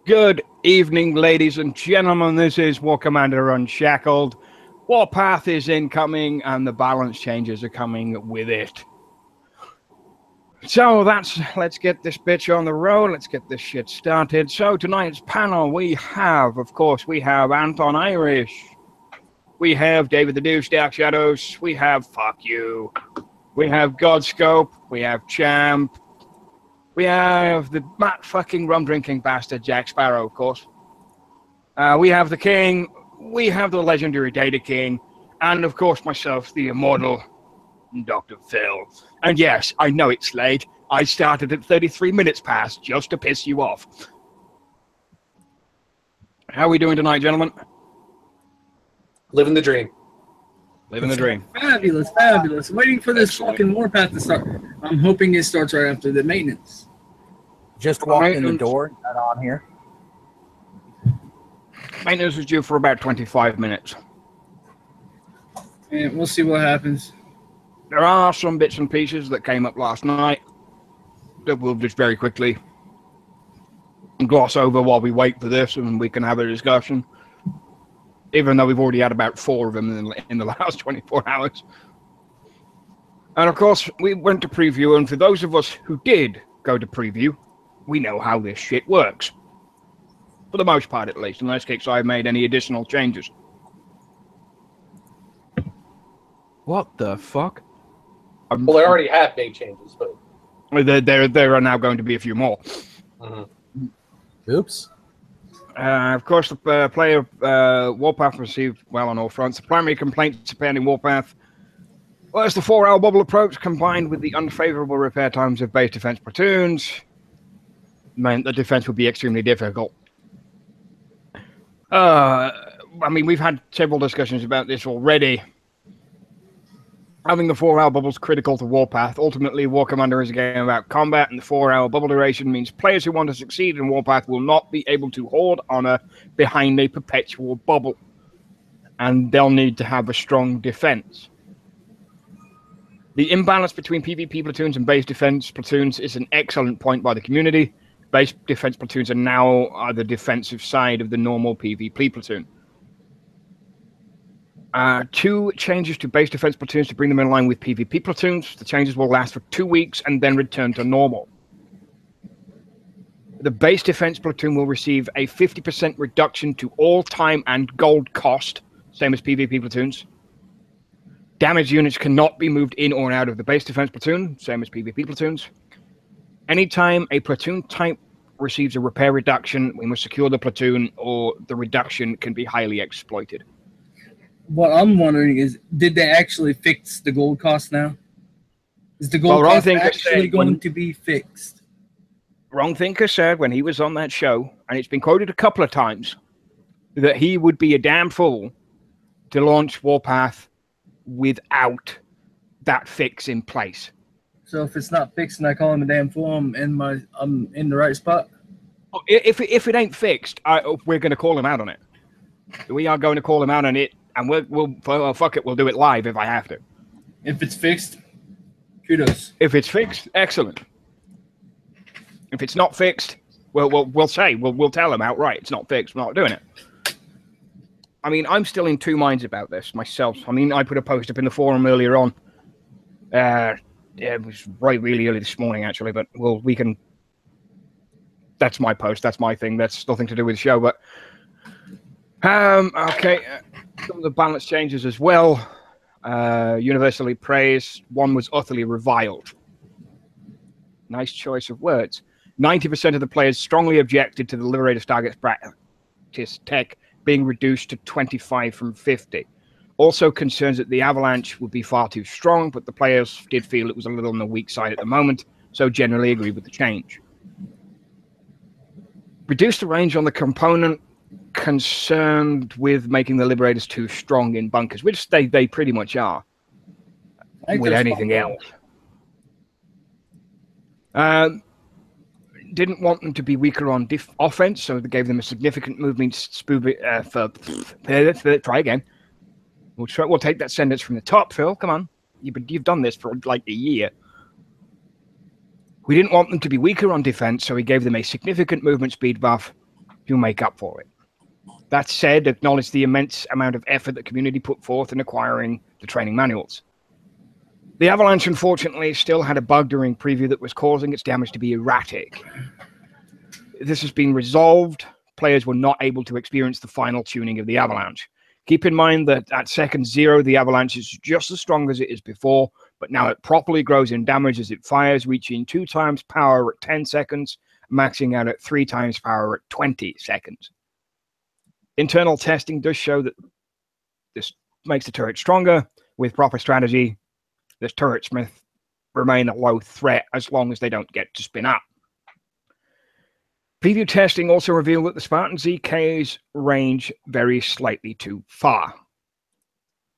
Good evening, ladies and gentlemen. This is War Commander Unshackled. Warpath is incoming, and the balance changes are coming with it. So let's get this bitch on the road. Let's get this shit started. So tonight's panel, we have Anton Irish. We have David the Douche, Dark Shadows. We have Fuck You. We have Godscope. We have Champ. We have the Matt fucking rum drinking bastard Jack Sparrow, of course. We have the King. We have the legendary Data King. And of course myself, the immortal Dr. Phil. And yes, I know it's late. I started at 33 minutes past just to piss you off. How are we doing tonight, gentlemen? Living the dream. Living the dream. Fabulous, fabulous. Waiting for this fucking Warpath to start. I'm hoping it starts right after the maintenance. Just walked in the door, not on here. Maintenance is due for about 25 minutes. And we'll see what happens. There are some bits and pieces that came up last night that we'll just very quickly gloss over while we wait for this and we can have a discussion. Even though we've already had about 4 of them in the last 24 hours. And of course, we went to preview, and for those of us who did go to preview, we know how this shit works. For the most part, at least, unless Kickstarter made any additional changes. What the fuck? Well, they already have made changes, but... There are now going to be a few more. Oops. Of course, the player Warpath received well on all fronts. The primary complaints surrounding Warpath was the 4-hour bubble approach combined with the unfavorable repair times of base defense platoons meant the defense would be extremely difficult. I mean, we've had several discussions about this already. Having the 4-hour bubble is critical to Warpath. Ultimately, War Commander is a game about combat, and the 4-hour bubble duration means players who want to succeed in Warpath will not be able to hoard honor behind a perpetual bubble. And they'll need to have a strong defense. The imbalance between PvP platoons and base defense platoons is an excellent point by the community. Base defense platoons are now the defensive side of the normal PvP platoon. 2 changes to base defense platoons to bring them in line with PvP platoons. The changes will last for 2 weeks and then return to normal. The base defense platoon will receive a 50% reduction to all time and gold cost, same as PvP platoons. Damaged units cannot be moved in or out of the base defense platoon, same as PvP platoons. Anytime a platoon type receives a repair reduction, we must secure the platoon or the reduction can be highly exploited. What I'm wondering is, did they actually fix the gold cost now? Is the gold cost actually going to be fixed? Wrong Thinker said when he was on that show, and it's been quoted a couple of times, that he would be a damn fool to launch Warpath without that fix in place. So if it's not fixed and I call him a damn fool, I'm in the right spot? If it ain't fixed, we're going to call him out on it. We are going to call him out on it. And fuck it, we'll do it live if I have to. If it's fixed, kudos. If it's fixed, excellent. If it's not fixed, we'll tell him outright it's not fixed. We're not doing it. I mean, I'm still in 2 minds about this myself. I mean, I put a post up in the forum earlier on. It was really early this morning, actually. But we can. That's my post. That's my thing. That's nothing to do with the show. But okay. Some of the balance changes as well. Universally praised. One was utterly reviled. Nice choice of words. 90% of the players strongly objected to the Liberator's targets practice tech being reduced to 25 from 50. Also concerns that the Avalanche would be far too strong, but the players did feel it was a little on the weak side at the moment, so generally agree with the change. Reduce the range on the component. Concerned with making the Liberators too strong in bunkers, which they pretty much are with anything else. Didn't want them to be weaker on offense, so they gave them a significant movement try again. We'll take that sentence from the top, Phil. Come on. You've done this for like a year. We didn't want them to be weaker on defense, so we gave them a significant movement speed buff to make up for it. That said, acknowledge the immense amount of effort the community put forth in acquiring the training manuals. The Avalanche, unfortunately, still had a bug during preview that was causing its damage to be erratic. This has been resolved. Players were not able to experience the final tuning of the Avalanche. Keep in mind that at second 0, the Avalanche is just as strong as it is before, but now it properly grows in damage as it fires, reaching 2 times power at 10 seconds, maxing out at 3 times power at 20 seconds. Internal testing does show that this makes the turret stronger. With proper strategy, this turret may remain a low threat as long as they don't get to spin up. Preview testing also revealed that the Spartan ZK's range varies slightly too far.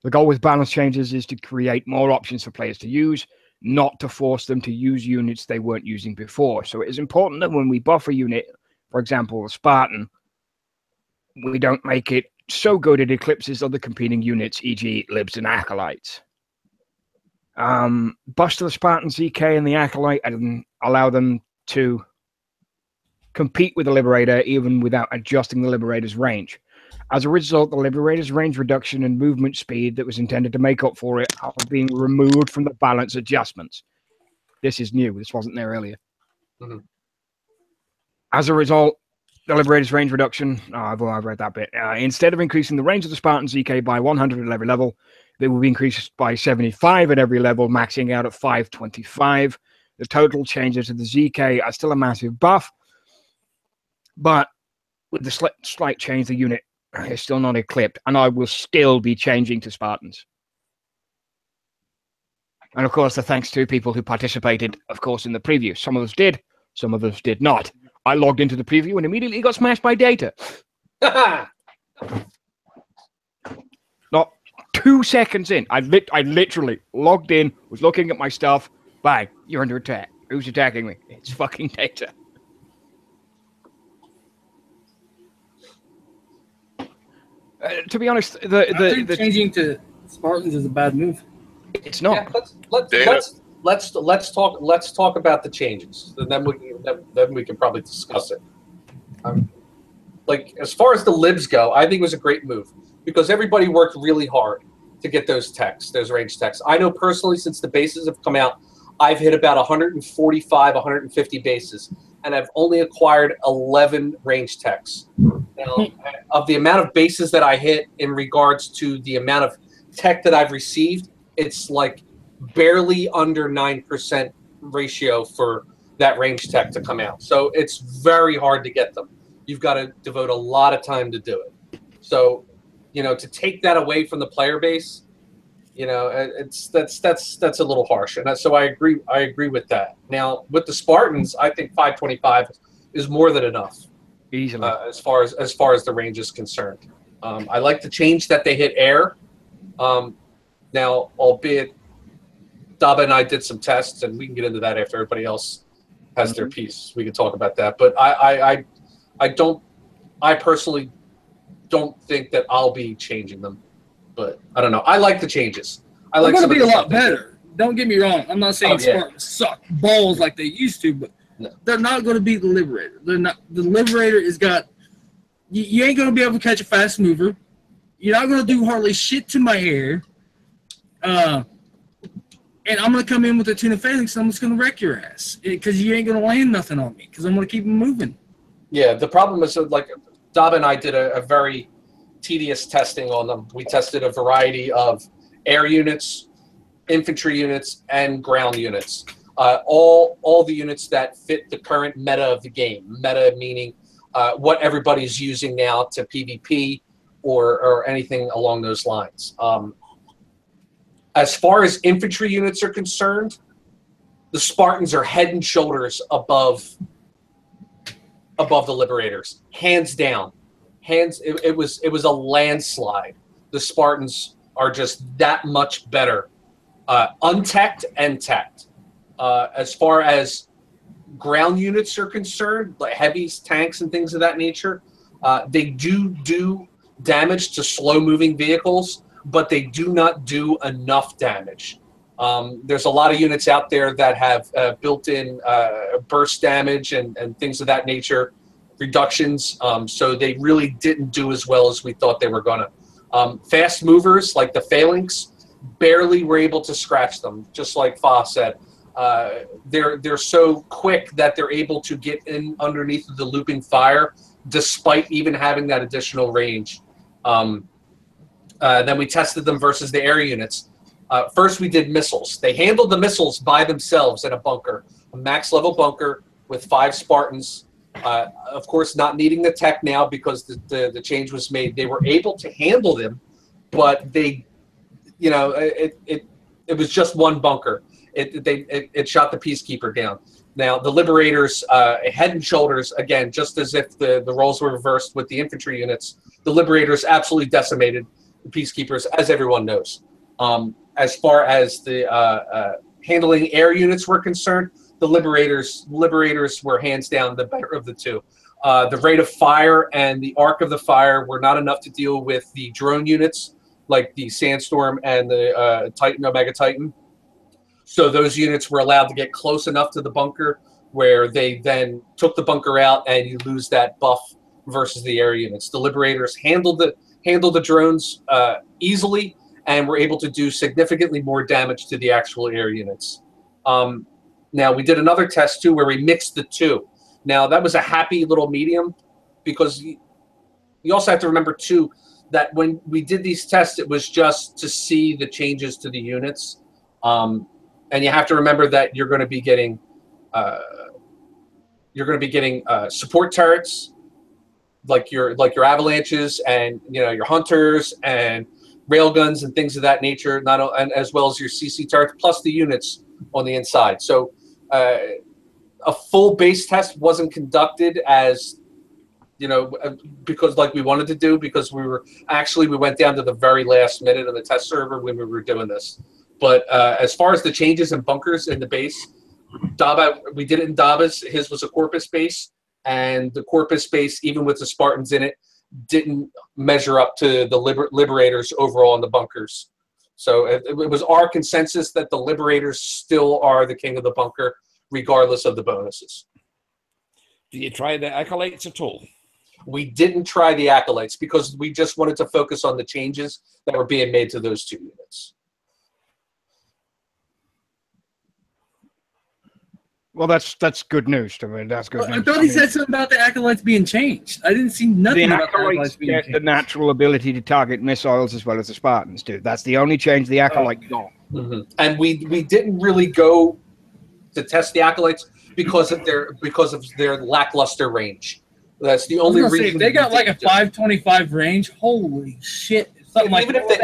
The goal with balance changes is to create more options for players to use, not to force them to use units they weren't using before. So it is important that when we buff a unit, for example, the Spartan, we don't make it so good it eclipses other competing units, e.g. Libs and Acolytes. Buffs to the Spartan ZK and the Acolyte and allow them to compete with the Liberator even without adjusting the Liberator's range. As a result, the Liberator's range reduction and movement speed that was intended to make up for it are being removed from the balance adjustments. This is new. This wasn't there earlier. Mm-hmm. As a result, the Liberator's range reduction, I've read that bit. Instead of increasing the range of the Spartan ZK by 100 at every level, they will be increased by 75 at every level, maxing out at 525. The total changes to the ZK are still a massive buff, but with the slight change, the unit is still not eclipsed, and I will still be changing to Spartans. And of course, the thanks to people who participated, of course, in the preview. Some of us did, some of us did not. I logged into the preview and immediately got smashed by data. Not 2 seconds in. I literally logged in, was looking at my stuff. Bang, you're under attack. Who's attacking me? It's fucking data. To be honest, the changing to Spartans is a bad move. It's not. Yeah, let's talk about the changes, and then we can probably discuss it. Like, as far as the libs go, I think it was a great move because everybody worked really hard to get those techs, those range techs. I know personally, since the bases have come out, I've hit about 145, 150 bases, and I've only acquired 11 range techs. Now, of the amount of bases that I hit in regards to the amount of tech that I've received, it's like barely under 9% ratio for that range tech to come out. So it's very hard to get them. You've got to devote a lot of time to do it. So, you know, to take that away from the player base, you know, that's a little harsh. And so I agree with that. Now, with the Spartans, I think 525 is more than enough. Easily. As far as the range is concerned. I like the change that they hit air. Now, albeit Daba and I did some tests, and we can get into that after everybody else has their piece. We can talk about that. But I personally don't think that I'll be changing them. But I don't know. I like the changes. I like They're going to be a lot better. Don't get me wrong. I'm not saying Spartans suck balls like they used to, but they're not going to be the Liberator. They're not. The Liberator is got. You ain't going to be able to catch a fast mover. You're not going to do hardly shit to my air. And I'm going to come in with a tuna phalanx and I'm just going to wreck your ass because you ain't going to land nothing on me because I'm going to keep them moving. Yeah, the problem is, like, Daba and I did a very tedious testing on them. We tested a variety of air units, infantry units, and ground units. All the units that fit the current meta of the game. Meta meaning what everybody's using now to PvP or anything along those lines. As far as infantry units are concerned, the Spartans are head and shoulders above the Liberators, hands down. It was a landslide. The Spartans are just that much better, untech'd and tech'd. As far as ground units are concerned, like heavies, tanks, and things of that nature, they do damage to slow-moving vehicles, but they do not do enough damage. There's a lot of units out there that have built-in burst damage and things of that nature reductions, so they really didn't do as well as we thought they were gonna. Fast movers like the phalanx barely were able to scratch them, just like Fa said. They're so quick that they're able to get in underneath the looping fire, despite even having that additional range. Then we tested them versus the air units. First, we did missiles. They handled the missiles by themselves in a bunker, a max level bunker with 5 Spartans. Of course, not needing the tech now because the change was made. They were able to handle them, but they, you know, it was just one bunker. It shot the Peacekeeper down. Now, the Liberators, head and shoulders, again, just as if the roles were reversed with the infantry units, the Liberators absolutely decimated the Peacekeepers, as everyone knows. As far as the handling air units were concerned, the Liberators were hands down the better of the two. The rate of fire and the arc of the fire were not enough to deal with the drone units, like the Sandstorm and the Titan, Omega Titan. So those units were allowed to get close enough to the bunker where they then took the bunker out, and you lose that buff versus the air units. The Liberators handled the drones easily and were able to do significantly more damage to the actual air units. Now, we did another test, too, where we mixed the two. Now, that was a happy little medium because you also have to remember, too, that when we did these tests, it was just to see the changes to the units. And you have to remember that you're going to be getting support turrets, like your avalanches and your hunters and railguns and things of that nature, and as well as your CC turrets, plus the units on the inside. So a full base test wasn't conducted as because like we wanted to do, because we went down to the very last minute of the test server when we were doing this. But as far as the changes in bunkers in the base, Daba, we did it in Daba's. His was a Corpus base, and the Corpus base, even with the Spartans in it, didn't measure up to the Liberators overall in the bunkers. So it was our consensus that the Liberators still are the king of the bunker, regardless of the bonuses. Did you try the Acolytes at all? We didn't try the Acolytes because we just wanted to focus on the changes that were being made to those 2 units. Well, that's good news to me. That's good news. I thought he said something about the Acolytes being changed. I didn't see nothing about the Acolytes being changed. The natural ability to target missiles as well as the Spartans do. That's the only change the Acolyte got. Mm-hmm. And we didn't really go to test the Acolytes because of their lackluster range. That's the only reason. They got like a 525 range. Holy shit! Even if they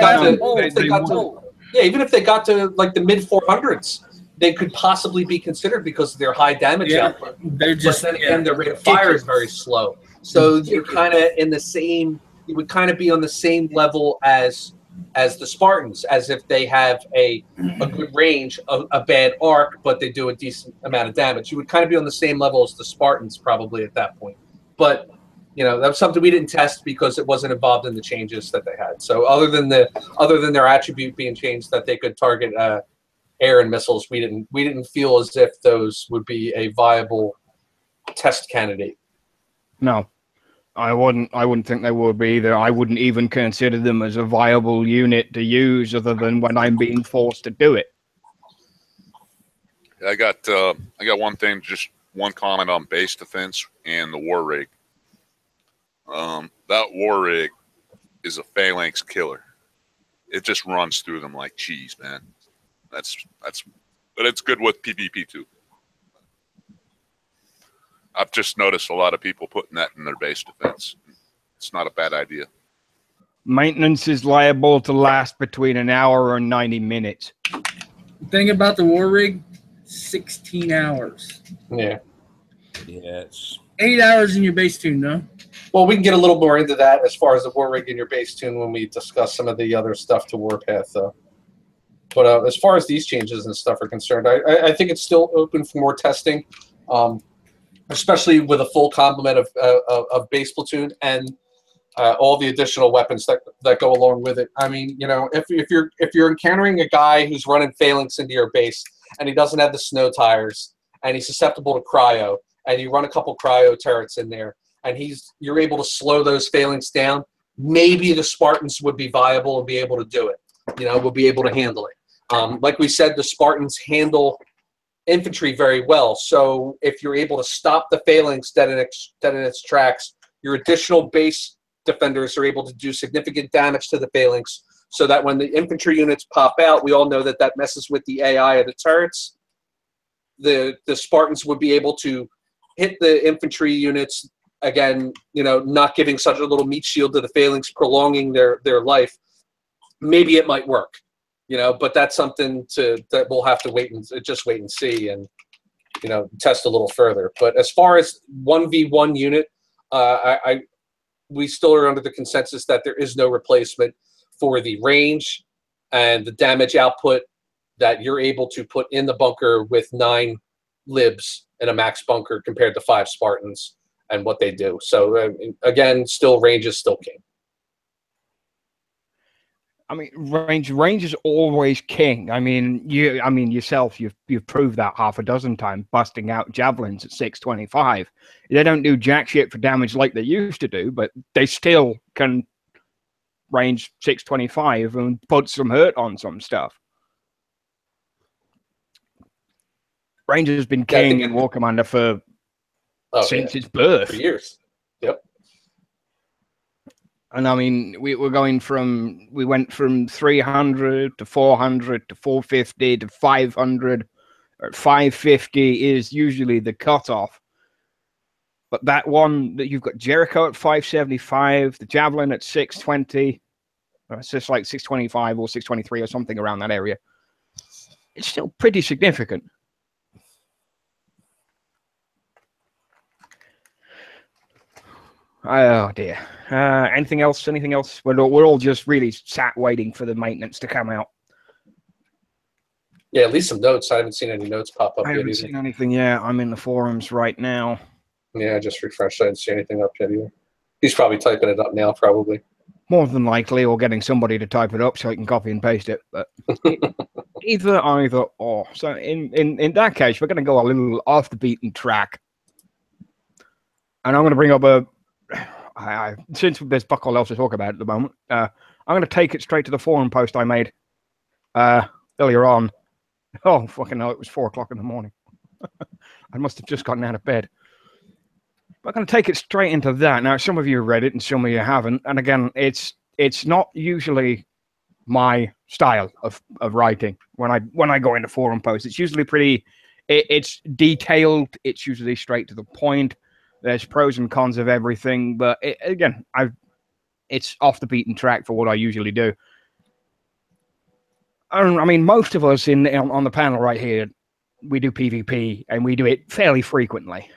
got to like the mid 400s. They could possibly be considered because of their high damage output. They're just, but then again, their rate of fire is very slow. So you're kind of in the same. You would kind of be on the same level as the Spartans, as if they have a good range, a bad arc, but they do a decent amount of damage. You would kind of be on the same level as the Spartans probably at that point. But that was something we didn't test because it wasn't involved in the changes that they had. So other than their attribute being changed that they could target air and missiles, we didn't feel as if those would be a viable test candidate. No, I wouldn't think they would be either. I wouldn't even consider them as a viable unit to use, other than when I'm being forced to do it. I got one thing, just one comment on base defense and the war rig. That war rig is a phalanx killer. It just runs through them like cheese, man. But it's good with PvP too. I've just noticed a lot of people putting that in their base defense. It's not a bad idea. Maintenance is liable to last between an hour and 90 minutes. The thing about the war rig, 16 hours. Yeah. Yes. 8 hours in your base tune, no? Well, we can get a little more into that as far as the war rig in your base tune when we discuss some of the other stuff to Warpath, though. But as far as these changes and stuff are concerned, I think it's still open for more testing, especially with a full complement of base platoon and all the additional weapons that go along with it. I mean, if you're encountering a guy who's running phalanx into your base and he doesn't have the snow tires and he's susceptible to cryo, and you run a couple cryo turrets in there, and you're able to slow those phalanx down, maybe the Spartans would be viable and be able to do it. Will be able to handle it. Like we said, the Spartans handle infantry very well. So if you're able to stop the phalanx dead in its tracks, your additional base defenders are able to do significant damage to the phalanx, so that when the infantry units pop out, we all know that messes with the AI of the turrets. The Spartans would be able to hit the infantry units again, not giving such a little meat shield to the phalanx, prolonging their life. Maybe it might work, but that's something that we'll have to wait and see and test a little further. But as far as 1v1 unit, we still are under the consensus that there is no replacement for the range and the damage output that you're able to put in the bunker with 9 libs in a max bunker compared to 5 Spartans and what they do. So again, still range is still king. I mean, range is always king. I mean, yourself, you've proved that half a dozen times, busting out javelins at 625. They don't do jack shit for damage like they used to do, but they still can range 625 and put some hurt on some stuff. Range has been king in War Commander since its birth. For years. Yep. And I mean, we went from 300 to 400 to 450 to 500. Or 550 is usually the cutoff. But that one that you've got Jericho at 575, the Javelin at 620, it's just like 625 or 623 or something around that area. It's still pretty significant. Oh dear. Anything else? We're all just really sat waiting for the maintenance to come out. Yeah, at least some notes. I haven't seen any notes pop up yet. I haven't seen anything yet. I'm in the forums right now. Yeah, I just refreshed. I didn't see anything up yet either. He's probably typing it up now, probably. More than likely, or getting somebody to type it up so I can copy and paste it. But either or. So in that case, we're going to go a little off the beaten track. And I'm going to bring up since there's fuck all else to talk about at the moment, I'm going to take it straight to the forum post I made earlier on. Oh, fucking hell, it was 4 o'clock in the morning. I must have just gotten out of bed. But I'm going to take it straight into that. Now, some of you read it and some of you haven't. And again, it's not usually my style of writing when I go into forum posts. It's usually it's detailed. It's usually straight to the point. There's pros and cons of everything. But it's off the beaten track for what I usually do. I mean, most of us on the panel right here, we do PvP, and we do it fairly frequently.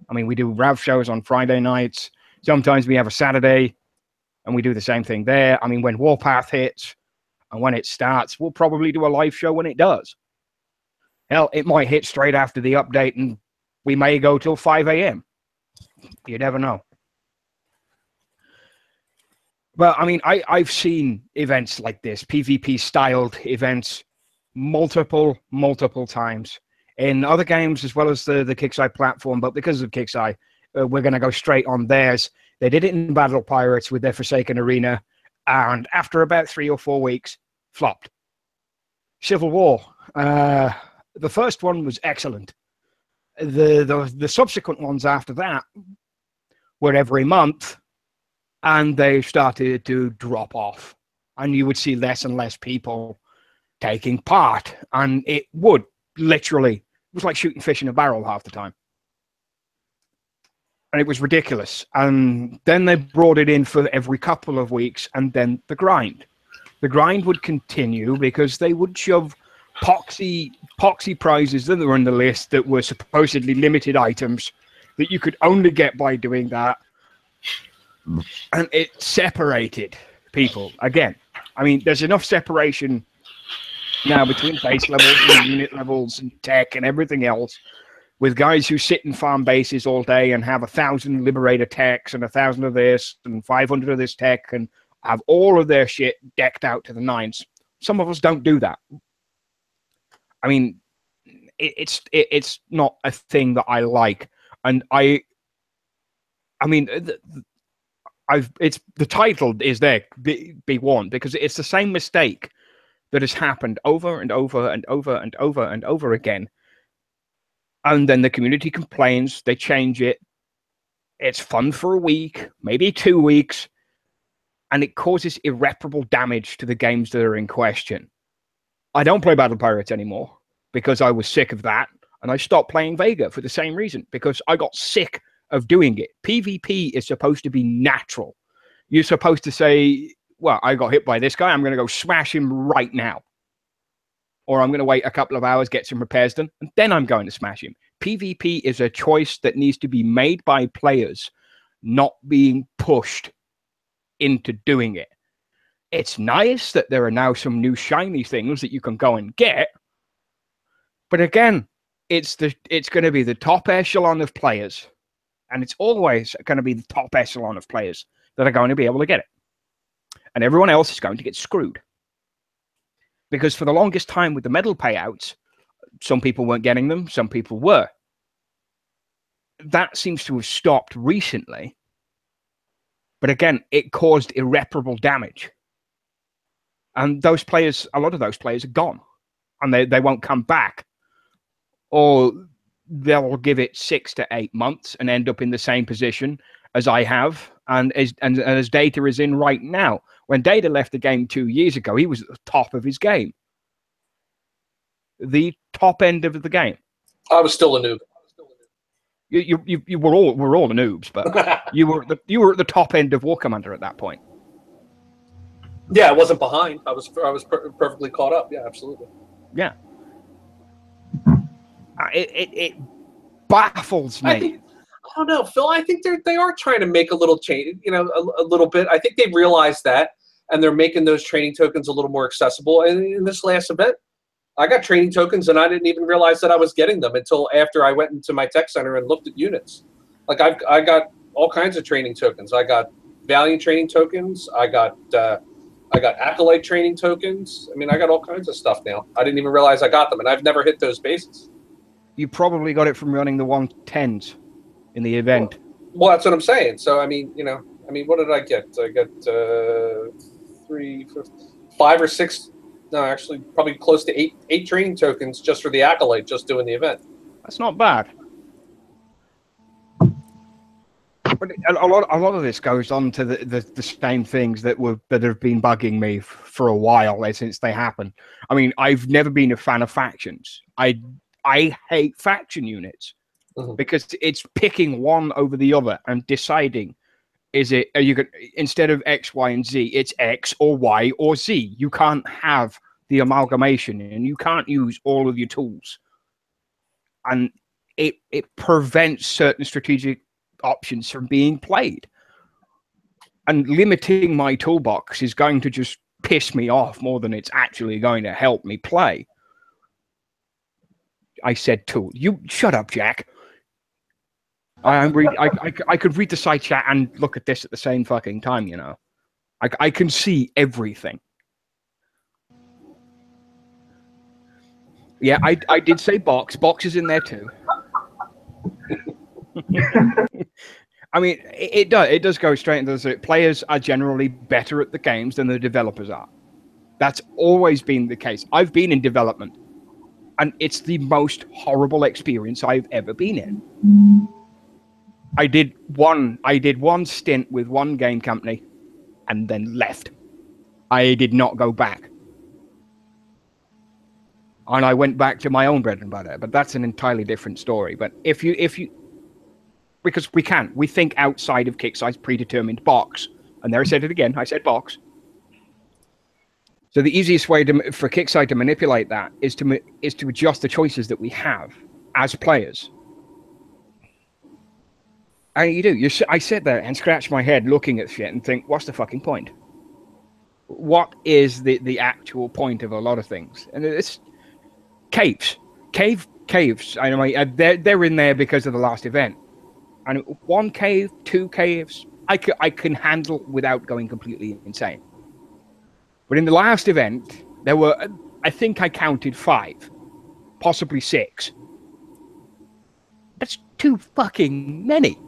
I mean, we do RAV shows on Friday nights. Sometimes we have a Saturday, and we do the same thing there. I mean, when Warpath hits and when it starts, we'll probably do a live show when it does. Hell, it might hit straight after the update, and we may go till 5 a.m. You never know. But, I mean, I've seen events like this, PvP-styled events, multiple times in other games as well as the Kixeye platform. But because of Kixeye, we're going to go straight on theirs. They did it in Battle Pirates with their Forsaken Arena, and after about 3 or 4 weeks, flopped. Civil War. The first one was excellent. The subsequent ones after that were every month, and they started to drop off, and you would see less and less people taking part, and it was like shooting fish in a barrel half the time. And it was ridiculous. And then they brought it in for every couple of weeks, and then the grind. The grind would continue because they would shove poxy prizes that were on the list that were supposedly limited items that you could only get by doing that. And it separated people again. I mean, there's enough separation now between base levels and unit levels and tech and everything else, with guys who sit and farm bases all day and have 1,000 Liberator techs and 1,000 of this and 500 of this tech and have all of their shit decked out to the nines. Some of us don't do that. I mean, it's not a thing that I like, and I I mean, it's the title is there, be warned, because it's the same mistake that has happened over and over and over and over and over again. And then the community complains, they change it. It's fun for a week, maybe 2 weeks, and it causes irreparable damage to the games that are in question. I don't play Battle Pirates anymore because I was sick of that, and I stopped playing Vega for the same reason, because I got sick of doing it. PvP is supposed to be natural. You're supposed to say, well, I got hit by this guy, I'm going to go smash him right now. Or I'm going to wait a couple of hours, get some repairs done, and then I'm going to smash him. PvP is a choice that needs to be made by players, not being pushed into doing it. It's nice that there are now some new shiny things that you can go and get, but again, it's going to be the top echelon of players, and it's always going to be the top echelon of players that are going to be able to get it, and everyone else is going to get screwed. Because for the longest time with the medal payouts, some people weren't getting them, some people were. That seems to have stopped recently. But again, it caused irreparable damage. And those players, a lot of those players are gone. And they won't come back. Or they'll give it 6 to 8 months and end up in the same position as I have. And as Data is in right now. When Data left the game 2 years ago, he was at the top of his game. The top end of the game. I was still a noob. You were all the noobs, but you were at the top end of War Commander at that point. Yeah, I wasn't behind. I was perfectly caught up. Yeah, absolutely. Yeah. It baffles me. I don't know, Phil. I think they are trying to make a little change. You know, a little bit. I think they realized that, and they're making those training tokens a little more accessible. And in this last event, I got training tokens, and I didn't even realize that I was getting them until after I went into my tech center and looked at units. Like I got all kinds of training tokens. I got Valiant training tokens. I got Acolyte training tokens. I mean, I got all kinds of stuff now. I didn't even realize I got them, and I've never hit those bases. You probably got it from running the 110s in the event. Well, that's what I'm saying. So, I mean, you know, what did I get? I got 5 or 6. No, actually, probably close to eight training tokens just for the Acolyte, just doing the event. That's not bad. But a lot of this goes on to the same things that have been bugging me for a while since they happened. I mean, I've never been a fan of factions. I hate faction units because it's picking one over the other and deciding, are you going, instead of X, Y, and Z, it's X or Y or Z. You can't have the amalgamation, and you can't use all of your tools. And it prevents certain strategic options from being played. And limiting my toolbox is going to just piss me off more than it's actually going to help me play. I said tool. You shut up, Jack. I could read the side chat and look at this at the same fucking time, you know. I can see everything. Yeah, I did say box. Box is in there too. I mean, it does go straight into the players are generally better at the games than the developers are. That's always been the case. I've been in development, and it's the most horrible experience I've ever been in. I did one stint with one game company and then left. I did not go back. And I went back to my own bread and butter, but that's an entirely different story. But if you because we think outside of Kickstarter's predetermined box. And there I said it again, I said box. So the easiest way for Kickstarter to manipulate that is to adjust the choices that we have as players. And you do. I sit there and scratch my head looking at shit and think, what's the fucking point? What is the actual point of a lot of things? And it's caves. Caves. I mean, they're in there because of the last event. And 1 cave, 2 caves, I can handle without going completely insane. But in the last event, there were, I think I counted 5, possibly 6. That's too fucking many.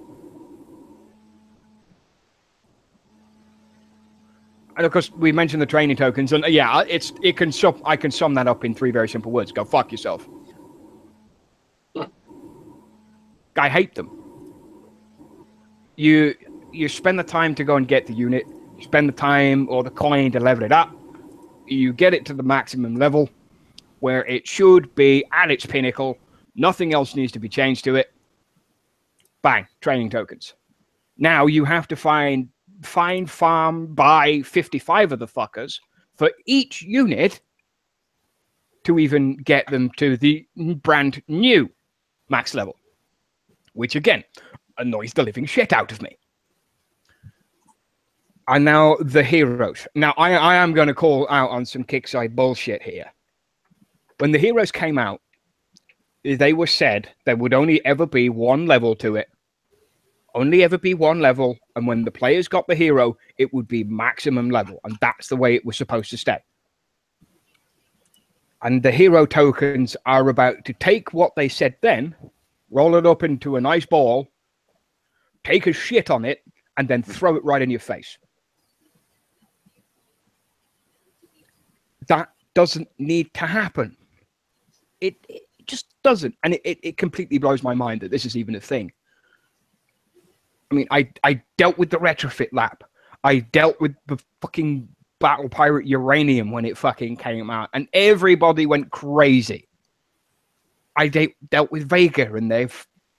And of course, we mentioned the training tokens, and yeah, I can sum that up in 3 very simple words: go fuck yourself. I hate them. You spend the time to go and get the unit, you spend the time or the coin to level it up, you get it to the maximum level where it should be at its pinnacle, nothing else needs to be changed to it. Bang, training tokens. Now you have to find, farm, buy 55 of the fuckers for each unit to even get them to the brand new max level, which again annoys the living shit out of me. And now the heroes. Now I am going to call out on some kickside bullshit here. When the heroes came out, they were said there would only ever be one level to it. Only ever be one level, and when the players got the hero, it would be maximum level, and that's the way it was supposed to stay. And the hero tokens are about to take what they said then, roll it up into a nice ball, take a shit on it, and then throw it right in your face. That doesn't need to happen. It just doesn't. And it completely blows my mind that this is even a thing. I mean, I dealt with the retrofit lap. I dealt with the fucking Battle Pirate Uranium when it fucking came out, and everybody went crazy. I dealt with Vega and their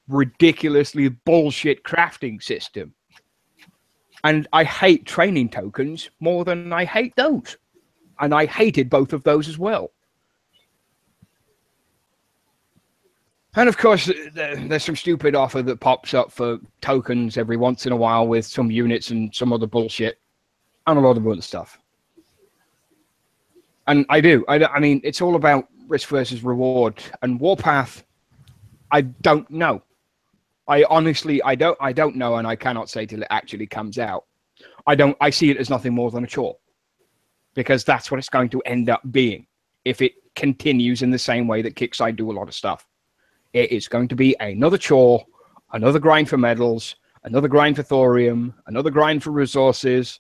ridiculously bullshit crafting system. And I hate training tokens more than I hate those. And I hated both of those as well. And of course, there's some stupid offer that pops up for tokens every once in a while with some units and some other bullshit and a lot of other stuff. And I mean, it's all about risk versus reward. And Warpath, I don't know. I honestly, I don't know, and I cannot say till it actually comes out. I see it as nothing more than a chore, because that's what it's going to end up being if it continues in the same way that Kickside do a lot of stuff. It is going to be another chore, another grind for medals, another grind for thorium, another grind for resources,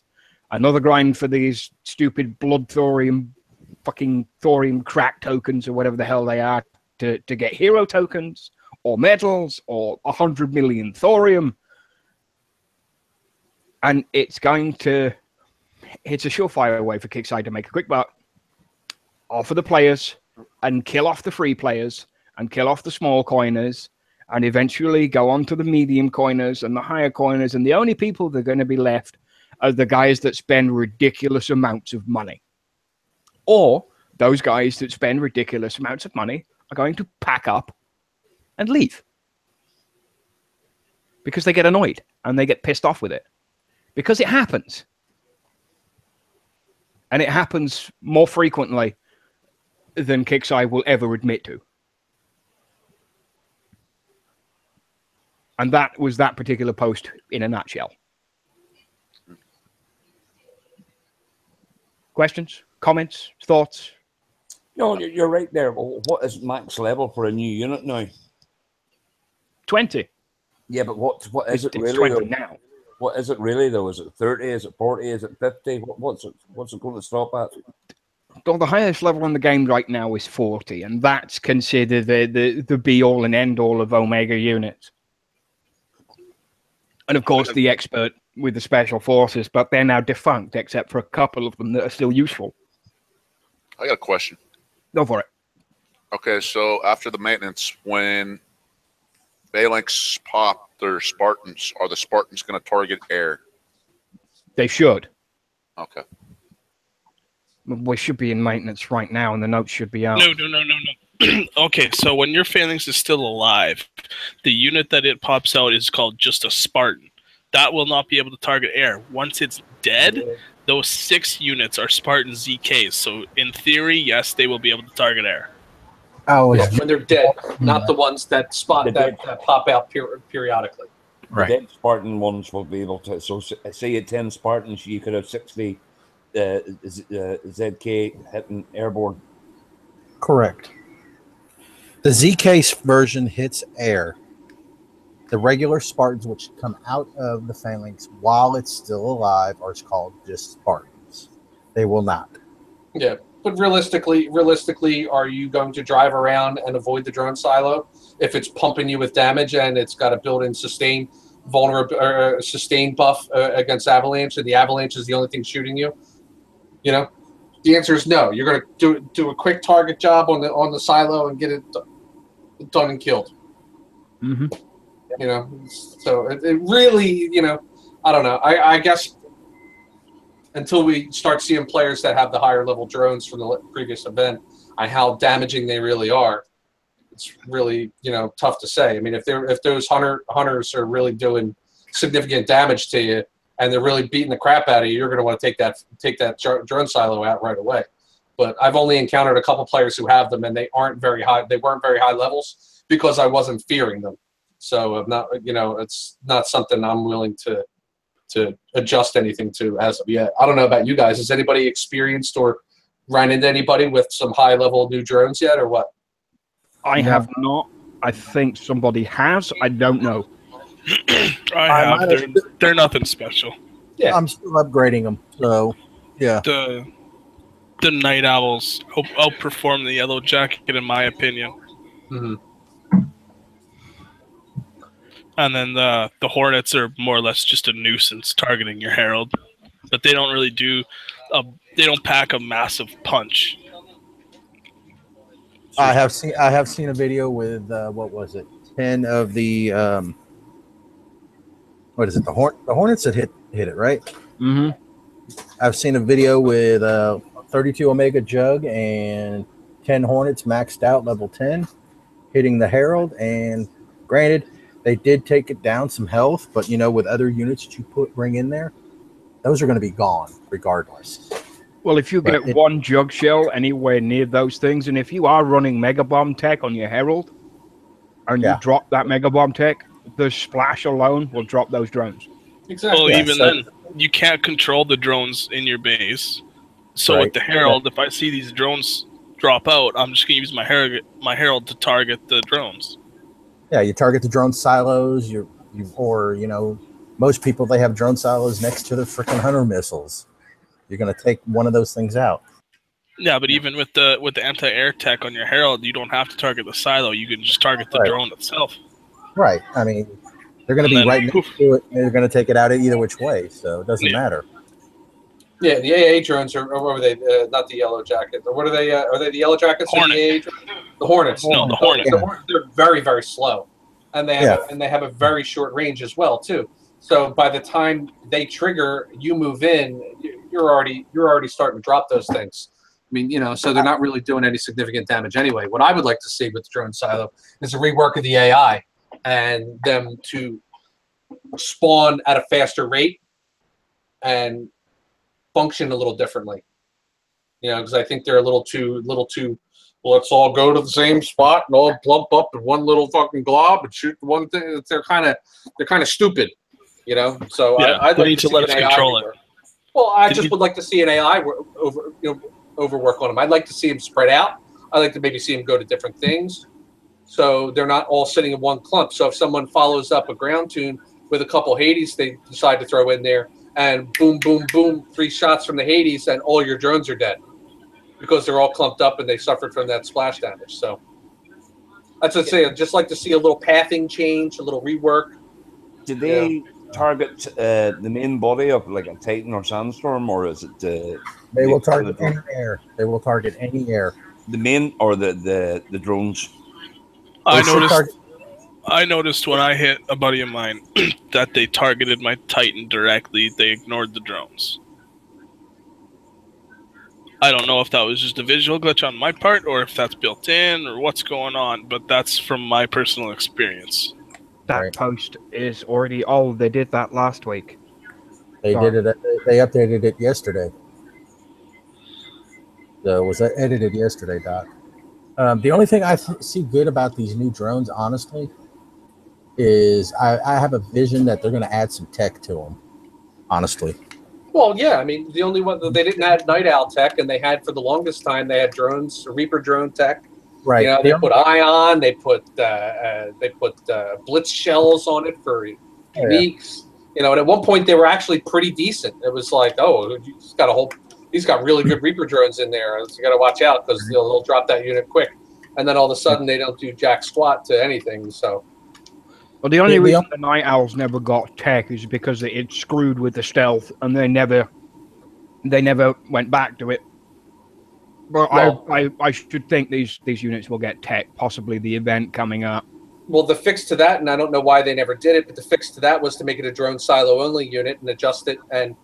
another grind for these stupid blood thorium, fucking thorium crack tokens or whatever the hell they are to get hero tokens or medals or 100 million thorium. And it's a surefire way for Kickside to make a quick buck off of the players and kill off the free players and kill off the small coiners and eventually go on to the medium coiners and the higher coiners. And the only people that are going to be left are the guys that spend ridiculous amounts of money. Or those guys that spend ridiculous amounts of money are going to pack up and leave. Because they get annoyed and they get pissed off with it. Because it happens. And it happens more frequently than Kickside will ever admit to. And that was that particular post in a nutshell. Questions? Comments? Thoughts? No, you're right there. What is max level for a new unit now? 20. Yeah, but what is it it's really? 20 though? now. What is it really though? Is it 30? Is it 40? Is it 50? What's it going to stop at? Well, the highest level in the game right now is 40, and that's considered the be-all and end-all of Omega units. And of course, the expert with the special forces, but they're now defunct, except for a couple of them that are still useful. I got a question. Go for it. Okay, so after the maintenance, when Phalanx pop their Spartans, are the Spartans going to target air? They should. Okay. We should be in maintenance right now, and the notes should be out. No. Okay, so when your Phalanx is still alive, the unit that it pops out is called just a Spartan. That will not be able to target air. Once it's dead, those 6 units are Spartan ZKs. So in theory, yes, they will be able to target air. Oh, Yeah, when they're dead, not the ones that that pop out periodically. Right. The dead Spartan ones will be able to. So say at 10 Spartans, you could have 60 ZK hitting airborne. correct. The ZK version hits air. The regular Spartans, which come out of the Phalanx while it's still alive, are called just Spartans. They will not. Yeah, but realistically, are you going to drive around and avoid the drone silo if it's pumping you with damage and it's got a built-in sustain sustain buff against avalanche, and the avalanche is the only thing shooting you? You know, the answer is no. You're going to do a quick target job on the silo and get it done and killed. Mm-hmm. You know, so it really, you know, I don't know. I guess until we start seeing players that have the higher level drones from the previous event and how damaging they really are, it's really, you know, tough to say. I mean, if those hunters are really doing significant damage to you and they're really beating the crap out of you, you're going to want to take that drone silo out right away. But I've only encountered a couple players who have them, and they aren't very high. They weren't very high levels because I wasn't fearing them. So I'm not, you know, it's not something I'm willing to adjust anything to as of yet. I don't know about you guys. Has anybody experienced or ran into anybody with some high level new drones yet, or what? I have not. I think somebody has. I don't know. I have. They're nothing special. Yeah, I'm still upgrading them. So, yeah. The Night Owls outperform the Yellow Jacket, in my opinion. Mm-hmm. And then the Hornets are more or less just a nuisance targeting your Herald, but they don't really they don't pack a massive punch. I have seen a video with what was it? 10 of the what is it? The Hornets that hit it, right? Mm-hmm. I've seen a video with 32 Omega Jug and 10 Hornets maxed out level 10 hitting the Herald, and granted they did take it down some health, but you know, with other units that you bring in there, those are going to be gone regardless. Well, if you get one jug shell anywhere near those things, and if you are running Mega Bomb tech on your Herald, and you drop that Mega Bomb tech, the splash alone will drop those drones. Exactly. Well, even then, you can't control the drones in your base. So with the Herald, if I see these drones drop out, I'm just going to use my Herald to target the drones. Yeah, you target the drone silos, or you know, most people, they have drone silos next to the freaking hunter missiles. You're going to take one of those things out. Yeah, but even with the anti-air tech on your Herald, you don't have to target the silo. You can just target the drone itself. Right. I mean, they're going to be right next to it, and they're going to take it out either which way, so it doesn't matter. Yeah, the AA drones are, or what were they? Not the Yellow Jacket. Or what are they? Are they the Yellow Jackets? Hornet. The Hornets. No, the Hornet. They're very, very slow, and they have a very short range as well too. So by the time they trigger, you move in, you're already starting to drop those things. I mean, you know, so they're not really doing any significant damage anyway. What I would like to see with the drone silo is a rework of the AI and them to spawn at a faster rate and function a little differently. You know, because I think they're a little too. Well, let's all go to the same spot and all plump up in one little fucking glob and shoot one thing. They're kind of stupid. You know, so I'd like to let us control it. Well, I just would like to see an AI overwork on them. I'd like to see them spread out. I'd like to maybe see them go to different things, so they're not all sitting in one clump. So if someone follows up a ground tune with a couple Hades, they decide to throw in there, and boom, boom, boom, 3 shots from the Hades, and all your drones are dead because they're all clumped up and they suffered from that splash damage. So that's what I'm saying. I'd just like to see a little pathing change, a little rework. Did they target the main body of like a Titan or Sandstorm, or is it? They will target any air. They will target any air. The main or the drones. I noticed when I hit a buddy of mine that they targeted my Titan directly. They ignored the drones. I don't know if that was just a visual glitch on my part or if that's built in or what's going on, but that's from my personal experience. That post is already old. They did that last week. They did it. They updated it yesterday. So it was edited yesterday, Doc. The only thing I see good about these new drones, honestly, is I have a vision that they're going to add some tech to them. Honestly. Well, yeah. I mean, the only one they didn't add Night Owl tech, and they had for the longest time they had drones, Reaper drone tech. Right. You know, they put Ion, they put Blitz shells on it for weeks. You know, and at one point they were actually pretty decent. It was like, oh, you just got a whole, he's got really good Reaper drones in there. So you got to watch out because they'll drop that unit quick, and then all of a sudden they don't do jack squat to anything. So. Well, the only reason the Night Owls never got tech is because it screwed with the stealth, and they never went back to it. But well, I should think these units will get tech, possibly the event coming up. Well, the fix to that, and I don't know why they never did it, but the fix to that was to make it a drone silo only unit and adjust it and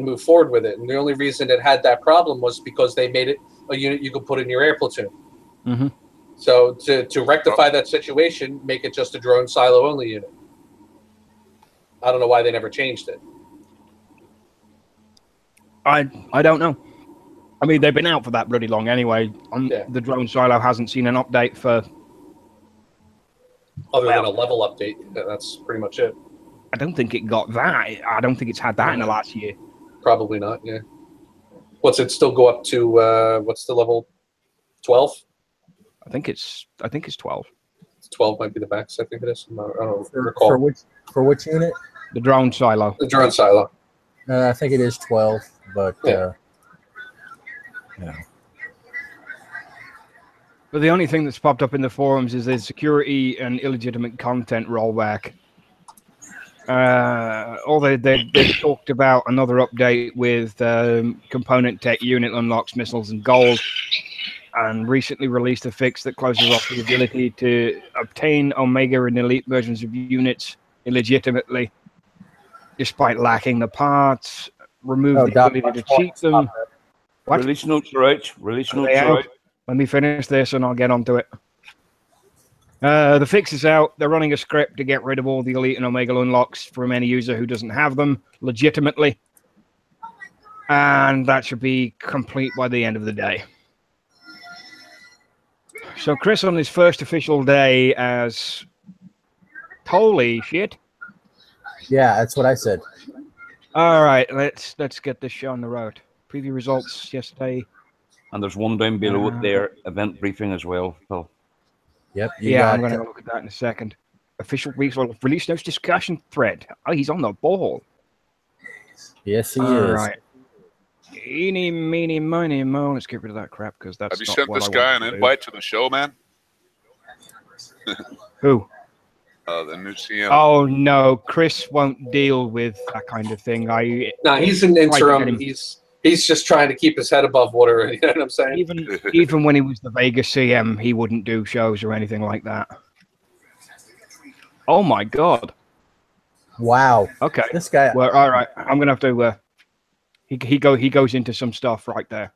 move forward with it. And the only reason it had that problem was because they made it a unit you could put in your air platoon. Mm-hmm. So to rectify that situation, make it just a drone silo only unit. I don't know why they never changed it. I don't know. I mean, they've been out for that bloody long anyway. The drone silo hasn't seen an update for... Other than a level update. That's pretty much it. I don't think it got that. I don't think it's had that in the last year. Probably not, yeah. What's it still go up to, what's the level? 12? I think it's 12. 12 might be the max, I think it is. I don't recall. For which unit? The drone silo. The drone silo. I think it is 12, but yeah. But the only thing that's popped up in the forums is the security and illegitimate content rollback. They talked about another update with component tech unit unlocks missiles and gold, and recently released a fix that closes off the ability to obtain Omega and Elite versions of units illegitimately, despite lacking the parts. Remove the ability to cheat them. What? Release notes are out. Release notes are out. Let me finish this and I'll get onto it. The fix is out. They're running a script to get rid of all the Elite and Omega unlocks from any user who doesn't have them legitimately. And that should be complete by the end of the day. So Chris, on his first official day as... Holy shit. Yeah, that's what I said. All right, let's get this show on the road. Preview results yesterday. And there's one down below it there, event briefing as well, Phil. Yep. I'm going to look at that in a second. Official release notes discussion thread. Oh, he's on the ball. Yes, he is. All right. Eeny, meeny, miny, mo. Let's get rid of that crap because that's. Have you sent this guy an invite to the show, man? Who? The new CM. Oh no, Chris won't deal with that kind of thing. No, he's an interim. He's just trying to keep his head above water. You know what I'm saying? Even when he was the Vegas CM, he wouldn't do shows or anything like that. Oh my god! Wow. Okay. This guy. Well, all right. I'm gonna have to. He goes into some stuff right there.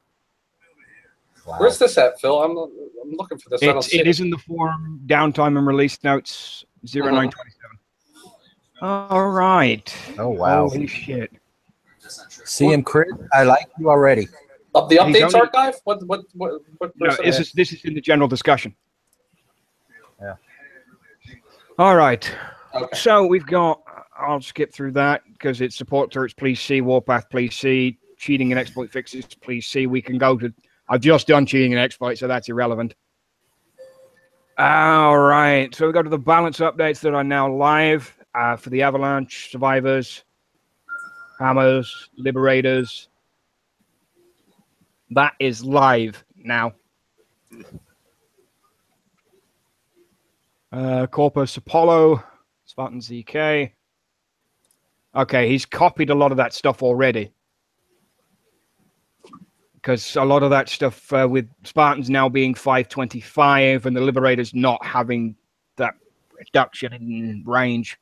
Wow. Where's this at, Phil? I'm looking for this. It is in the forum downtime and release notes 0927. All right. Oh wow. Holy shit. CM Chris, I like you already. Of the updates archive? What no, this is in the general discussion. Yeah. All right. Okay. So we've got. I'll skip through that because it's support turrets. Please see Warpath. Please see cheating and exploit fixes. Please see. We can go to. I've just done cheating and exploit, so that's irrelevant. All right. So we go to the balance updates that are now live for the Avalanche survivors. Hammers, Liberators. That is live now. Corpus Apollo, Spartan ZK. Okay, he's copied a lot of that stuff already. Because a lot of that stuff with Spartans now being 525 and the Liberators not having that reduction in range.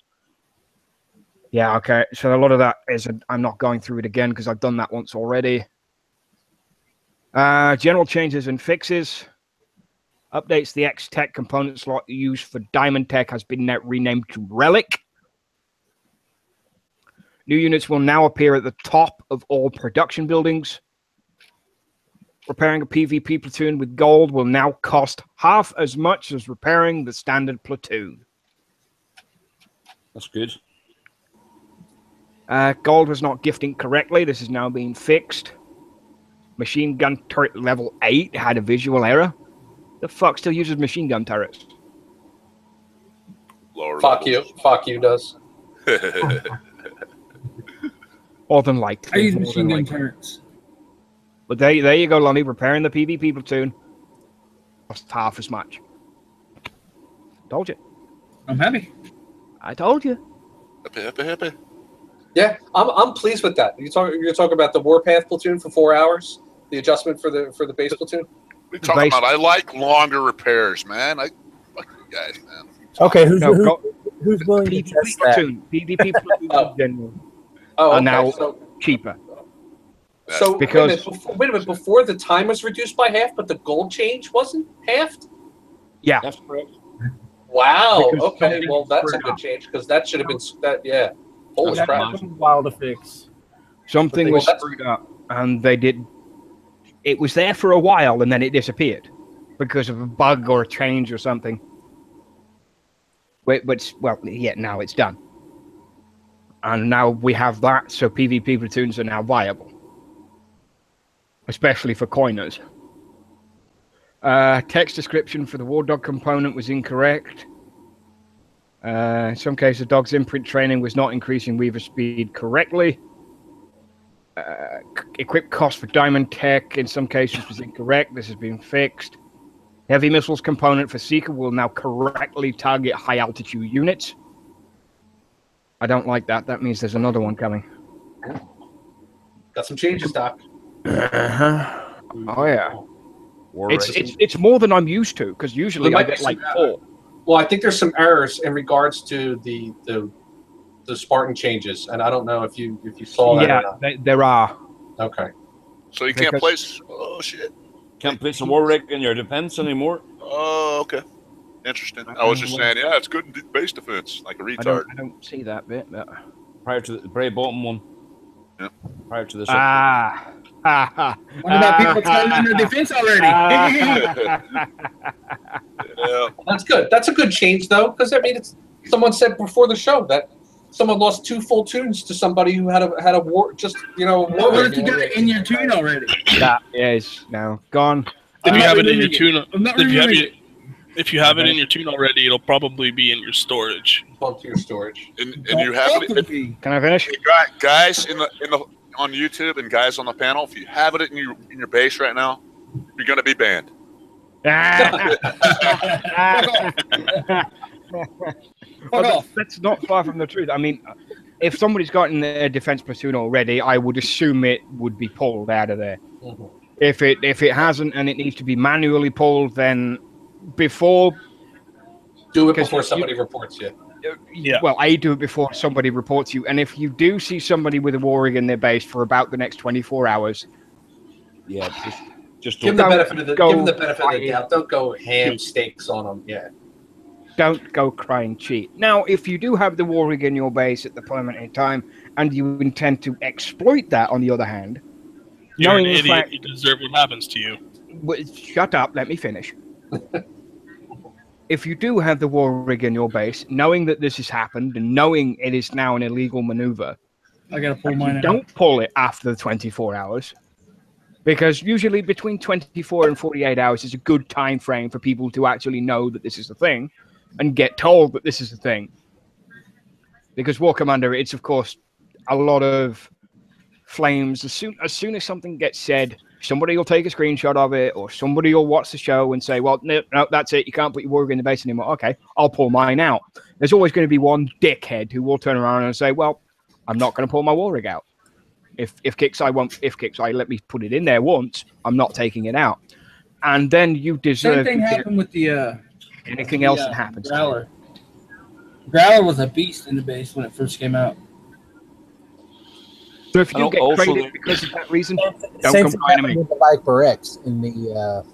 Yeah, okay. So a lot of that is, I'm not going through it again because I've done that once already. General changes and fixes. Updates the X-Tech component slot used for Diamond Tech has been renamed to Relic. New units will now appear at the top of all production buildings. Repairing a PvP platoon with gold will now cost half as much as repairing the standard platoon. That's good. Gold was not gifting correctly. This is now being fixed. Machine gun turret level 8 had a visual error. The fuck still uses machine gun turrets? Lower fuck levels. You. Fuck you does. More than likely. I use machine gun turrets. But there you go, Lonnie, repairing the PvP platoon. Cost half as much. Told you. I'm happy. I told you. Happy. Yeah, I'm pleased with that. You're talking about the Warpath platoon for 4 hours, the adjustment for the base platoon. What are you talking about? I like longer repairs, man. Fuck you guys, man. Okay, who's willing to PvP test that? platoon. PvP platoon in general Oh, are okay. now So cheaper. because wait a minute, before the time was reduced by half, but the gold change wasn't halved? Yeah. That's correct. Wow. Because Okay. something Well, that's a screwed good up. change because that should have been that. Yeah. Holy That's crap. nice. Wild to fix. Something was Well, screwed up, and they did. It was there for a while, and then it disappeared because of a bug or a change or something. Now it's done, and now we have that. So PvP platoons are now viable, especially for coiners. Text description for the War Dog component was incorrect. In some cases, dog's imprint training was not increasing weaver speed correctly. Equip cost for diamond tech in some cases was incorrect. This has been fixed. Heavy missiles component for Seeker will now correctly target high altitude units. I don't like that. That means there's another one coming. Got some changes, Doc. Oh yeah. War It's more than I'm used to, because usually There I might get be like some- 4. Well, I think there's some errors in regards to the Spartan changes, and I don't know if you saw that. Yeah, Or not. there are. Okay. So you can't Because- place. Oh shit. Can't place a war rig in your defense anymore. Oh, okay. Interesting. I was just saying, yeah, it's good in base defense, like a retard. I don't see that bit. But... Prior to the very bottom one. Yeah. Prior to the What about people turning their defense already? Yeah. That's good. That's a good change, though, because I mean, someone said before the show that someone lost 2 full tunes to somebody who had a war, just war. What if you got it in your tune already? That is now gone. If I'm you not have it in your removing tune, I'm not if you have removing it, if you have it in your tune already, it'll probably be in your storage. Bump to your storage. And you have it, Can I finish? guys in the on YouTube and guys on the panel. If you have it in your base right now, you're gonna be banned. Well, that's not far from the truth. I mean, if somebody's got in their defense platoon already, I would assume it would be pulled out of there. Mm-hmm. If it hasn't and it needs to be manually pulled, then before Do it 'Cause before you- somebody reports you. Yeah. well, I do it before somebody reports you. And if you do see somebody with a war rig in their base for about the next 24 hours, Yeah, just Give them Don't the benefit of the go give them the benefit of the crying. doubt. Don't go ham steaks on them. Yeah. don't go crying cheat. Now, if you do have the war rig in your base at the moment in time, and you intend to exploit that, on the other hand, You're an knowing the idiot. fact, You deserve what happens to you. shut up, let me finish. If you do have the war rig in your base, knowing that this has happened and knowing it is now an illegal maneuver, I gotta pull mine out. don't pull it after the 24 hours. Because usually between 24 and 48 hours is a good time frame for people to actually know that this is a thing and get told that this is a thing. Because War Commander, it's of course a lot of flames. As soon as something gets said, somebody will take a screenshot of it, or somebody will watch the show and say, well, no, that's it. You can't put your war rig in the base anymore. Okay, I'll pull mine out. There's always going to be one dickhead who will turn around and say, well, I'm not going to pull my war rig out. If Kixeye let me put it in there once, I'm not taking it out. And then you deserve Same thing to get happened with the anything else that happens. Growler. Growler was a beast in the base when it first came out. So if you And get also traded the- because of that reason, don't Same come thing crying to happened me. with the Viper X in the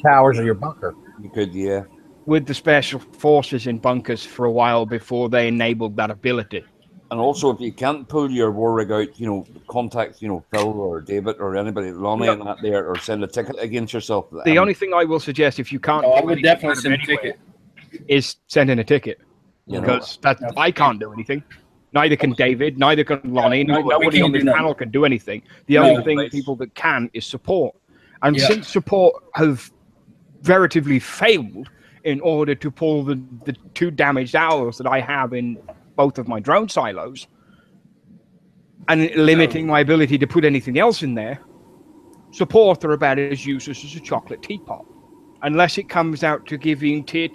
towers of your bunker. you could, yeah. With the special forces in bunkers for a while before they enabled that ability. And also, if you can't pull your war rig out, contact, Phil or David or anybody, Lonnie, and that there, or send a ticket against yourself. The only thing I will suggest, if you can't, Oh, I do would anything definitely out of send a anywhere, ticket. is send in a ticket, You know. because I can't do anything. Neither can David. Neither can Lonnie. No, we Nobody can't on do this nothing. panel can do anything. The No. only thing people that can is support. And Yeah. since support have veritably failed in order to pull the 2 damaged owls that I have in both of my drone silos, and limiting my ability to put anything else in there, support are about as useless as a chocolate teapot, unless it comes out to giving tier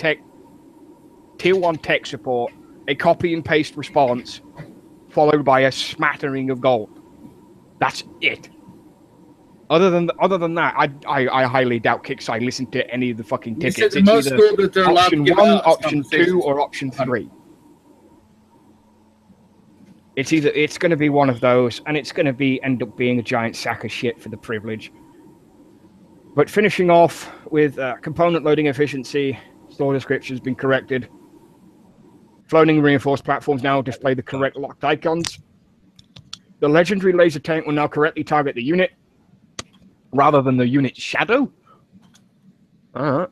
1 tech support a copy and paste response, followed by a smattering of gold. That's it. Other than that, I highly doubt Kickside listen to any of the fucking tickets. It's most good that they're allowed to give option 1, out option 2, or option 3. It's going to be one of those, and it's going to end up being a giant sack of shit for the privilege. But finishing off with component loading efficiency, store description has been corrected. Floating reinforced platforms now display the correct locked icons. The legendary laser tank will now correctly target the unit, rather than the unit's shadow. The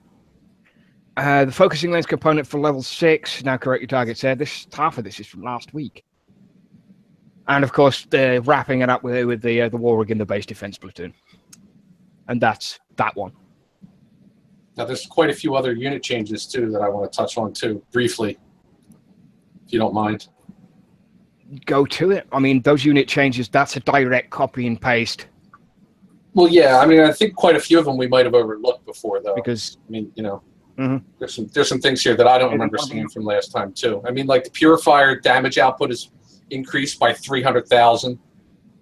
focusing lens component for level 6 now correctly targets there. Half of this is from last week. And of course, they're wrapping it up with the Warwick in the base defense platoon. And that's that one. Now, there's quite a few other unit changes, too, that I want to touch on, too, briefly, if you don't mind. Go to it. I mean, those unit changes, that's a direct copy and paste. Well, yeah, I mean, I think quite a few of them we might have overlooked before, though. Because, I mean, you know, there's some things here that I don't remember seeing from last time, too. I mean, like, the Purifier damage output is increased by 300,000,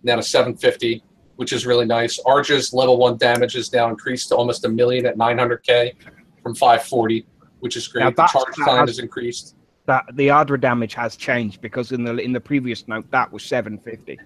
now to 750, which is really nice. Arja's level 1 damage is now increased to almost 1 million at 900K from 540, which is great. The charge time is increased. That the Ardra damage has changed, because in the previous note that was 750.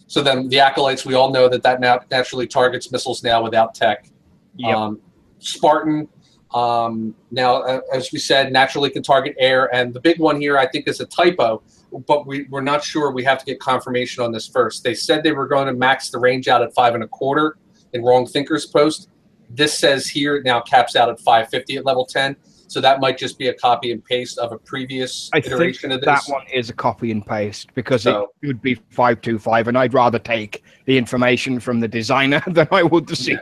So then the Acolytes, we all know that now naturally targets missiles now without tech. Yep. Spartan, now, as we said, naturally can target air. And the big one here, I think, is a typo, but we're not sure. We have to get confirmation on this first. They said they were going to max the range out at 5.25 in Wrong Thinker's post. This says here it now caps out at 550 at level 10. So that might just be a copy and paste of a previous iteration of this. That one is a copy and paste, because it would be 525, and I'd rather take the information from the designer than I would the CM.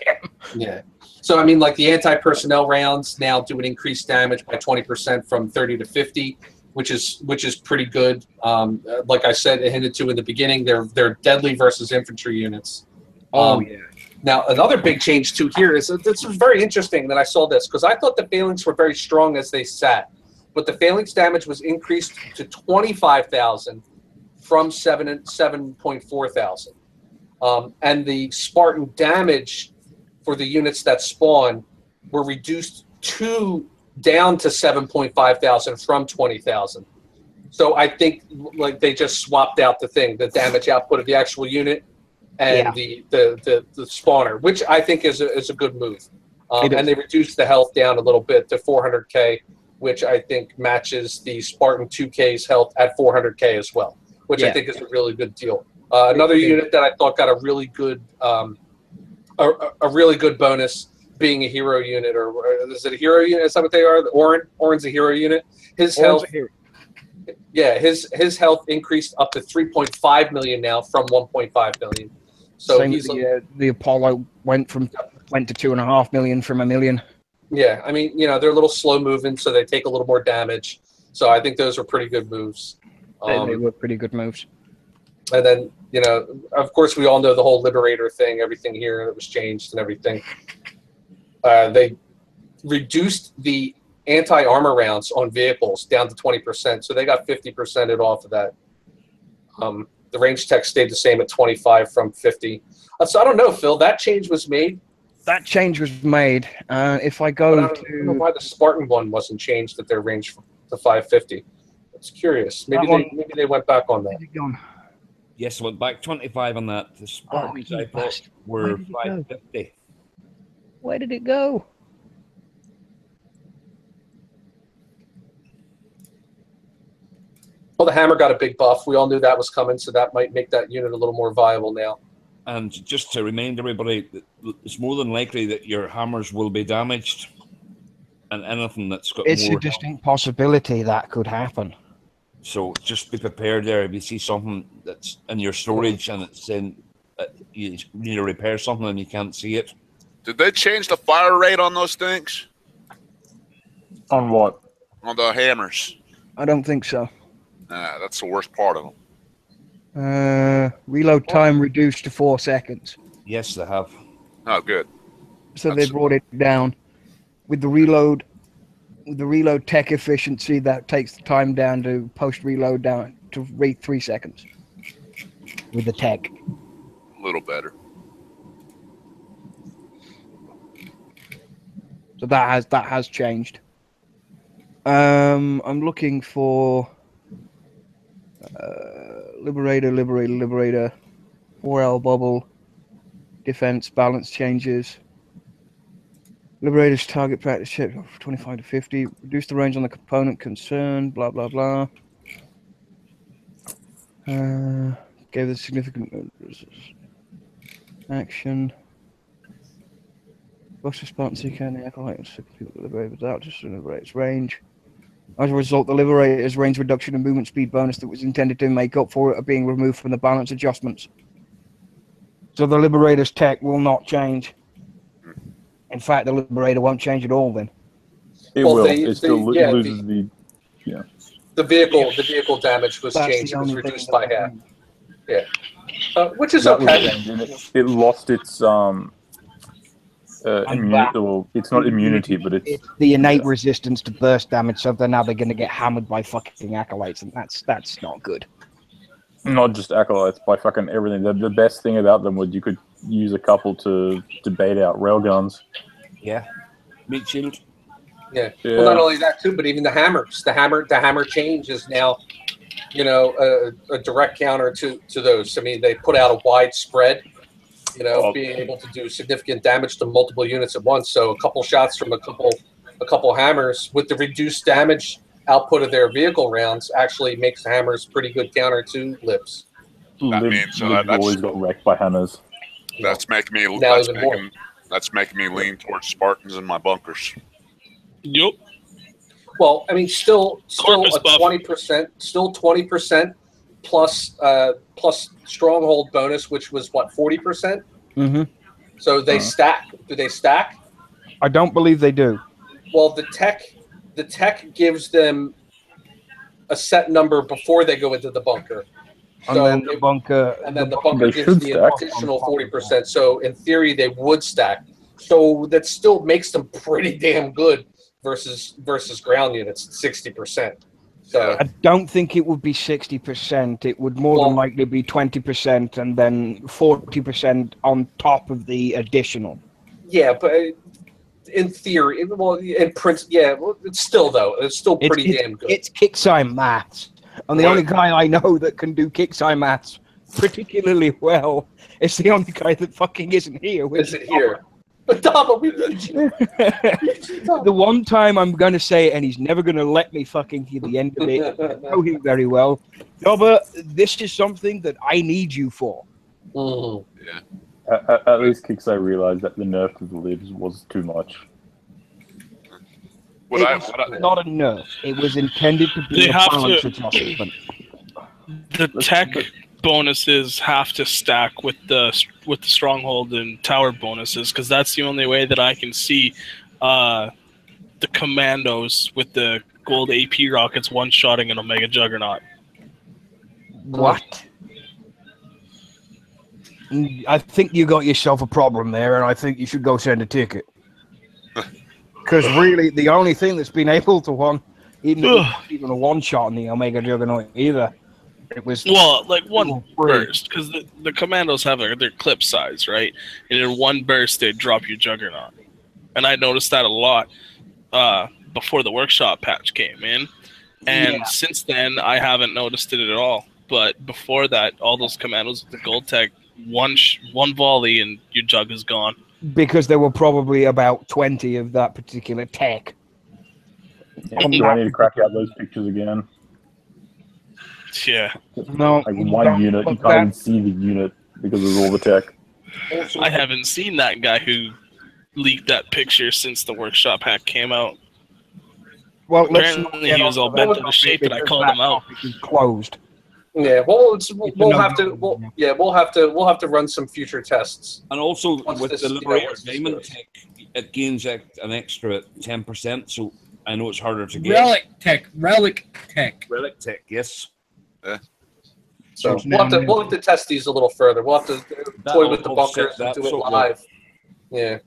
Yeah. So, I mean, like the anti-personnel rounds now do an increased damage by 20% from 30 to 50, which is pretty good. Like I said, it hinted to in the beginning, they're deadly versus infantry units. Yeah. Now, another big change, too, here is this was very interesting that I saw this, because I thought the phalanx were very strong as they sat. But the phalanx damage was increased to 25,000 from 7.4 thousand. And the Spartan damage for the units that spawn were reduced down to 7.5 thousand from 20,000. So I think like they just swapped out the damage output of the actual unit and the spawner, which I think is a good move. And they reduced the health down a little bit to 400K, which I think matches the Spartan 2K's health at 400K as well, which I think is a really good deal. Another unit that I thought got a really good bonus, being a hero unit, or is it a hero unit? Is that what they are? Orin's a hero unit. His health, his health increased up to 3.5 million now from 1.5 million. So the Apollo went to 2.5 million from 1 million. Yeah, I mean, you know, they're a little slow moving, so they take a little more damage. So I think those are pretty good moves. They were pretty good moves. And then, you know, of course, we all know the whole Liberator thing, everything here that was changed and everything. They reduced the anti-armor rounds on vehicles down to 20%, so they got 50% off of that. The range tech stayed the same at 25 from 50. So I don't know, Phil, that change was made? That change was made. If I go I don't know why the Spartan one wasn't changed at their range to 550. It's curious. Maybe they went back on that. Yes, went back 25 on that. The Spartans, I thought, were 550. Where did it go? Well, the hammer got a big buff. We all knew that was coming, so that might make that unit a little more viable now. And just to remind everybody, it's more than likely that your hammers will be damaged, and anything that's got it's more a distinct possibility that could happen. So just be prepared there. If you see something that's in your storage and it's in, you need to repair something and you can't see it. Did they change the fire rate on those things? On what? On the hammers. I don't think so. Nah, that's the worst part of them. Reload time reduced to 4 seconds. Yes, they have. Oh, good. So they brought it down with the reload. With the reload tech efficiency, that takes the time down to post reload down to rate 3 seconds. With the tech, A little better. so that has changed. I'm looking for Liberator, 4L bubble, defense balance changes. Liberator's target practice check 25 to 50. Reduce the range on the component concerned. Blah blah blah. Gave the significant action. Buster Spartan Seeker and the Acolyte people liberate without just liberate its range. As a result, the Liberator's range reduction and movement speed bonus that was intended to make up for it are being removed from the balance adjustments. So the Liberator's tech will not change. In fact, the Liberator won't change at all then. It will. It still loses the... Yeah. The vehicle damage was changed. It was reduced by half. Yeah. Which is okay. It lost its immunity. Well, it's not immunity, but it's the innate resistance to burst damage. So now they're going to get hammered by fucking acolytes, and that's not good. Not just acolytes, by fucking everything. The best thing about them was you could use a couple to bait out railguns. Yeah. Meat shield. Yeah. Well, not only that too, but even the hammers. The hammer change is now, you know, a direct counter to those. I mean, they put out a wide spread, you know, being able to do significant damage to multiple units at once. So a couple shots from a couple hammers with the reduced damage output of their vehicle rounds actually makes the hammers pretty good counter to lips. That means that's always got wrecked by hammers. That's making me that's making me lean towards Spartans in my bunkers. Yep. Well, I mean, still a 20%, still 20% plus stronghold bonus, which was what, 40%. Mm-hmm. So they stack. Do they stack? I don't believe they do. Well, the tech gives them a set number before they go into the bunker. And then the bunker gives the additional 40%. So in theory, they would stack. So that still makes them pretty damn good versus ground units, 60%. So I don't think it would be 60%. It would more than likely be 20% and then 40% on top of the additional. Yeah, but in theory, in print, it's still pretty damn good. It's Kicksai maths. And the only guy I know that can do Kicksai maths particularly well is the only guy that fucking isn't here. Isn't here. But Dama, we need you. The one time I'm going to say it, and he's never going to let me fucking hear the end of it. I know him very well. Dama, this is something that I need you for. Mm. Yeah. At least Kicksai realized that the nerf to the libs was too much. Not a nerf. It was intended to be a balance adjustment. The tech bonuses have to stack with the stronghold and tower bonuses, because that's the only way that I can see the commandos with the gold AP rockets one-shotting an Omega Juggernaut. What? I think you got yourself a problem there, and I think you should go send a ticket. Because really, the only thing that's been able to even a one-shot in the Omega Juggernaut either. It was like one burst, because the commandos have their clip size, right? And in one burst, they drop your Juggernaut. And I noticed that a lot before the workshop patch came in. And since then, I haven't noticed it at all. But before that, all those commandos with the gold tech, one volley and your Jug is gone. Because there were probably about 20 of that particular tech. Do I need to crack out those pictures again? Yeah. No. Like one unit, you can't even see the unit because of all the tech. I haven't seen that guy who leaked that picture since the workshop hack came out. Well, apparently he was all bent into shape, and I called him out. Closed. Yeah, well, we'll have to run some future tests. And also with the Liberator Diamond tech, it gains an extra 10%. So I know it's harder to get. Relic tech, Relic tech, yes. So It's we'll have to test these a little further. We'll have to toy with the That'll bunkers set and that do it sort of- live. Yeah.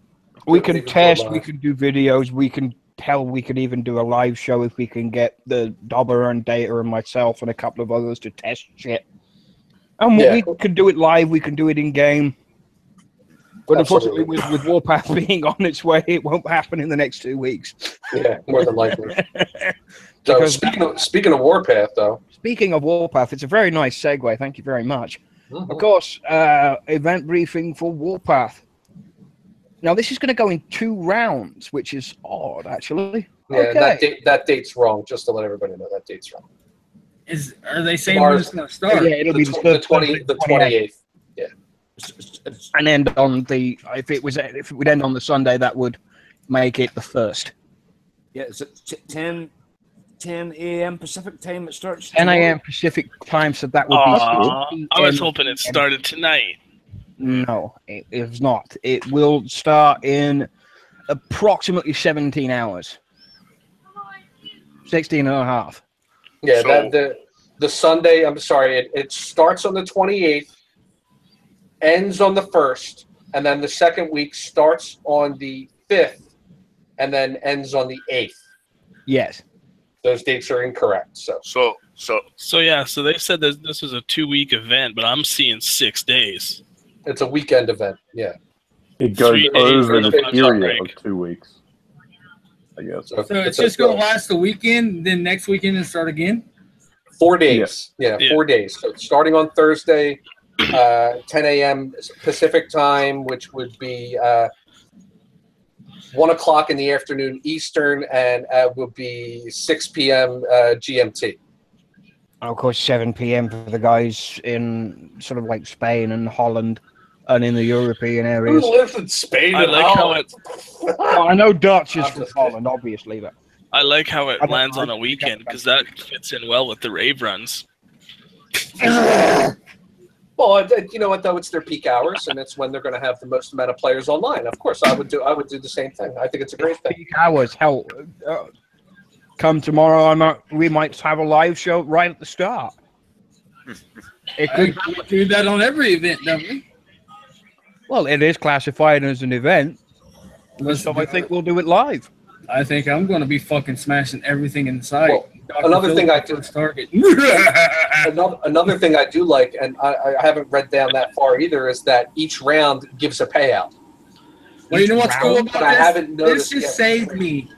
We Maybe can do it test, we live. can do videos, we can even do a live show if we can get the Dobber and Data and myself and a couple of others to test shit. And Yeah. we can do it live, we can do it in game. But Absolutely. unfortunately, with Warpath being on its way, it won't happen in the next 2 weeks. Yeah, more than likely. So Because speaking of Warpath, though. speaking of Warpath, it's a very nice segue. Thank you very much. Mhm. Of course, event briefing for Warpath. Now, this is going to go in 2 rounds, which is odd, actually. Yeah, Okay. that date's wrong. Just to let everybody know, that date's wrong. Are they saying when it's going to start? Yeah, it'll be The the 28th. and end on the if it would end on the Sunday, that would make it the 1st. Yeah, it's at 10 a.m. Pacific time. It starts. 10 a.m. Pacific time, so that would be. I was hoping it started tonight. No, it is not. It will start in approximately 17 hours. 16 and a half. Yeah, So- the Sunday. I'm sorry. It starts on the 28th, ends on the 1st, and then the second week starts on the 5th, and then ends on the 8th. Yes. Those dates are incorrect. So So yeah, so they said that this was a 2-week event, but I'm seeing 6 days. it's a weekend event. Yeah. It goes 3 days over for the the period break. of 2 weeks, I guess. So it's just going to last the weekend, then next weekend and start again? 4 days. Yeah, Yeah. 4 days. So starting on Thursday, 10 a.m. Pacific time, which would be 1 o'clock in the afternoon Eastern, and would be 6 p.m. GMT. And of course, 7 p.m. for the guys in sort of like Spain and Holland and in the European areas. Who lives in Spain? I and like how Holland? Well, I know Dutch is I'm from just kidding. Holland, obviously, but I like how it I don't lands know. on a weekend because that fits in well with the rave runs. Well, you know what though? It's their peak hours, and it's when they're going to have the most amount of players online. Of course, I would do the same thing. I think it's a great thing. peak hours. Hell, come tomorrow, we might have a live show right at the start. It I could, think we do that on every event, don't we? well, it is classified as an event, so I think we'll do it live. I think I'm going to be fucking smashing everything in sight. Well, Dr. another thing I do- Phil's target. Another thing I do like, and I haven't read down that far either, is that each round gives a payout. Well, you know what's cool about But I this? haven't noticed This just yet. saved me.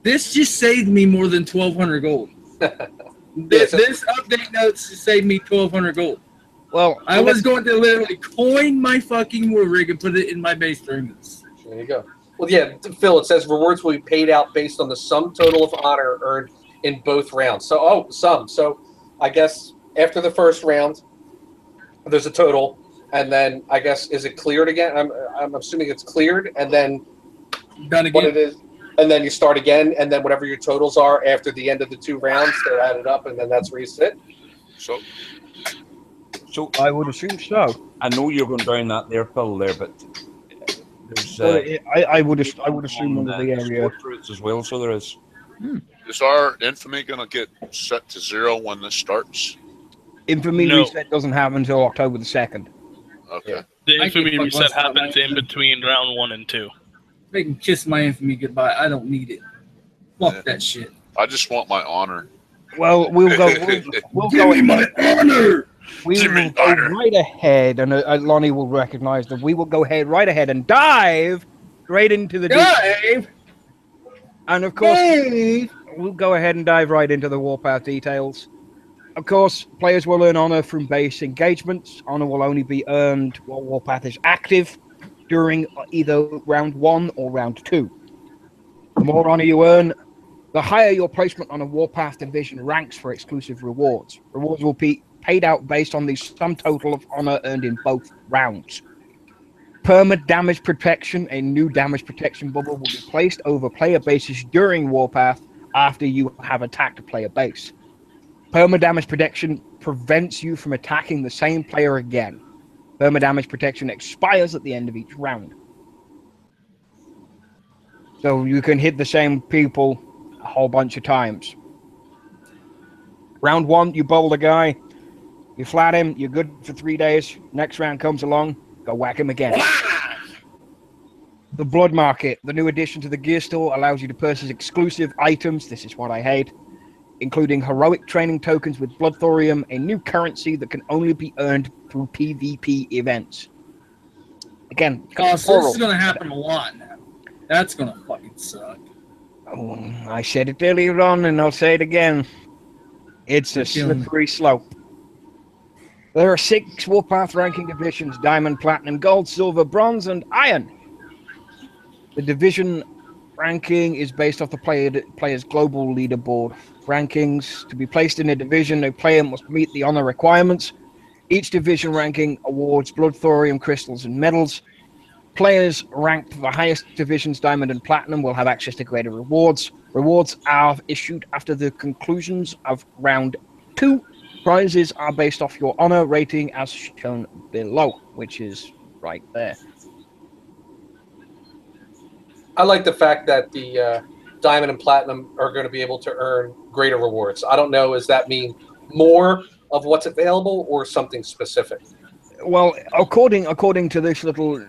This just saved me more than 1,200 gold. Yes. This update notes just saved me 1,200 gold. Well, I was going to literally coin my fucking war rig and put it in my base tournaments. There you go. Well, yeah, Phil, it says rewards will be paid out based on the sum total of honor earned in both rounds. So, So I guess after the first round, there's a total, and then I guess, is it cleared again? I'm assuming it's cleared, and then Done what again. it is, and then you start again, and then whatever your totals are after the end of the 2 rounds, they're added up, and then that's where you sit. so So I would assume so. I know you're going down that there, Phil, there, but there's Well, I would assume under the area. sport routes as well. So there is. is our infamy going to get set to 0 when this starts? Infamy No. reset doesn't happen until October the 2nd. Okay. Yeah. The I infamy can fuck reset less about happens my in between round 1 and 2. They can kiss my infamy goodbye. I don't need it. Fuck Yeah. that shit. I just want my honor. Well, we'll go. We'll go. my honor! We Give me will go honor. right ahead, and Lonnie will recognize that we will go right ahead and dive right into the deep. Dave! And of course, Dave! we'll go ahead and dive right into the Warpath details. Of course, players will earn honor from base engagements. Honor will only be earned while Warpath is active during either round 1 or round 2. The more honor you earn, the higher your placement on a Warpath division ranks for exclusive rewards. Rewards will be paid out based on the sum total of honor earned in both rounds. Perma damage protection, a new damage protection bubble, will be placed over player bases during Warpath after you have attacked a player base. Perma damage protection prevents you from attacking the same player again. Perma damage protection expires at the end of each round. So you can hit the same people a whole bunch of times. Round 1, you bowl the guy. You flat him, you're good for 3 days. Next round comes along, go whack him again. The Blood Market, the new addition to the gear store, allows you to purchase exclusive items. This is what I hate. Including heroic training tokens with blood thorium, a new currency that can only be earned through PvP events. Again, so this is going to happen a lot now. That's going to fucking suck. Oh, I said it earlier on, and I'll say it again. It's a slippery slope. There are 6 Warpath ranking divisions: Diamond, Platinum, Gold, Silver, Bronze, and Iron. The division ranking is based off the player's global leaderboard. Rankings: to be placed in a division, a player must meet the honor requirements. Each division ranking awards blood thorium crystals and medals. Players ranked the highest divisions, Diamond and Platinum, will have access to greater rewards. Rewards are issued after the conclusions of round 2. Prizes are based off your honor rating as shown below, which is right there. I like the fact that the Diamond and Platinum are going to be able to earn greater rewards. I don't know, does that mean more of what's available or something specific? Well, according to this little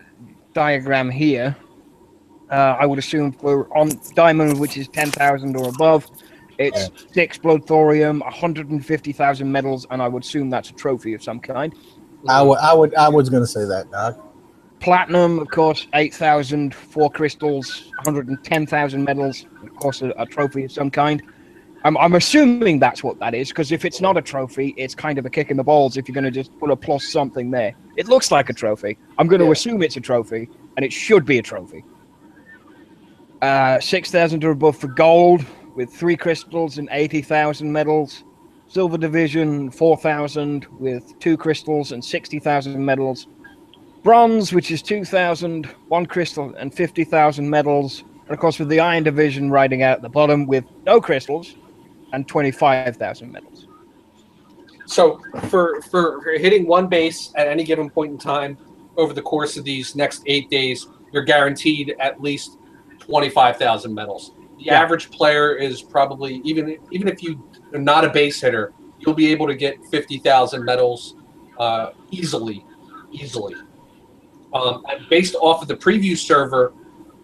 diagram here, I would assume for on Diamond, which is 10,000 or above, it's 6 blood thorium, 150,000 medals, and I would assume that's a trophy of some kind. I was going to say that, Doc. Platinum, of course, 8,000, 4 crystals, 110,000 medals, of course, a trophy of some kind. I'm assuming that's what that is, because if it's not a trophy, it's kind of a kick in the balls if you're going to just put a plus something there. It looks like a trophy. I'm going to assume it's a trophy, and it should be a trophy. 6,000 or above for gold, with 3 crystals and 80,000 medals. Silver division, 4,000, with 2 crystals and 60,000 medals. Bronze, which is 2,000, 1 crystal and 50,000 medals. And of course, with the Iron division riding out at the bottom with no crystals and 25,000 medals. So for hitting one base at any given point in time over the course of these next 8 days, you're guaranteed at least 25,000 medals. The average player is probably, even if you're not a base hitter, you'll be able to get 50,000 medals easily. And based off of the preview server,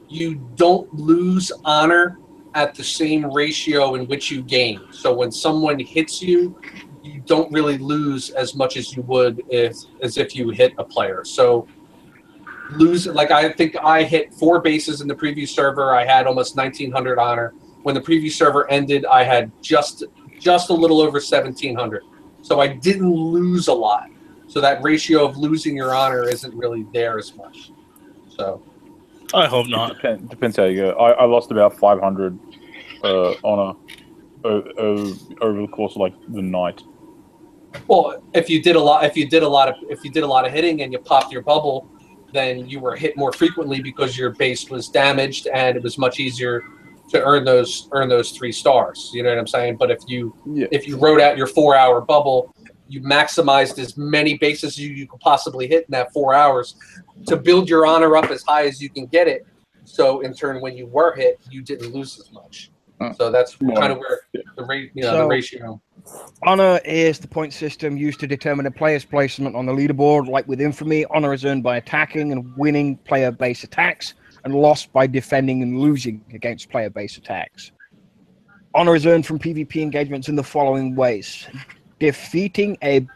you don't lose honor at the same ratio in which you gain. So when someone hits you, you don't really lose as much as you would as if you hit a player. So I think I hit 4 bases in the preview server. I had almost 1,900 honor. When the preview server ended, I had just a little over 1,700. So I didn't lose a lot. So that ratio of losing your honor isn't really there as much. So I hope not. Depends how you go. I lost about 500 honor over the course of like the night. Well, if you did a lot of hitting and you popped your bubble, then you were hit more frequently because your base was damaged, and it was much easier to earn those 3 stars. You know what I'm saying? But if you wrote out your 4-hour bubble, you maximized as many bases as you could possibly hit in that 4 hours to build your honor up as high as you can get it. So in turn, when you were hit, you didn't lose as much. So that's kind of where the ratio. Honor is the point system used to determine a player's placement on the leaderboard. Like with Infamy, honor is earned by attacking and winning player base attacks, and lost by defending and losing against player base attacks. Honor is earned from PvP engagements in the following ways: defeating a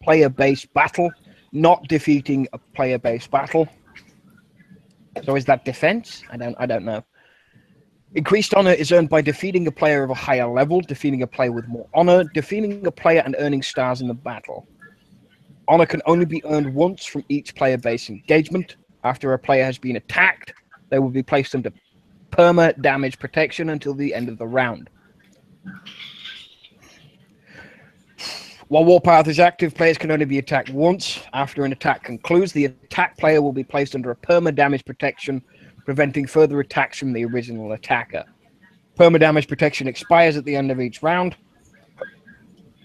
player base battle, not defeating a player base battle. So is that defense? I don't know. Increased honor is earned by defeating a player of a higher level, defeating a player with more honor, defeating a player and earning stars in the battle. Honor can only be earned once from each player base engagement. After a player has been attacked, they will be placed under perma damage protection until the end of the round. While Warpath is active, players can only be attacked once. After an attack concludes, the attack player will be placed under a perma damage protection, preventing further attacks from the original attacker. Perma damage protection expires at the end of each round.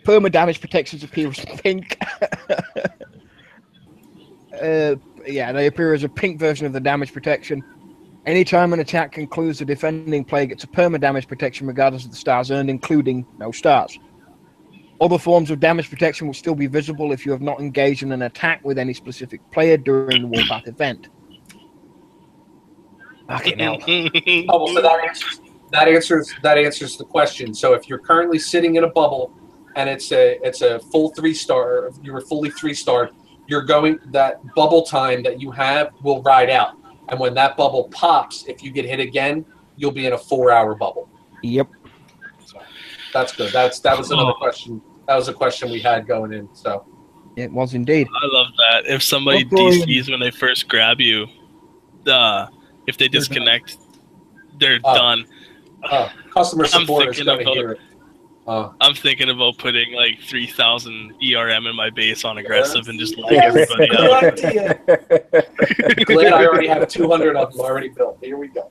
Perma damage protections appear as pink. They appear as a pink version of the damage protection. Anytime an attack concludes, the defending player gets a perma damage protection regardless of the stars earned, including no stars. Other forms of damage protection will still be visible if you have not engaged in an attack with any specific player during the Warpath event. Fucking hell. Oh, well, so that answers the question. So if you're currently sitting in a bubble and it's a full 3-star, you were fully 3-starred, that bubble time that you have will ride out. And when that bubble pops, if you get hit again, you'll be in a 4-hour bubble. Yep. So that's good. That was another question. That was a question we had going in. So it was indeed. I love that. If somebody DCs when they first grab you, if they disconnect, they're done. Customer support is going to hear it. I'm thinking about putting like 3,000 ERM in my base on aggressive and just leg everybody out. Glad I already have 200 of them already built. Here we go.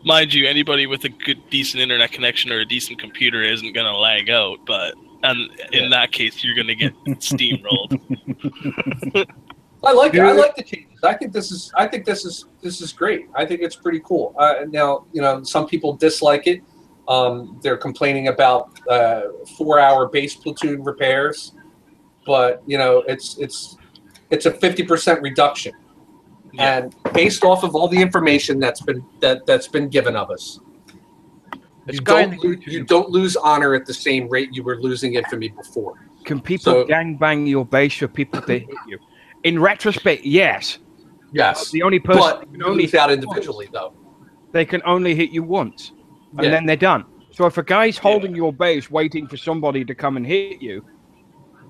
Mind you, anybody with a decent internet connection or a decent computer isn't going to lag out, but in that case, you're going to get steamrolled. I like it. I like the changes. I think this is great. I think it's pretty cool. Now, some people dislike it. They're complaining about 4-hour base platoon repairs, but it's a 50% reduction, and based off of all the information that's been given of us, you don't lose honor at the same rate you were losing infamy before. Can people gangbang your base for people to hit you? In retrospect, yes. Yes. The only person but can only hit out individually, though. They can only hit you once, and then they're done. So if a guy's holding your base, waiting for somebody to come and hit you,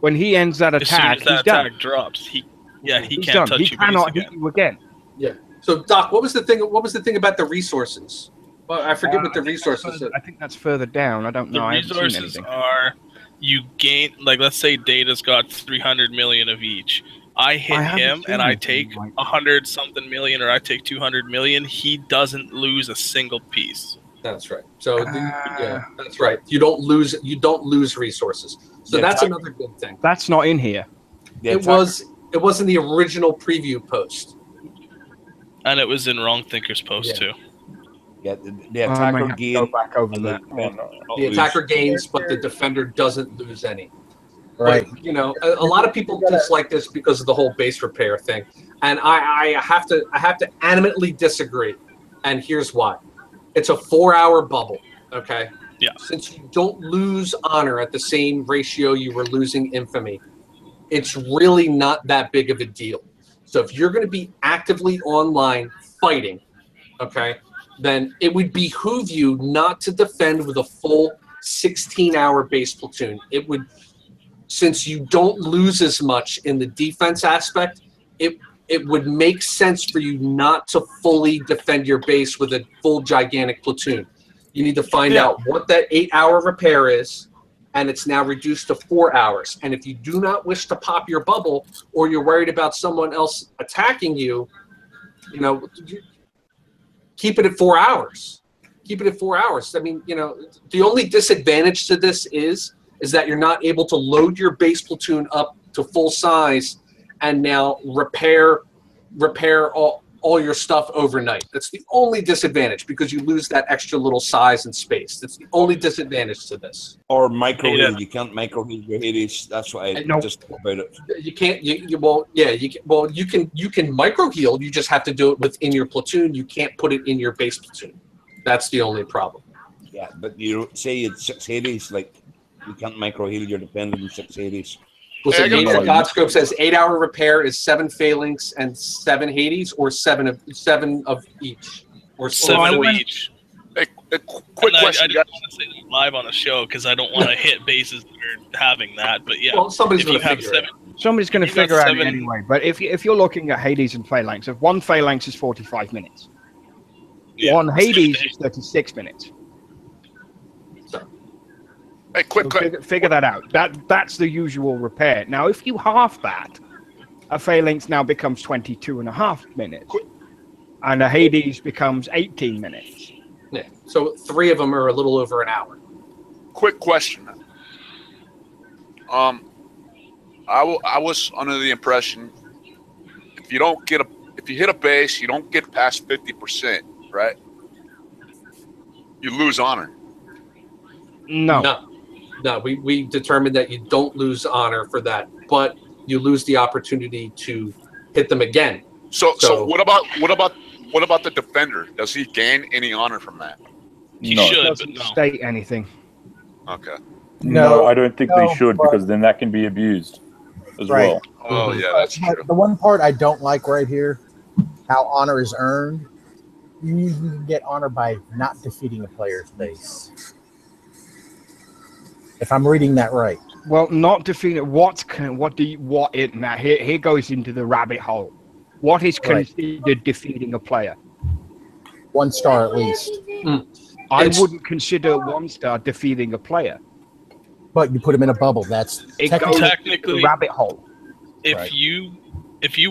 when he ends that attack, as soon as that attack drops, he can't touch you. He cannot hit you again. Yeah. So Doc, what was the thing? What was the thing about the resources? Well, I forget what the resources are. I think that's further down. I don't know. The resources are you gain, like, let's say Data's got 300 million of each. I hit him and I take 100-something million, or I take 200 million. He doesn't lose a single piece. That's right. So that's right. You don't lose resources. So that's another good thing. That's not in here. It was in the original preview post. And it was in Wrong Thinker's post too. Yeah, the attacker gains. Go back over that. The attacker gains, but the defender doesn't lose any. Right. But, a lot of people dislike this because of the whole base repair thing, and I have to animately disagree. And here's why: it's a 4-hour bubble. Okay. Yeah. Since you don't lose honor at the same ratio you were losing infamy, it's really not that big of a deal. So if you're going to be actively online fighting, okay, then it would behoove you not to defend with a full 16-hour base platoon. It would. Since you don't lose as much in the defense aspect, it would make sense for you not to fully defend your base with a full gigantic platoon. You need to find out what that 8-hour repair is, and it's now reduced to 4 hours. And if you do not wish to pop your bubble, or you're worried about someone else attacking you, keep it at 4 hours. Keep it at 4 hours. I mean, the only disadvantage to this is that you're not able to load your base platoon up to full size and now repair all your stuff overnight. That's the only disadvantage, because you lose that extra little size and space. That's the only disadvantage to this. Or micro heal. You can't micro heal your Hades. That's what I just thought about it. You can't. You can micro heal. You just have to do it within your platoon. You can't put it in your base platoon. That's the only problem. Yeah, but you say it's 6 Hades, like. You can't micro heal your dependent in 6 Hades. Godscope says 8-hour repair is 7 phalanx and 7 Hades, or 7 of each, or 7 of each. A quick question. I didn't want to say this live on the show because I don't want to hit bases that are having that. But yeah, well, somebody's going to figure it out. Somebody's going to figure out anyway. But if you're looking at Hades and phalanx, if one phalanx is 45 minutes, one Hades is 36 minutes. Hey, quick. Figure that out. That's the usual repair. Now, if you half that, a phalanx now becomes 22.5 minutes, and a Hades becomes 18 minutes. Yeah. So 3 of them are a little over an hour. Quick question. I was under the impression if you hit a base, you don't get past 50%, right? You lose honor. No. No, we determined that you don't lose honor for that, but you lose the opportunity to hit them again. So what about the defender? Does he gain any honor from that? He No. should, but Doesn't no. state anything. Okay. No, I don't think they should, but- because then that can be abused as Right. well. Oh yeah, that's But true. the one part I don't like right here, how honor is earned. You usually get honor by not defeating a player's base. If I'm reading that right. Well, not defeating. Now here goes into the rabbit hole. What is Right. considered defeating a player? 1 star at least. I wouldn't consider 1 star defeating a player. But you put him in a bubble. That's It technically goes Technically, the rabbit hole. if Right. you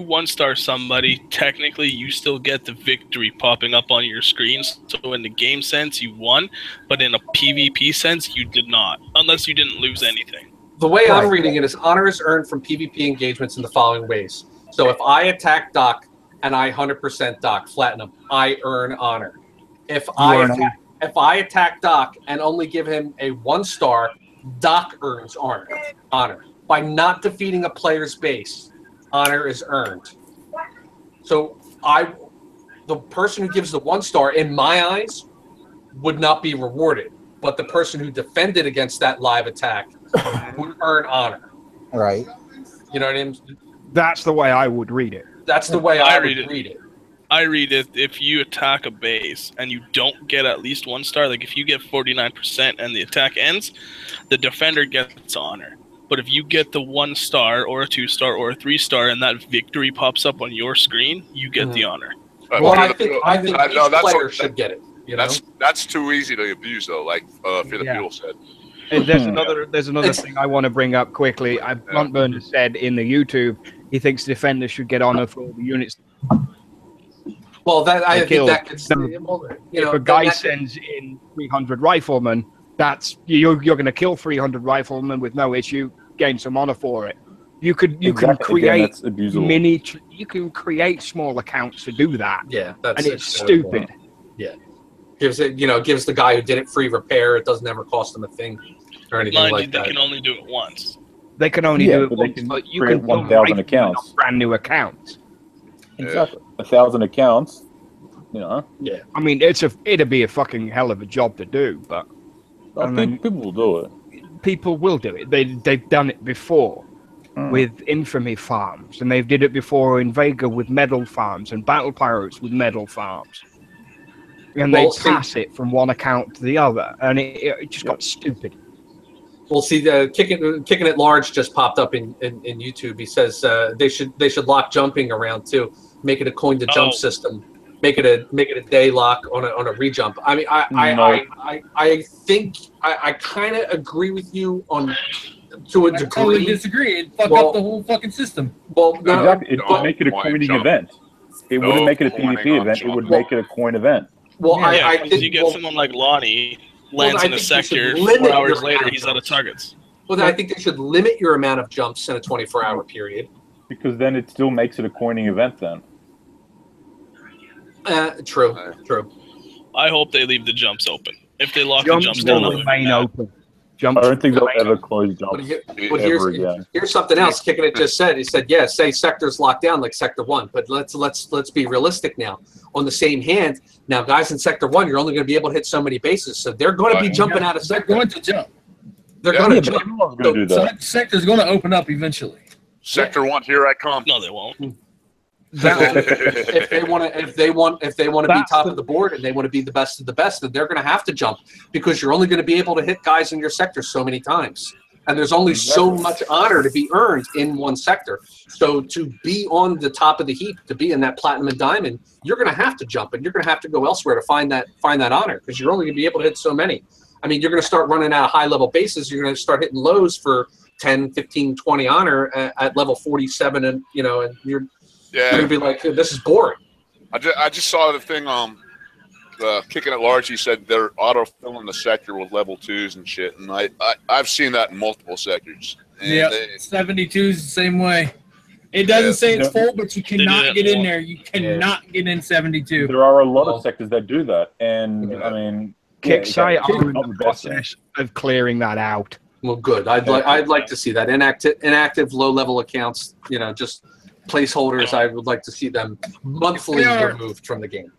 1-star somebody, technically you still get the victory popping up on your screens. So in the game sense, you won, but in a PvP sense, you did not, unless you didn't lose anything. The way I'm Right. reading it is honor is earned from PvP engagements in the following ways. So if I attack Doc and I 100% Doc Platinum, I earn honor. If I attack Doc and only give him a 1 star, Doc earns honor. By not defeating a player's base, honor is earned. So the person who gives the 1 star, in my eyes, would not be rewarded. But the person who defended against that live attack would earn honor. right. You know what I mean? That's the way I would read it. That's the way I would read it. I read it, if you attack a base and you don't get at least 1 star, like if you get 49% and the attack ends, the defender gets honor. But if you get the 1 star or a 2 star or a 3 star and that victory pops up on your screen, you get the honor. Well, I think no, each player should get it. You know? That's too easy to abuse though, like Filipino said. And there's another thing I want to bring up quickly. Bluntburner said in the YouTube he thinks defenders should get honor for all the units. Well, I think killed. that gets If a guy sends in 300 riflemen, that's you're going to kill 300 riflemen with no issue, gain some honor for it. You can create you can create small accounts to do that. Yeah, that's and it's stupid. Yeah, gives the guy who did it free repair. It doesn't ever cost them a thing or anything Mind like you, that. they can only do it once. They can only do it but once, they can but you create can 1,000 accounts. brand new accounts. Exactly. 1,000 accounts. You know. Yeah. I mean, it'd be a fucking hell of a job to do, but People will do it. people will do it. They've done it before with infamy farms, and they've did it before in Vega with medal farms and battle pirates with medal farms. And they pass it from one account to the other, and it just got stupid. Well, see, the kicking it large just popped up in YouTube. He says they should lock jumping around too. Make it a coin to jump system. Make it a day lock on a rejump. I mean, I think I kind of agree with you to a degree. I totally disagree. It fuck up the whole fucking system. Well, no, exactly. It would make it a coining event. It wouldn't make it a PvP event. It would make it a coin event. Well, yeah, I think you get someone like Lonnie lands in a sector. 4 hours later, he's out of targets. Well, then I think they should limit your amount of jumps in a 24-hour period. Because then it still makes it a coining event. Then. True. I hope they leave the jumps open. If they lock Jumps the jumps down, will remain open. Jumps I don't think they'll remain ever close jumps ever again. Here's something else. Kicking it just said. He said, "Yeah, say sectors locked down like Sector 1, but let's be realistic now. On the same hand, now guys in Sector 1, you're only going to be able to hit so many bases, so they're going to be jumping out of sector. They're going to jump. They're going to jump. Everyone's going to do So that. that sector's going to open up eventually. Sector 1, here I come. No, they won't. If they want to be top of the board and they want to be the best of the best, then they're going to have to jump because you're only going to be able to hit guys in your sector so many times, and there's only so much honor to be earned in one sector. So to be on the top of the heap, to be in that platinum and diamond, you're going to have to jump, and you're going to have to go elsewhere to find that honor because you're only going to be able to hit so many. I mean, you're going to start running out of high level bases. You're going to start hitting lows for 10, 15, 20 honor at level 47, and and you're going to be like, this is boring. I just saw the thing kicking it large. He said they're auto-filling the sector with level 2s and shit, and I've seen that in multiple sectors. Yeah, 72's the same way. It doesn't say it's full, but you cannot get in there. You cannot get in 72. There are a lot of sectors that do that, and I mean, Kicksite are in the process of clearing that out. Well, good. I'd like to see that inactive low level accounts. You know, just placeholders. I would like to see them monthly removed from the game.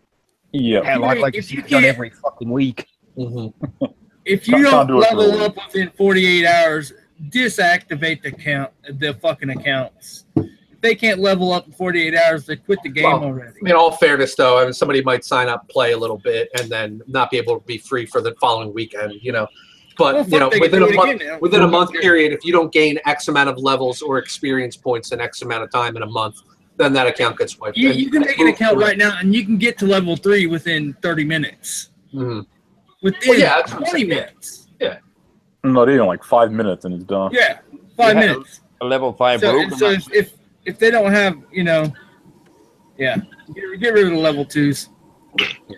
Yeah. Hell, I'd like to see it done every fucking week. Mm-hmm. If you don't level up within 48 hours, deactivate the fucking accounts. If they can't level up in 48 hours, they quit the game already. In all fairness, though, I mean, somebody might sign up, play a little bit, and then not be able to be free for the following weekend. You know, but you know, within a month period, if you don't gain X amount of levels or experience points in X amount of time in a month, then that account gets wiped. You can make an account right now, and you can get to level 3 within 30 minutes. Mm-hmm. Within 20 minutes. Yeah. Not even like 5 minutes and it's done. Yeah, 5 minutes. A level 5 broken. So if they don't have, you know, get rid of the level 2s.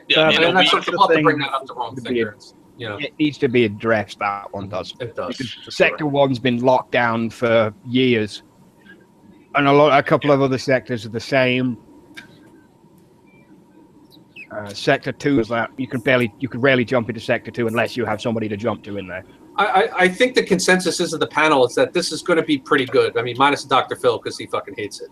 Yeah, and that's such a lot to bring that up the wrong thing. You know, it needs to be addressed. That one does. It does. Sector 1's been locked down for years, and a couple of other sectors are the same. Sector 2 is that you could rarely jump into Sector 2 unless you have somebody to jump to in there. I think the consensus is of the panel is that this is going to be pretty good. I mean, minus Dr. Phil because he fucking hates it.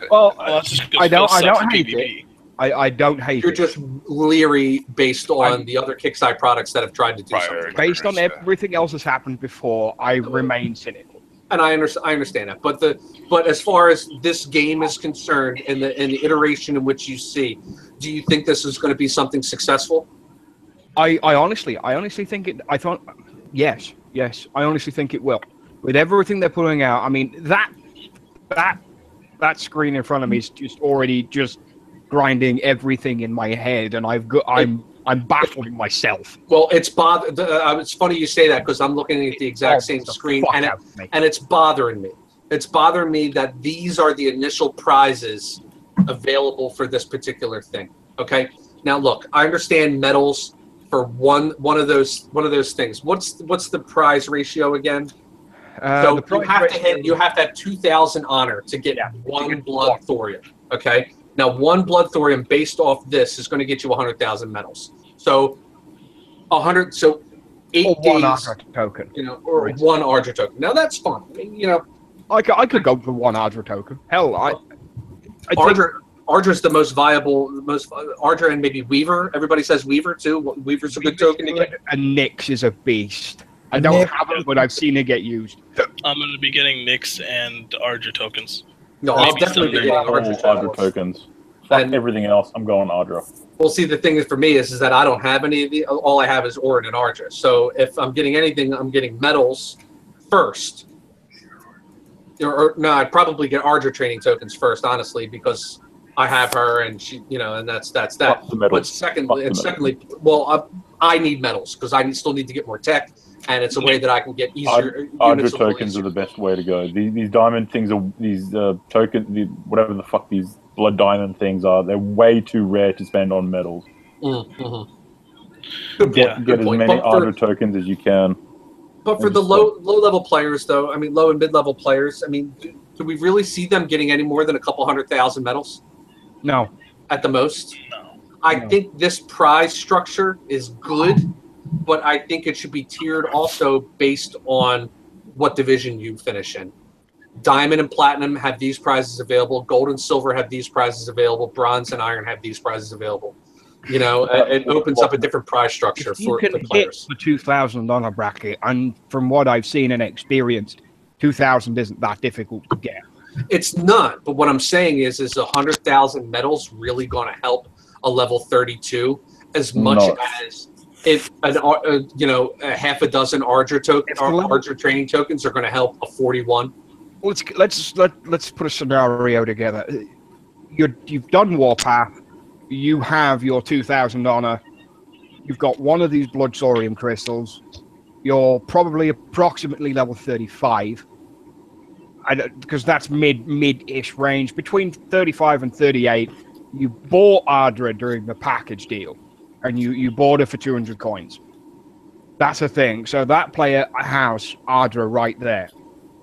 Well, that's just I don't hate it. I don't hate it. You're just leery based on the other Kickside products that have tried to do something. Based on everything else that's happened before, I remain cynical. And I understand that, but as far as this game is concerned, in the iteration in which you see, do you think this is going to be something successful? I honestly think it. Yes. I honestly think it will. With everything they're putting out, I mean that screen in front of me is just grinding everything in my head, and I'm baffling myself. Well, it's funny you say that because I'm looking at the exact same screen, and it's bothering me. It's bothering me that these are the initial prizes available for this particular thing. Okay, now look, I understand medals for one of those things. What's the prize ratio again? So you have to have 2,000 honor to get one blood thorium. Okay. Now, one blood thorium based off this is going to get you 100,000 medals. So, 100. So, 8 days. One Ardra token. You know, or one Ardra token. Now that's fun. I mean, you know, I could go for one Ardra token. Hell, Ardra's the most viable. Ardra and maybe Weaver. Everybody says Weaver too. Weaver's a good token to get. And Nyx is a beast. I don't have it, but I've seen it get used. I'm going to be getting Nyx and Ardra tokens. No, I'll definitely be getting Ardra tokens. And everything else, I'm going Ardra. Well, see, the thing is for me is that I don't have any of the. All I have is Orin and Ardra. So if I'm getting anything, I'm getting medals first. No, I'd probably get Ardra training tokens first, honestly, because I have her and she, you know, and that's that. But secondly, well, I need medals because I still need to get more tech. And it's a way that I can get easier. Ardra tokens are the best way to go. These diamond things are whatever the fuck these blood diamond things are. They're way too rare to spend on medals. Mm-hmm. Get as many Ardra tokens as you can. But for the low level players, though, I mean, low and mid level players, I mean, do we really see them getting any more than a couple 100,000 medals? No, at the most. I think this prize structure is good. But I think it should be tiered also based on what division you finish in. Diamond and Platinum have these prizes available. Gold and Silver have these prizes available. Bronze and Iron have these prizes available. You know, it opens up a different prize structure for the players. The $2,000 bracket, and from what I've seen and experienced, 2,000 isn't that difficult to get. It's not, but what I'm saying is 100,000 medals really going to help a level 32 as much as if a half a dozen Ardra training tokens are going to help a 41. Let's put a scenario together. You've done Warpath. You have your 2,000 honor. You've got one of these blood thorium crystals. You're probably approximately level 35, because that's mid-ish range, between 35 and 38. You bought Ardra during the package deal. And you bought it for 200 coins. That's a thing. So that player has Ardra right there.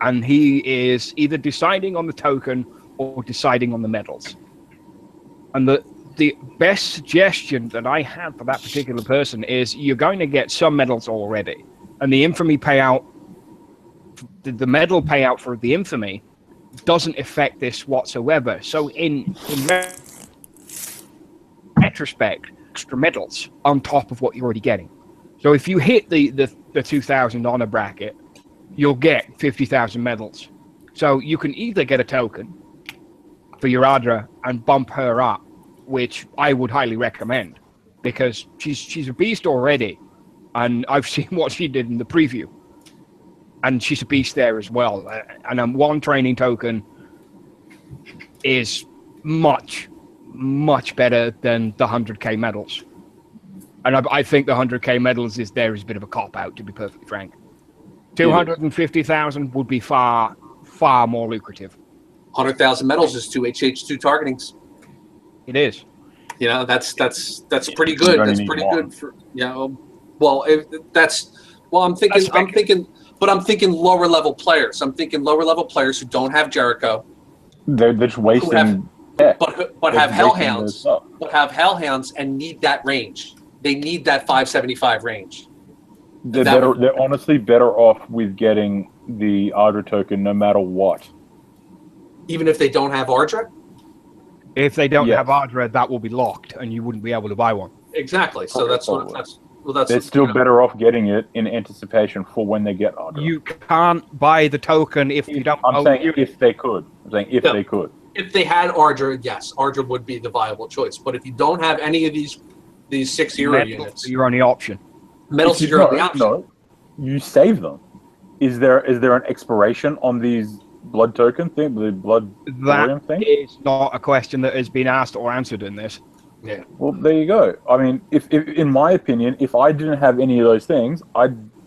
And he is either deciding on the token or deciding on the medals. And the best suggestion that I have for that particular person is you're going to get some medals already. And the infamy payout the medal payout for the infamy doesn't affect this whatsoever. So in retrospect, extra medals on top of what you're already getting. So if you hit the 2,000 honor bracket, you'll get 50,000 medals. So you can either get a token for your Adra and bump her up, which I would highly recommend, because she's a beast already, and I've seen what she did in the preview, and she's a beast there as well. And one training token is much better than the 100k medals. And I think the 100k medals is a bit of a cop-out, to be perfectly frank. 250,000 would be far more lucrative. 100,000 medals is 2 HH2 targetings. It is. You know, that's pretty good. That's pretty good for, you know. Well, I'm thinking lower level players. I'm thinking lower level players who don't have Jericho. They're just wasting. But have Hellhounds. But have Hellhounds and need that range. They need that 575 range. They're honestly better off with getting the Ardra token no matter what. Even if they don't have Ardra? If they don't have Ardra, that will be locked, and you wouldn't be able to buy one. Exactly. So they're still better off getting it in anticipation for when they get Ardra. You can't buy the token if you don't. I'm saying if they could. They could. If they had Ardra, yes, Ardra would be the viable choice. But if you don't have any of these 6 hero units, you're on the option. Medals are your only option. No, you save them. Is there an expiration on these blood token thing, the blood thorium thing? That is not a question that has been asked or answered in this. Yeah. Well, there you go. I mean, if in my opinion, if I didn't have any of those things,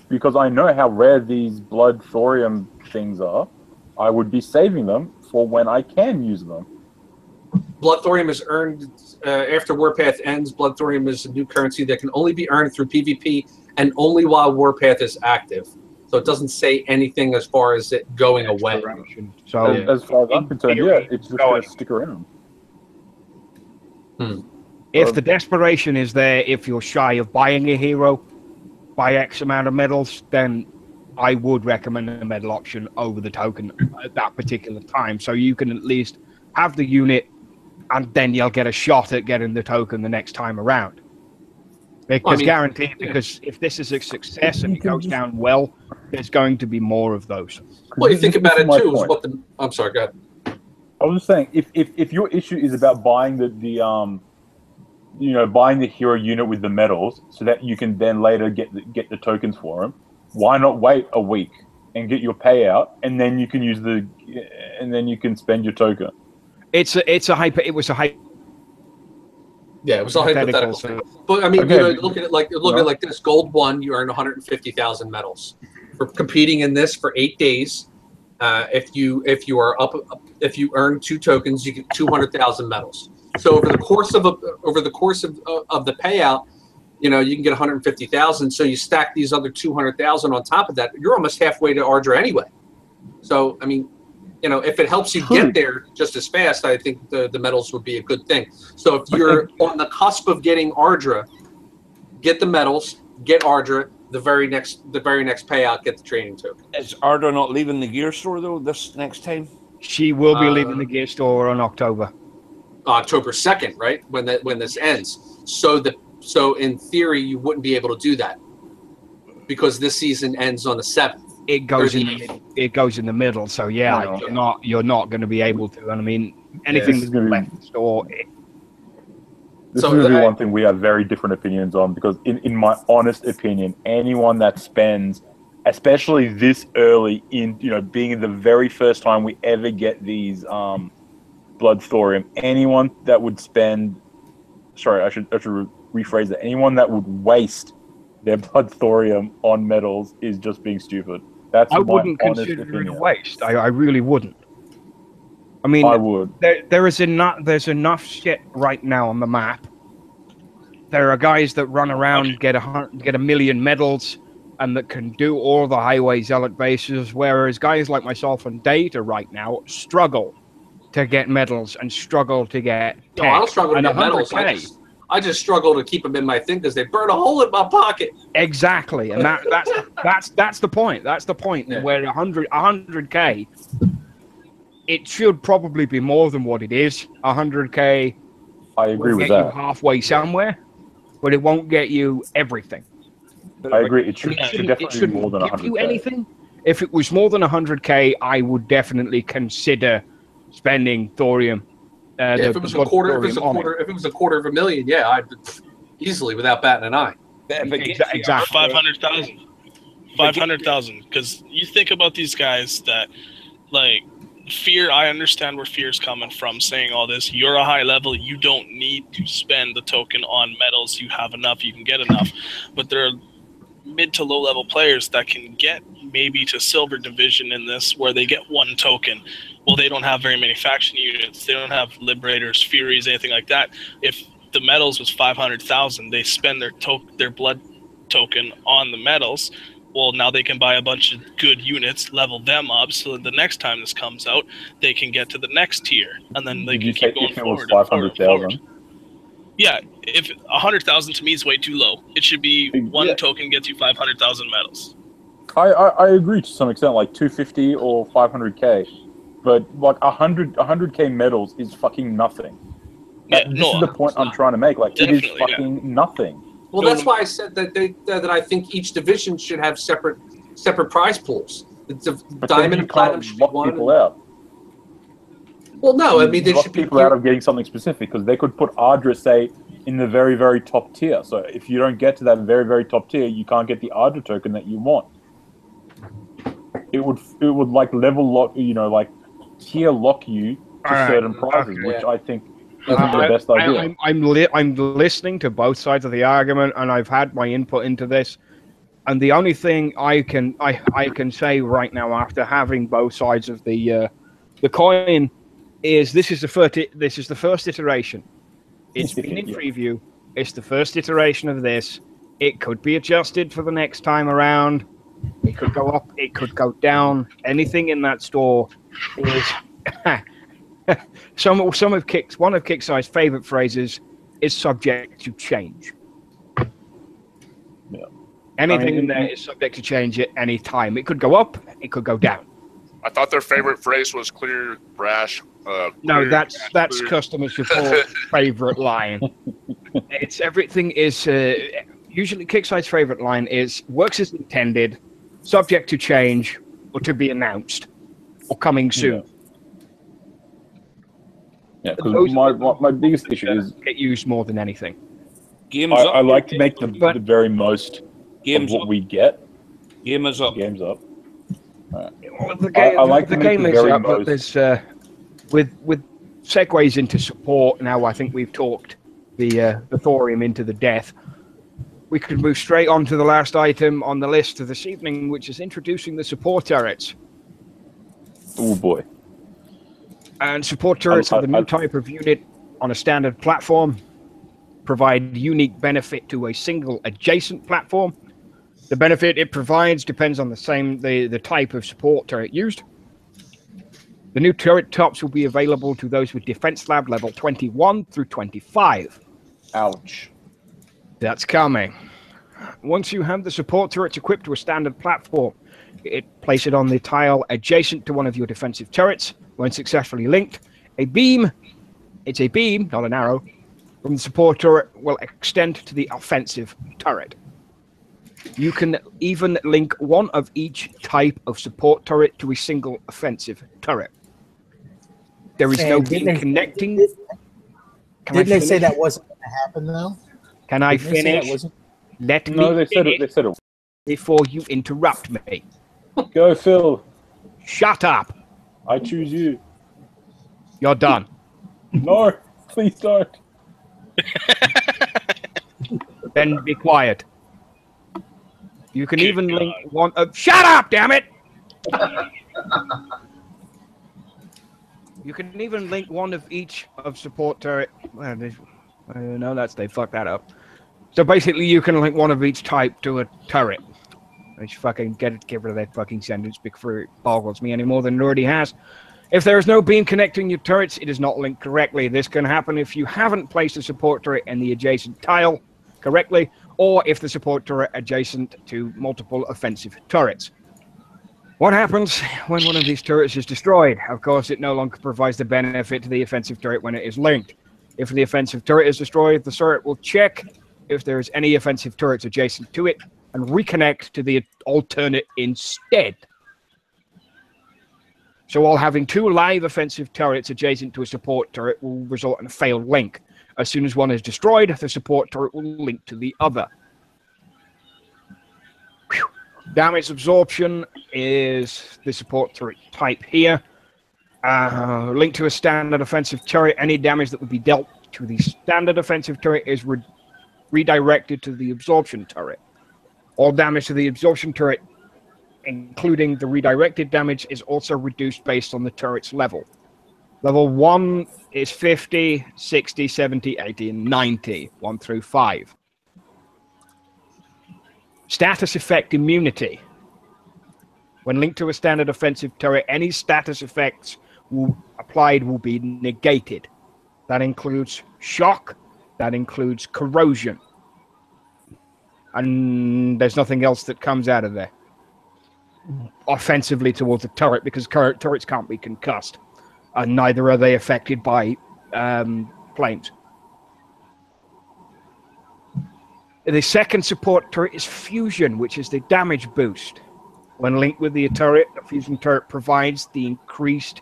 because I know how rare these blood thorium things are, I would be saving them for when I can use them. Blood thorium is earned after Warpath ends. Blood thorium is a new currency that can only be earned through PvP and only while Warpath is active. So it doesn't say anything as far as it going away. So as far as I'm concerned, it's just going to stick around. If the desperation is there, if you're shy of buying a hero by X amount of medals, then I would recommend a medal option over the token at that particular time. So you can at least have the unit, and then you'll get a shot at getting the token the next time around. Because guaranteed, because if this is a success and it goes down well, there's going to be more of those. Well, you think about it too. I'm sorry, go ahead. I was just saying, if your issue is about buying buying the hero unit with the medals, so that you can then later get the tokens for them, why not wait a week and get your payout, and then you can spend your token? It was a hypothetical. Yeah, it was all hypothetical. But I mean, look at it like this: Gold 1, you earn 150,000 medals for competing in this for 8 days. If you earn 2 tokens, you get 200,000 medals. So over the course of the payout, you can get 150,000. So you stack these other 200,000 on top of that, you're almost halfway to Ardra anyway. So I mean, if it helps you get there just as fast, I think the medals would be a good thing. So if you're on the cusp of getting Ardra, get the medals, get Ardra. The very next payout, get the training token. Is Ardra not leaving the gear store though this next time? She will be leaving the gear store on October 2nd, right? When this ends. So in theory, you wouldn't be able to do that because this season ends on the 7th. It goes in the middle. So yeah, you're not going to be able to. And I mean, anything that's left in the store. This is going to be one thing we have very different opinions on, because in my honest opinion, anyone that spends, especially this early in, being in the very first time we ever get these blood thorium, anyone that would spend, I should rephrase that, anyone that would waste their blood thorium on medals is just being stupid. That's I wouldn't consider it a waste. I really wouldn't. I mean, I would. There's enough shit right now on the map. There are guys that run around, get a million medals, and that can do all the highway zealot bases, whereas guys like myself and Data right now struggle to get medals and struggle to get I don't struggle to get medals. I just struggle to keep them in my thing because they burn a hole in my pocket. Exactly, and that's the point. That's the point where 100K, it should probably be more than what it is. 100K. I agree with get that. You halfway somewhere, but it won't get you everything. I agree. It should definitely be more than 100K. You anything. If it was more than 100K, I would definitely consider spending thorium. If it was a quarter of a million, yeah, I'd easily without batting an eye. Exactly. 500,000. 500,000. Because you think about these guys that, like, Fear, I understand where Fear's coming from, saying all this. You're a high level. You don't need to spend the token on metals. You have enough. You can get enough. But there are mid to low level players that can get maybe to silver division in this, where they get one token. Well, they don't have very many faction units. They don't have liberators, furies, anything like that. If the metals was 500,000, they spend their blood token on the metals. Well, now they can buy a bunch of good units, level them up, so that the next time this comes out, they can get to the next tier, and then they can keep going forward. 500,000. Yeah, if 100,000 to me is way too low. It should be one token gets you 500,000 medals. I agree to some extent, like 250 or 500K, but like 100K medals is fucking nothing. Yeah, this is the point I'm trying to make. Like, it is fucking nothing. Well, that's why I said that I think each division should have separate prize pools. It's a diamond and platinum should lock people out. Well, no, I mean they should be people out of getting something specific, because they could put Ardra, say, in the very, very top tier. So if you don't get to that very, very top tier, you can't get the Ardra token that you want. It would like level lock, like tier lock you to certain prizes, which I think isn't the best idea. I'm listening to both sides of the argument, and I've had my input into this. And the only thing I can say right now, after having both sides of the coin, is this is the first iteration. It's been in preview. It's the first iteration of this. It could be adjusted for the next time around. It could go up. It could go down. Anything in that store is. One of Kickstar's favorite phrases is subject to change. Yeah. Anything in there is subject to change at any time. It could go up. It could go down. I thought their favorite phrase was clear, brash. No, that's customer support favorite line. It's everything is usually Kickstar's favorite line is works as intended, subject to change, or to be announced, or coming soon. Yeah, because my biggest issue is get used more than anything. I like to make the very most of what we get. Game is up. Game's up. Well, I like the game is up, but there's with segues into support. Now I think we've talked the thorium into the death. We could move straight on to the last item on the list of this evening, which is introducing the support turrets. Oh boy. And support turrets are the new type of unit on a standard platform, provide unique benefit to a single adjacent platform. The benefit it provides depends on the type of support turret used. The new turret tops will be available to those with Defense Lab level 21 through 25. Ouch. That's coming. Once you have the support turrets equipped to a standard platform, place it on the tile adjacent to one of your defensive turrets. When successfully linked, it's a beam, not an arrow, from the support turret will extend to the offensive turret. You can even link one of each type of support turret to a single offensive turret. There is no beam connecting. Didn't they say that wasn't going to happen, though? Can I finish? Let me finish before you interrupt me. Go, Phil. Shut up. I choose you. You're done. No, please don't. Then be quiet. You can even link one of... Shut up, damn it! You can even link one of each of support turret... No, they fucked that up. So basically, you can link one of each type to a turret. Which fucking get rid of that fucking sentence before it boggles me any more than it already has. If there is no beam connecting your turrets, it is not linked correctly. This can happen if you haven't placed a support turret in the adjacent tile correctly, or if the support turret adjacent to multiple offensive turrets. What happens when one of these turrets is destroyed? Of course, it no longer provides the benefit to the offensive turret when it is linked. If the offensive turret is destroyed, the turret will check if there is any offensive turrets adjacent to it and reconnect to the alternate instead. So while having two live offensive turrets adjacent to a support turret will result in a failed link. As soon as one is destroyed, the support turret will link to the other. Whew. Damage absorption is the support turret type here. Linked to a standard offensive turret, any damage that would be dealt to the standard offensive turret is redirected to the absorption turret. All damage to the absorption turret, including the redirected damage, is also reduced based on the turret's level. Level 1 is 50, 60, 70, 80, and 90, 1 through 5. Status effect immunity. When linked to a standard offensive turret, any status effects applied will be negated. That includes shock, that includes corrosion. And there's nothing else that comes out of there offensively towards the turret, because turrets can't be concussed, and neither are they affected by planes. The second support turret is fusion, which is the damage boost. When linked with the turret, the fusion turret provides the increased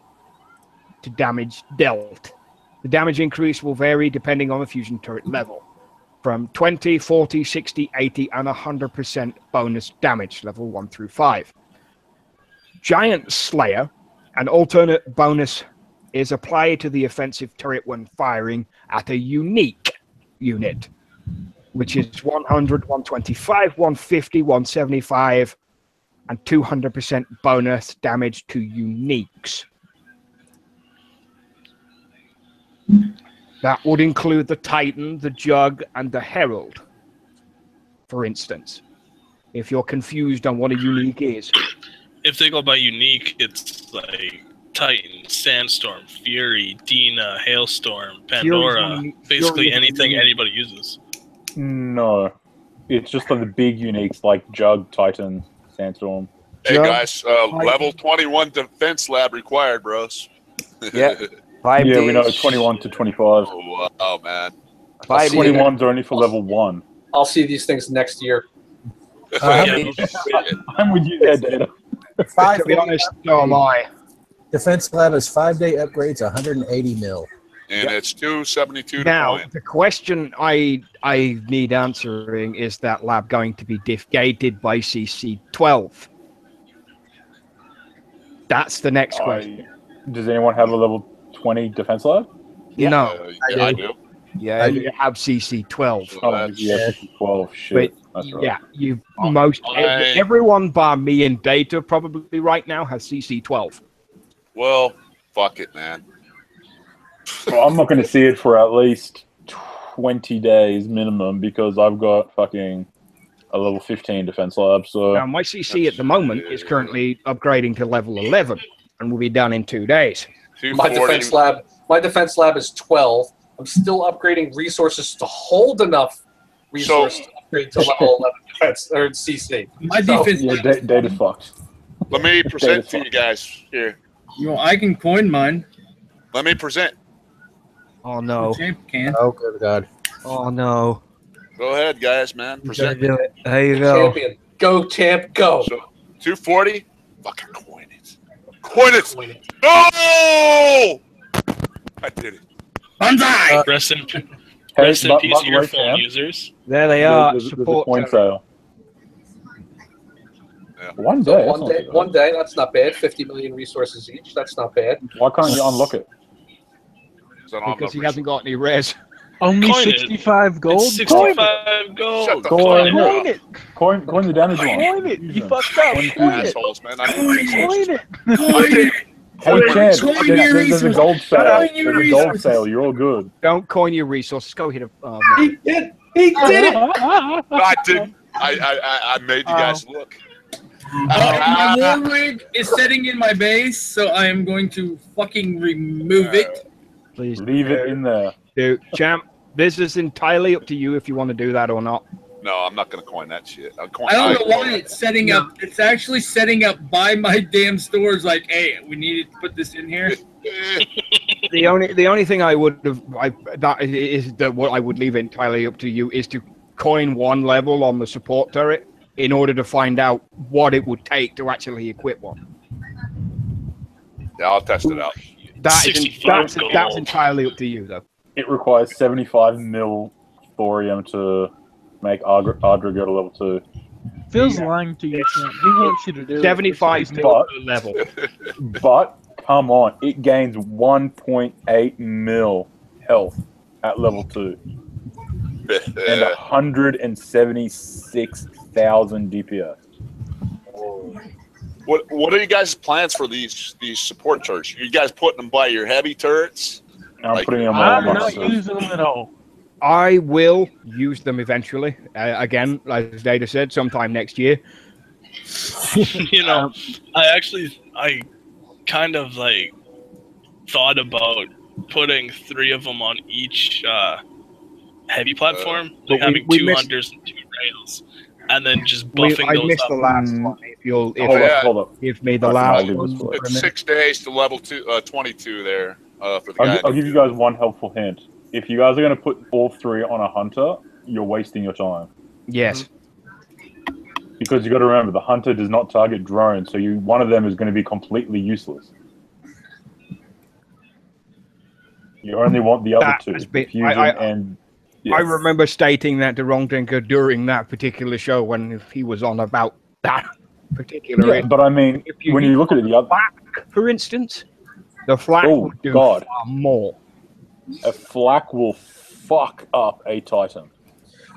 to damage dealt. The damage increase will vary depending on the fusion turret level, from 20, 40, 60, 80, and 100% bonus damage, level 1 through 5. Giant Slayer, an alternate bonus, is applied to the offensive turret when firing at a unique unit, which is 100, 125, 150, 175, and 200% bonus damage to uniques. That would include the Titan, the Jug, and the Herald, for instance, if you're confused on what a unique is. If they go by unique, it's like Titan, Sandstorm, Fury, Dina, Hailstorm, Pandora, basically anything anybody uses. No. It's just like the big uniques like Jug, Titan, Sandstorm. Hey guys, level 21 defense lab required, bros. Yeah. 5 days. Yeah, we know 21 to 25. Oh, wow, man. 5 days. 21's are only for level 1. I'll see these things next year. I'm with you there, Data. To be honest, so am I. Defense Lab is 5-day upgrades, 180 mil. And it's 272 Now, to the question I need answering, is that lab going to be gated by CC 12? That's the next question. Does anyone have a level 20 defense lab? Yeah. No. I do. Yeah, I have CC 12. So Oh, yeah, 12. Shit. That's right. Yeah, everyone bar me and Data probably right now has CC 12. Well, fuck it, man. Well, I'm not going to see it for at least 20 days minimum because I've got fucking a level 15 defense lab. So now my CC at the moment is currently upgrading to level 11 and will be done in 2 days. My defense lab is 12. I'm still upgrading resources to hold enough resources to upgrade to level 11 defense or CC. My defense. Yeah, Data's fucked. Let me present to you guys here. You know, I can coin mine. Let me present. Oh no! Champ can. Oh good God! Oh no! Go ahead, guys, man. Present. Do it. There you go. Champion. Go, champ, go. So, 240. Fucking coin it. Coin it. No! I did it. Banzai! Rest in Hey, peace to your right phone now, users. There they are. There's a Support. coin sale. Yeah. One day. So one day, that's not bad. 50 million resources each. That's not bad. Why can't you unlock it? Because he hasn't got any res. Only Coin it. 65 gold? It's 65 gold. Shut the Coin fuck Coin up. it! Coin the damage one. Coin it! You fucked up! Coin it! Assholes, man. I need Coin resources. it! Hey, Chad, Coin your there's a resources. gold sale. Coin your There's a gold resources. sale. You're all good. Don't coin your resources. Go hit a. No. He did it. I didn't. I made you guys look. My war rig is setting in my base, so I am going to fucking remove it. Please Leave it in there. do. Champ, this is entirely up to you if you want to do that or not. No, I'm not going to coin that shit. I don't know why it's setting up. It's actually setting up by my damn stores. Like, hey, we needed to put this in here. The only thing I would have what I would leave entirely up to you is to coin one level on the support turret in order to find out what it would take to actually equip one. Yeah, I'll test it out. That's entirely up to you, though. It requires 75 mil thorium to make Ardra go to level 2. Phil's lying to you, Champ. He wants you to do 75 it. mil per level. But come on, it gains 1.8 mil health at level 2 and 176,000 DPS. What are you guys' plans for these support turrets? You guys putting them by your heavy turrets? I'm putting them I'm on not using them at all. I will use them eventually. Again, as Data said, sometime next year. You know, I kind of like thought about putting 3 of them on each heavy platform, like having 2 hunters and 2 rails, and then just buffing I those missed up. the last one. Hold up. Give me the last one. It's 6 days to level 22 there for the guy. I'll give you guys one helpful hint. If you guys are going to put all 3 on a hunter, you're wasting your time. Yes. Because you got to remember, the hunter does not target drones, so one of them is going to be completely useless. You only want the other 2, Fusion and... Yes. I remember stating that to Wrongdrinker during that particular show when he was on about that particular... Yeah, but I mean, when you look at it, the other... Flak, for instance, the flak would do far more. A flak will fuck up a Titan.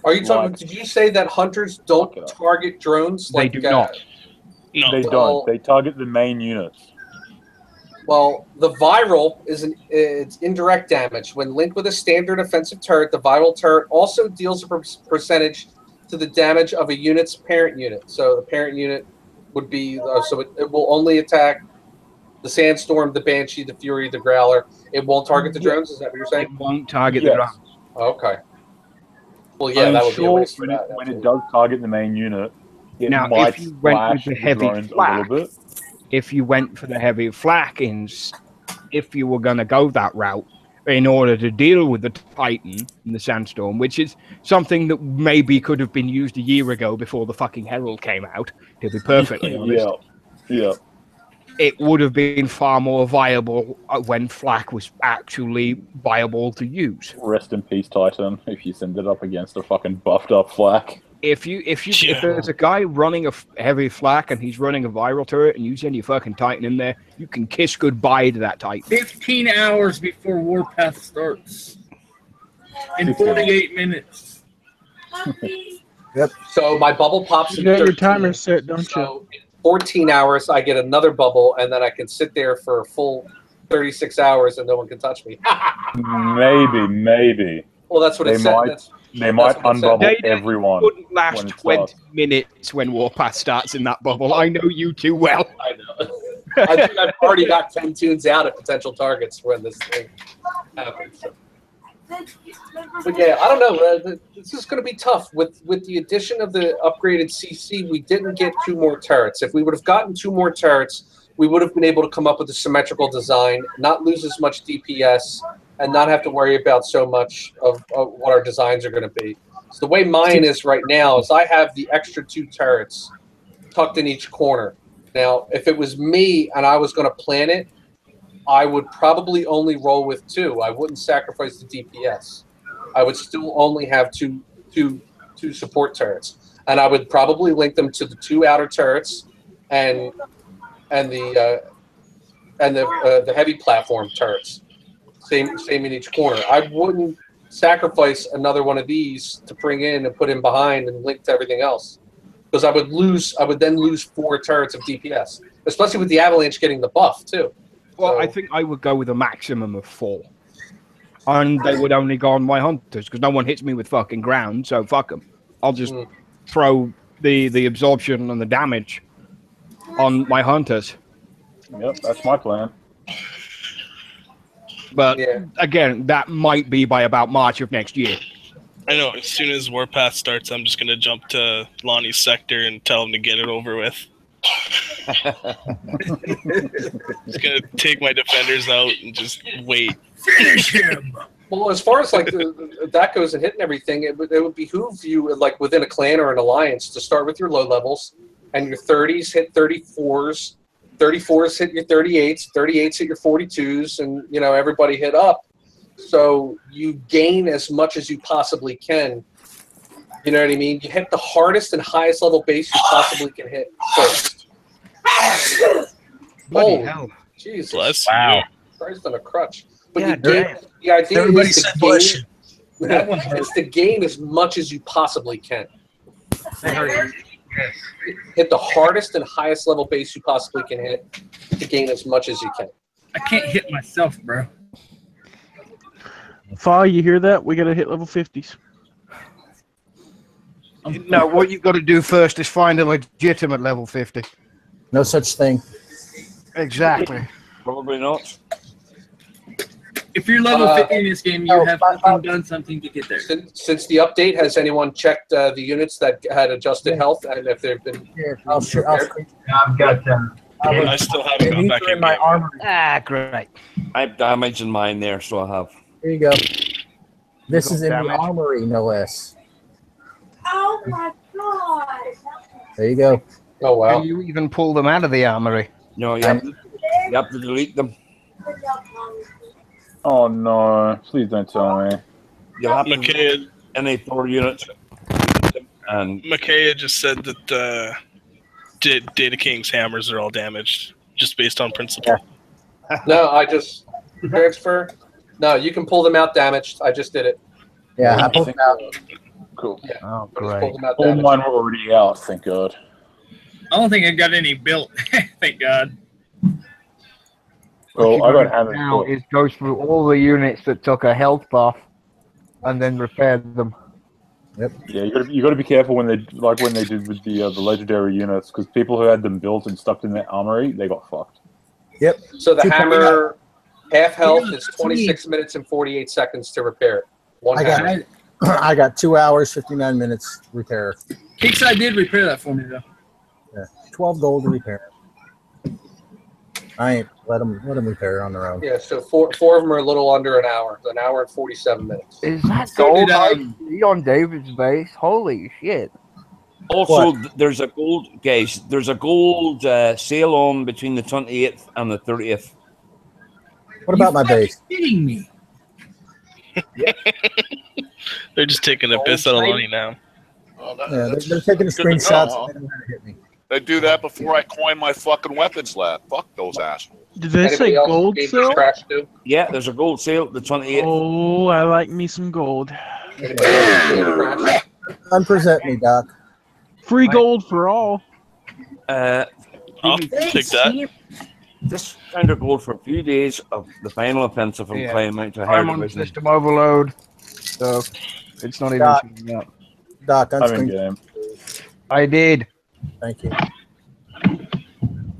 Are you talking? Did you say that hunters don't target drones? They do not. No, they don't. They target the main units. Well, the viral it's indirect damage. When linked with a standard offensive turret, the viral turret also deals a percentage to the damage of a unit's parent unit. So the parent unit would be it will only attack the Sandstorm, the Banshee, the Fury, the Growler. It won't target the drones? Is that what you're saying? It won't target the drones. Okay. Well, yeah, that would be a waste for that. When it does target the main unit, it now, might if you went with the heavy flak, if you went for the heavy flak, if you were going to go that route, in order to deal with the Titan and the Sandstorm, which is something that maybe could have been used a year ago before the fucking Herald came out, to be perfectly honest. Yeah. It would have been far more viable when flak was actually viable to use. Rest in peace, Titan. If you send it up against a fucking buffed up flak. If there's a guy running a heavy flak and he's running a viral turret and you send your fucking Titan in there, you can kiss goodbye to that Titan. 15 hours before Warpath starts. In 48 minutes. Yep. So my bubble pops You in got your 13. timer set, don't So in 14 hours, I get another bubble, and then I can sit there for a full 36 hours and no one can touch me. Maybe. Well, that's what it said. They might unbubble everyone. It wouldn't last 20 minutes when Warpath starts in that bubble. I know you too well. I know. I think I've already got 10 tunes out at potential targets when this thing happens. So. But yeah, I don't know. This is going to be tough. With the addition of the upgraded CC, we didn't get 2 more turrets. If we would have gotten 2 more turrets, we would have been able to come up with a symmetrical design, not lose as much DPS, and not have to worry about so much of what our designs are going to be. So the way mine is right now is I have the extra 2 turrets tucked in each corner. Now, if it was me and I was going to plan it, I would probably only roll with 2. I wouldn't sacrifice the DPS. I would still only have two support turrets, and I would probably link them to the 2 outer turrets and the heavy platform turrets. Same in each corner. I wouldn't sacrifice another one of these to bring in and put in behind and link to everything else, because I would then lose 4 turrets of DPS, especially with the Avalanche getting the buff too. Well, I think I would go with a maximum of 4. And they would only go on my hunters, because no one hits me with fucking ground, so fuck them. I'll just throw the absorption and the damage on my hunters. Yep, that's my plan. But again, that might be by about March of next year. I know. As soon as Warpath starts, I'm just gonna jump to Lonnie's sector and tell him to get it over with. Just gonna take my defenders out and just wait. Finish him. Well, as far as like that goes and hitting everything, it would behoove you, like within a clan or an alliance, to start with your low levels, and your 30s hit 34s, 34s hit your 38s, 38s hit your 42s, and you know everybody hit up. So you gain as much as you possibly can. You know what I mean? You hit the hardest and highest level base you possibly can hit first. Bloody hell. Jesus. Bless you. Christ on a crutch. But Yeah, the idea Everybody is to said bless you. is to gain as much as you possibly can. Hit the hardest and highest level base you possibly can hit to gain as much as you can. I can't hit myself, bro. Fa, you hear that? We gotta hit level 50s. No, what you've got to do first is find a legitimate level 50. No such thing. Exactly. Probably not. If you're level 50 in this game, you have fucking done something to get there. Since the update, has anyone checked the units that had adjusted health and if they've been? I'll I've got them. I still haven't gone back in my game. armor. Ah, great. I've damaged in mine there, so I have. Here you go. This is in damage. the armory, no less. Oh my god! There you go. Oh wow! Can you even pull them out of the armory? No, you have to delete them. Oh no! Please don't tell me. You'll have to Makaya, delete any 4 units. And Makaya just said that Data King's hammers are all damaged, just based on principle. No, I just transfer. No, you can pull them out damaged. I just did it. Yeah, I pulled them out. Cool. Yeah. Oh, I just pulled them out All damaged. mine were already out, thank God. I don't think I got any built. Thank God. Well, I got hammered. Now is goes through all the units that took a health buff, and then repaired them. Yep. Yeah, you got to be careful when they did with the legendary units, because people who had them built and stuck in their armory, they got fucked. Yep. So the 2.9. hammer half health is 26 minutes and 48 seconds to repair it. One hammer. I got 2 hours, 59 minutes repair. Kickside did repair that for me though. Yeah, 12 gold to repair. I ain't let them repair on their own. Yeah, so four of them are a little under an hour and 47 minutes. Is that So gold did, I see on David's base? Holy shit! also, there's a gold, guys. There's a gold sale on between the 28th and the 30th. What about my base? Kidding me? They're just taking the piss out of Lonnie now. Oh, Yeah, they're taking the screenshots. And they don't want to hit me. They do that before I coin my fucking weapons lab. Fuck those assholes. Did they say Anybody else gold gave sale? this trash too? Yeah, there's a gold sale the 28th. Oh, I like me some gold. Anybody else gave trash? Unpresent me, Doc. Free gold for all. I'll take that. Just under gold for a few days of the final offensive and Yeah. claim out to higher I'm on division. system overload, so it's not even Doc. showing up. Doc, I'm in game. I did. Thank you.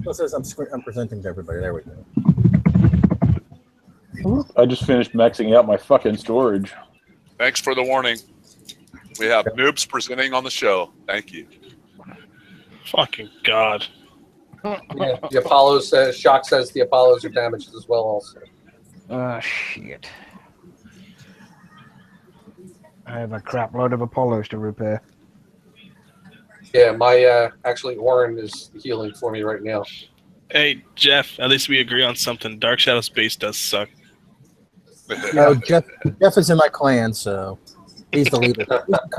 It says I'm presenting to everybody. There we go. I just finished maxing out my fucking storage. Thanks for the warning. We have noobs presenting on the show. Thank you. Fucking God. Yeah, the Apollos, Shock says the Apollos are damaged as well also. Ah, shit. I have a crap load of Apollos to repair. Yeah, my, actually Orin is healing for me right now. Hey, Jeff, at least we agree on something. Dark Shadow's base does suck. No, Jeff is in my clan, so he's the leader.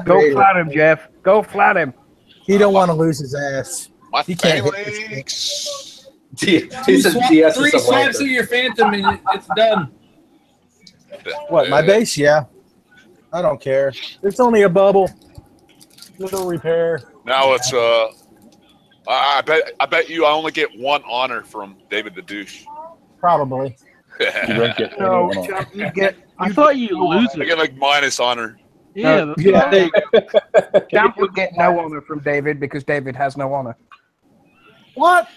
Go flat him, Jeff. Go flat him. He don't want to lose his ass. My He can't hit this phalanx. He says DS Three is a swipes of blanker. your Phantom and it's done. What, my base? Yeah. I don't care. It's only a bubble. Little repair. Now it's I bet you I only get one honor from David the Douche. Probably. You don't get No, anyone Jeff, you get. I thought you lose I it. get like minus honor. Yeah, that's what I- Champ would get no honor from David because David has no honor. What?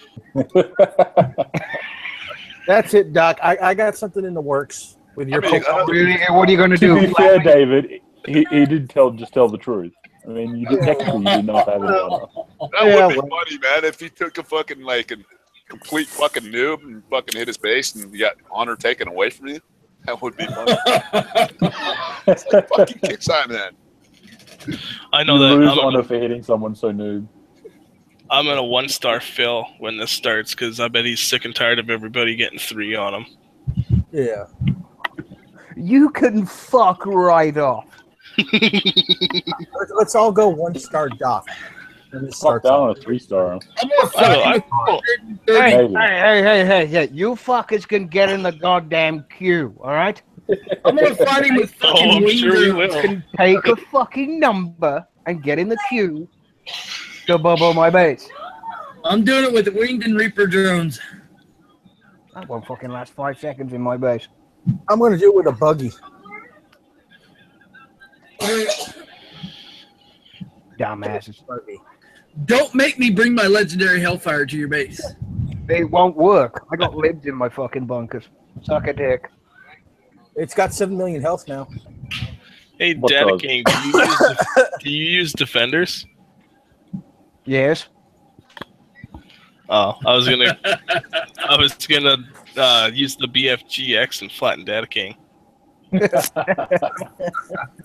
That's it, Doc. I got something in the works with your. Really? What are you going to do? To be fair, David, he did tell the truth. I mean, technically you did not have it on. That would be funny, man, if he took a fucking like a complete fucking noob and fucking hit his base and you got honor taken away from you. That would be funny. It's like fucking kicks on that. I know you that. lose honor for hitting someone so noob. I'm gonna 1-star Phil when this starts because I bet he's sick and tired of everybody getting 3 on him. Yeah. You can fuck right off. Let's all go 1-star Doc. Fuck down on a 3-star. Hey, you fuckers can get in the goddamn queue, alright? I'm gonna fight him with fucking You can take a fucking number and get in the queue to bubble my base. I'm doing it with winged and reaper drones. That won't fucking last 5 seconds in my base. I'm gonna do it with a buggy. Dumbasses. Don't make me bring my legendary Hellfire to your base. They won't work. I got libs in my fucking bunkers. Suck a dick. It's got 7 million health now. Hey, What Data does? King, do you use defenders? Yes. Oh, I was gonna use the BFGX and flatten Data King.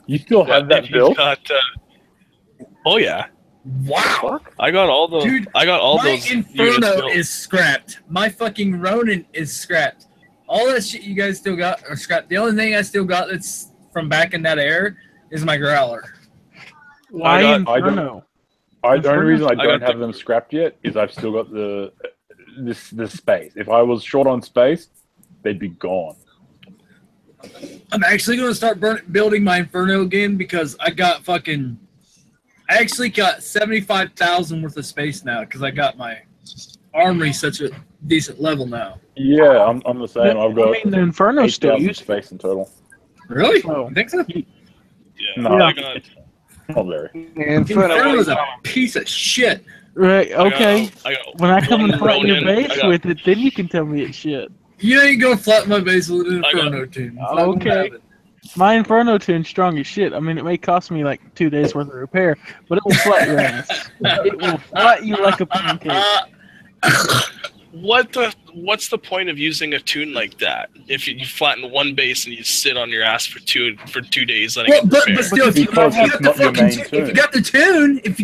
You still have that If build? you've got, oh yeah. Wow. I got all those. Dude, I got all my those. Inferno units built. is scrapped. My fucking Ronin is scrapped. All that shit you guys still got are scrapped. The only thing I still got that's from back in that era is my Growler. Why I Inferno? The only reason I got don't the- have them scrapped yet is I've still got the space. If I was short on space, they'd be gone. I'm actually going to start building my Inferno again because I actually got 75,000 worth of space now because I got my armory such a decent level now. Yeah, I'm the same. I've got the Inferno's still 8,000 useful. space in total. Really? Oh. You think so? Yeah, No, I got. it's not very. Inferno's a piece of shit. Right, okay. I got When I come and one flatten your Ronin, base I got- with it, then you can tell me it's shit. You ain't going to flatten my base with an I got- Inferno team. It's not gonna Okay. happen. My Inferno tune's strong as shit. I mean, it may cost me like 2 days worth of repair, but it will flat your ass. It will flat you like a pancake. What's the point of using a tune like that? If you flatten one base and you sit on your ass for 2 days letting Well, it but repair. still, if you Because got it's the not your fucking main tune, tune. if you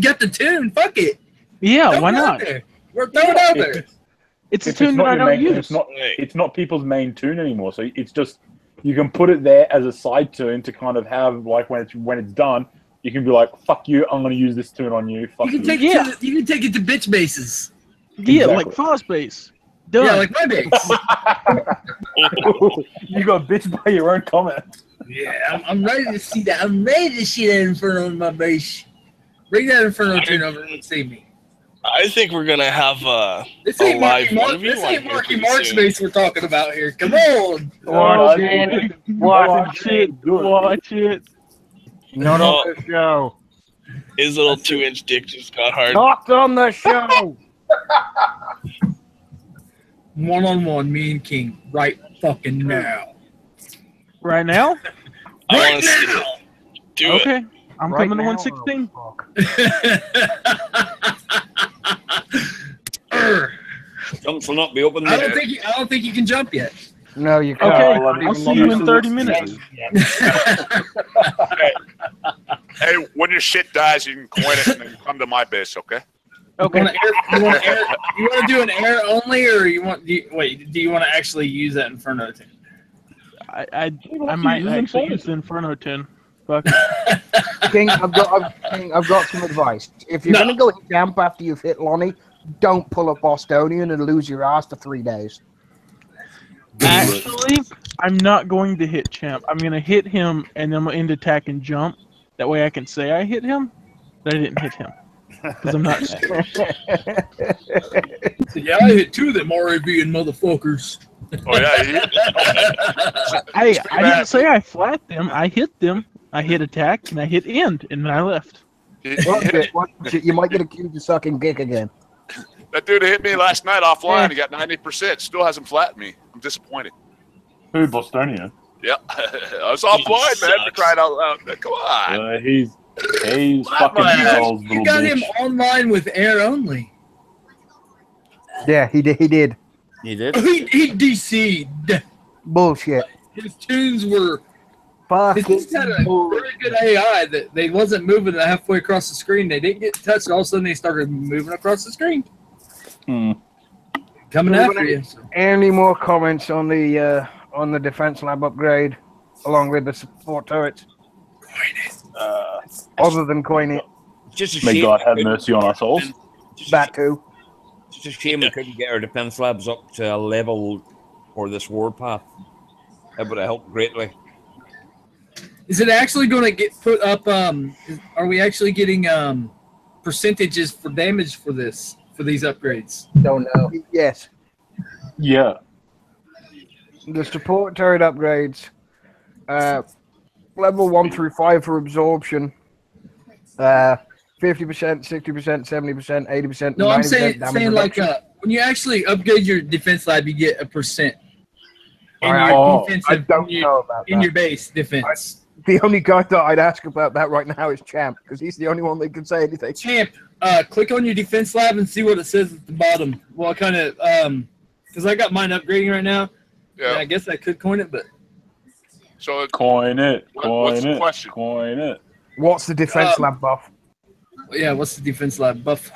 got the tune, fuck it. Yeah, Throw why it out not? there. We're throwing it out there. It's a If tune that I your don't main, use. it's not people's main tune anymore. So it's just you can put it there as a side tune to kind of have like when it's done, you can be like, "Fuck you, I'm going to use this tune on you." Fuck You can take Yeah. it. You can take it to bitch bases. Yeah, Exactly. like Foz base. Done. Yeah, like my base. You got bitched by your own comment. Yeah, I'm ready to see that. I'm ready to see that Inferno in my base. Bring that Inferno tune over and see me. I think we're gonna have This a ain't live Marky Mark. 1v1 This ain't here Marky pretty Mark's soon. base we're talking about here. Come on. Watch it. Watch it. Watch it. Not Oh. on the show. His little 2-inch dick just got hard. Not on the show. 1-on-1, me and King, right fucking now. Right now? I Right want to see now. it. Do it. Okay. I'm Right coming to now, 116. oh, fuck. Jumps will not be open I there. don't think you can jump yet. No, you can't. Okay, Well, I'll see you in 30 minutes. Hey, when your shit dies, you can coin it and then come to my base, okay? Okay. You want to do an air only, or do you want to actually use that Inferno team? I might actually use the Inferno 10. Fuck. King, I've got some advice. If you're gonna go hit camp after you've hit Lonnie, don't pull a Bostonian and lose your ass for 3 days. Actually, I'm not going to hit Champ. I'm going to hit him, and then I'm going to end attack and jump. That way I can say I hit him, but I didn't hit him. Because I'm not stupid. Yeah, I hit 2 of them RAV and motherfuckers. Oh yeah. I didn't say I flat them. I hit them. I hit attack, and I hit end, and then I left. You might get accused of sucking dick again. That dude hit me last night offline. He got 90%. Still hasn't flattened me. I'm disappointed. Who, Bostonian? Yeah, I was offline, man. For crying out loud. Man, come on. He's fucking Earl's little You got bitch. him online with air only. Yeah, he did. He did. You did? He DC'd. Bullshit. His tunes were. Fucking His tunes had a very good AI that they wasn't moving halfway across the screen. They didn't get touched. All of a sudden, they started moving across the screen. Coming after you. Any more comments on the defense lab upgrade, along with the support turrets? Other than coin it. Just a May shame God have we couldn't- mercy on our souls. That too. Just a shame we couldn't get our defense labs up to a level for this Warpath. It would have helped greatly. Is it actually going to get put up? Are we actually getting percentages for damage for these upgrades? Don't know. Yes. Yeah. The support turret upgrades, level 1 through 5 for absorption, 50%, 60%, 70%, 80%. No, I'm 90% saying damage like reduction. when you actually upgrade your defense lab, you get a percent in I your defensive, don't know about in that. your base defense. The only guy that I'd ask about that right now is Champ, because he's the only one that can say anything. Champ, click on your defense lab and see what it says at the bottom. Well, kind of, because I got mine upgrading right now. Yeah. And I guess I could coin it, but So Coin it. what's Coin the it. question? Coin it. What's the defense lab buff? yeah, what's the defense lab buff?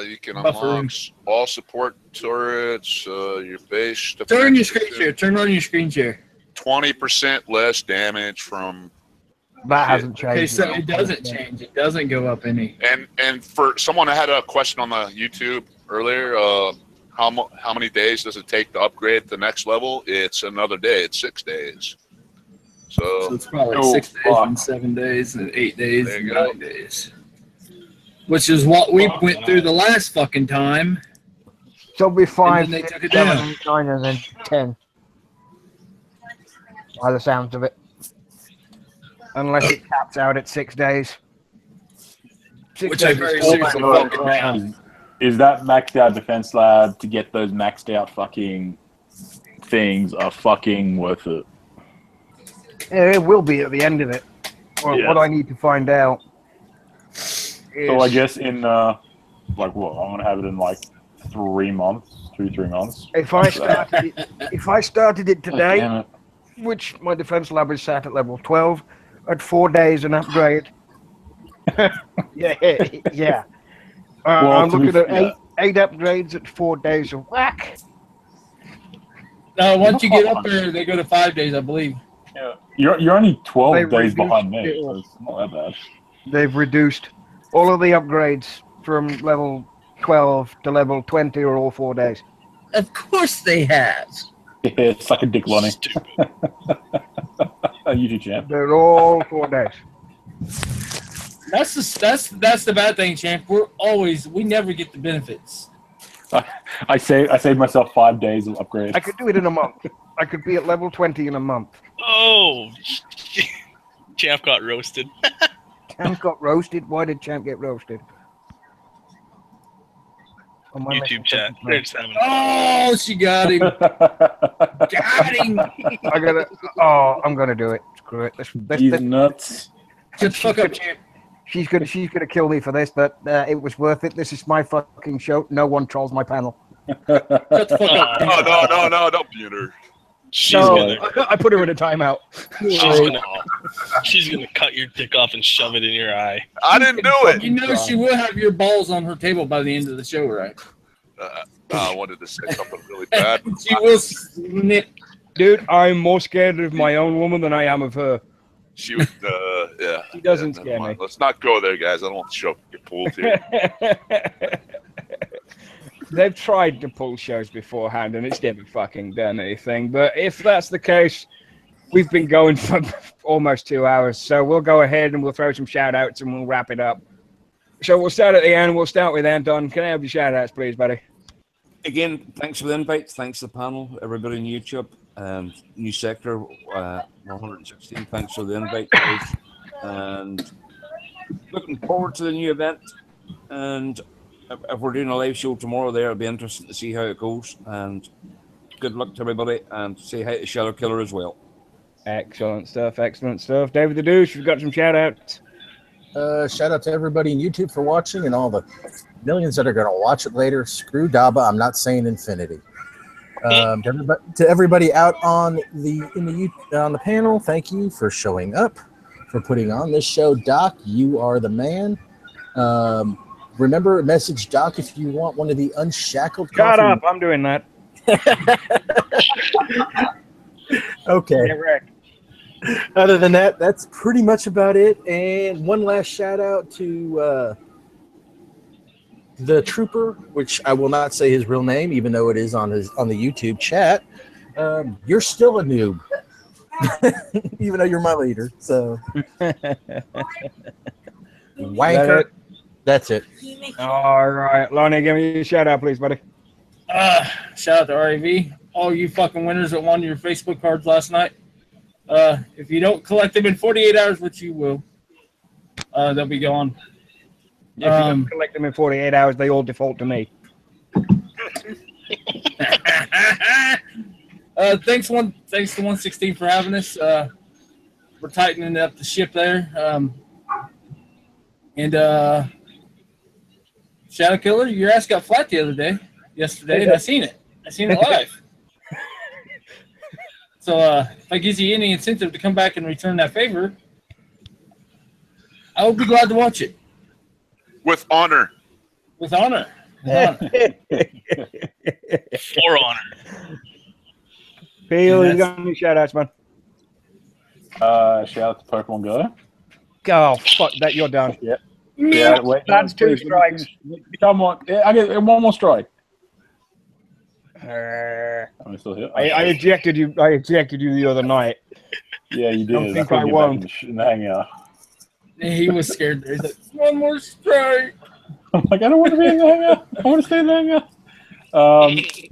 You can Buffering. unlock all support turrets, your base. Turn your screen share. Turn on your screen share. 20% less damage from. That hasn't changed. Okay, so it doesn't change. It doesn't go up any. And for someone that had a question on the YouTube earlier, how many days does it take to upgrade to the next level? It's another day. It's 6 days. So it's probably 6 days and 7 days and 8 days There and you go. 9 days. Which is what we went through the last fucking time. So it'll be 5, And then they 6, took it 7, down. 8, 9, and then 10. By the sounds of it. Unless it caps out at 6 days. 6 Which I days very is all seriously right. fucking doubt. Is that maxed out defense lab to get those maxed out fucking things are fucking worth it? Yeah, it will be at the end of it. Well, Yeah. what I need to find out. So I guess in like what I'm gonna have it in like 3 months, 2-3 months. If I started it today, Damn it. which my defense lab is sat at level 12, at 4 days an upgrade. yeah. Well, I'm to looking be- at eight upgrades at 4 days of whack. Once you get up there, they go to 5 days, I believe. Yeah. You're only 12 They days reduced behind me, it. so it's not that bad. They've reduced all of the upgrades from level 12 to level 20 are all 4 days. Of course they have. Yeah, it's like a dick, Lonnie. You do, champ. They're all 4 days. That's the bad thing, champ. We never get the benefits. I saved myself 5 days of upgrade. I could do it in a month. I could be at level 20 in a month. Oh, Champ got roasted. Champ got roasted? Why did Champ get roasted? On my YouTube message. chat. They're just having Oh, she got him. Got him. I'm gonna do it. Screw it. He's nuts. Shut the fuck up, champ. She's gonna kill me for this, but it was worth it. This is my fucking show. No one trolls my panel. Shut the fuck up. No, don't mute her. I put her in a timeout. She's gonna cut your dick off and shove it in your eye. I didn't do it. You know she will have your balls on her table by the end of the show, right? I wanted to say something really bad. She will snip. Dude, I'm more scared of my own woman than I am of her. She was, yeah. She doesn't never scare mind. me. Let's not go there, guys. I don't want the show to get pulled here. They've tried to pull shows beforehand, and it's never fucking done anything. But if that's the case, we've been going for almost 2 hours, so we'll go ahead and we'll throw some shout-outs and we'll wrap it up. So we'll start at the end. We'll start with Anton. Can I have your shout-outs, please, buddy? Again, thanks for the invite. Thanks to the panel, everybody on YouTube. New sector 116. Thanks for the invite, guys. And looking forward to the new event. And if we're doing a live show tomorrow, there it'll be interesting to see how it goes. And good luck to everybody, and say hi to Shadow Killer as well. Excellent stuff. Excellent stuff. David the Douche, we've got some shout outs. Shout out to everybody in YouTube for watching and all the millions that are going to watch it later. Screw Daba. I'm not saying infinity. To everybody out on the panel, thank you for showing up, for putting on this show. Doc, you are the man. Remember, message Doc if you want one of the Unshackled coffee. Shut up! I'm doing that. Okay. Other than that, that's pretty much about it. And one last shout out to the trooper, which I will not say his real name, even though it is on the YouTube chat. You're still a noob, even though you're my leader. So, wanker. That's it. All right, Lonnie, give me a shout out, please, buddy. Shout out to RAV. All you fucking winners that won your Facebook cards last night. If you don't collect them in 48 hours, which you will, they'll be gone. If you don't collect them in 48 hours, they all default to me. Thanks to 116 for having us. We're tightening up the ship there. Shadow Killer, your ass got flat the other day, yesterday, and I seen it. I seen it live. So if that gives you any incentive to come back and return that favor, I would be glad to watch it. With honor. With honor. For honor. Phil, you got any shout outs, man? Shout out to Pokemon Go. Oh, fuck that, you're done. Yep. Yeah, wait, that's two strikes. Come on. Yeah, I get one more strike. I'm still here. I ejected you. I ejected you the other night. Yeah, you did. Don't think I won't. In the hangout. He was scared. He's like, one more strike. I'm like, I don't want to be in the hangout. I want to stay in the hangout.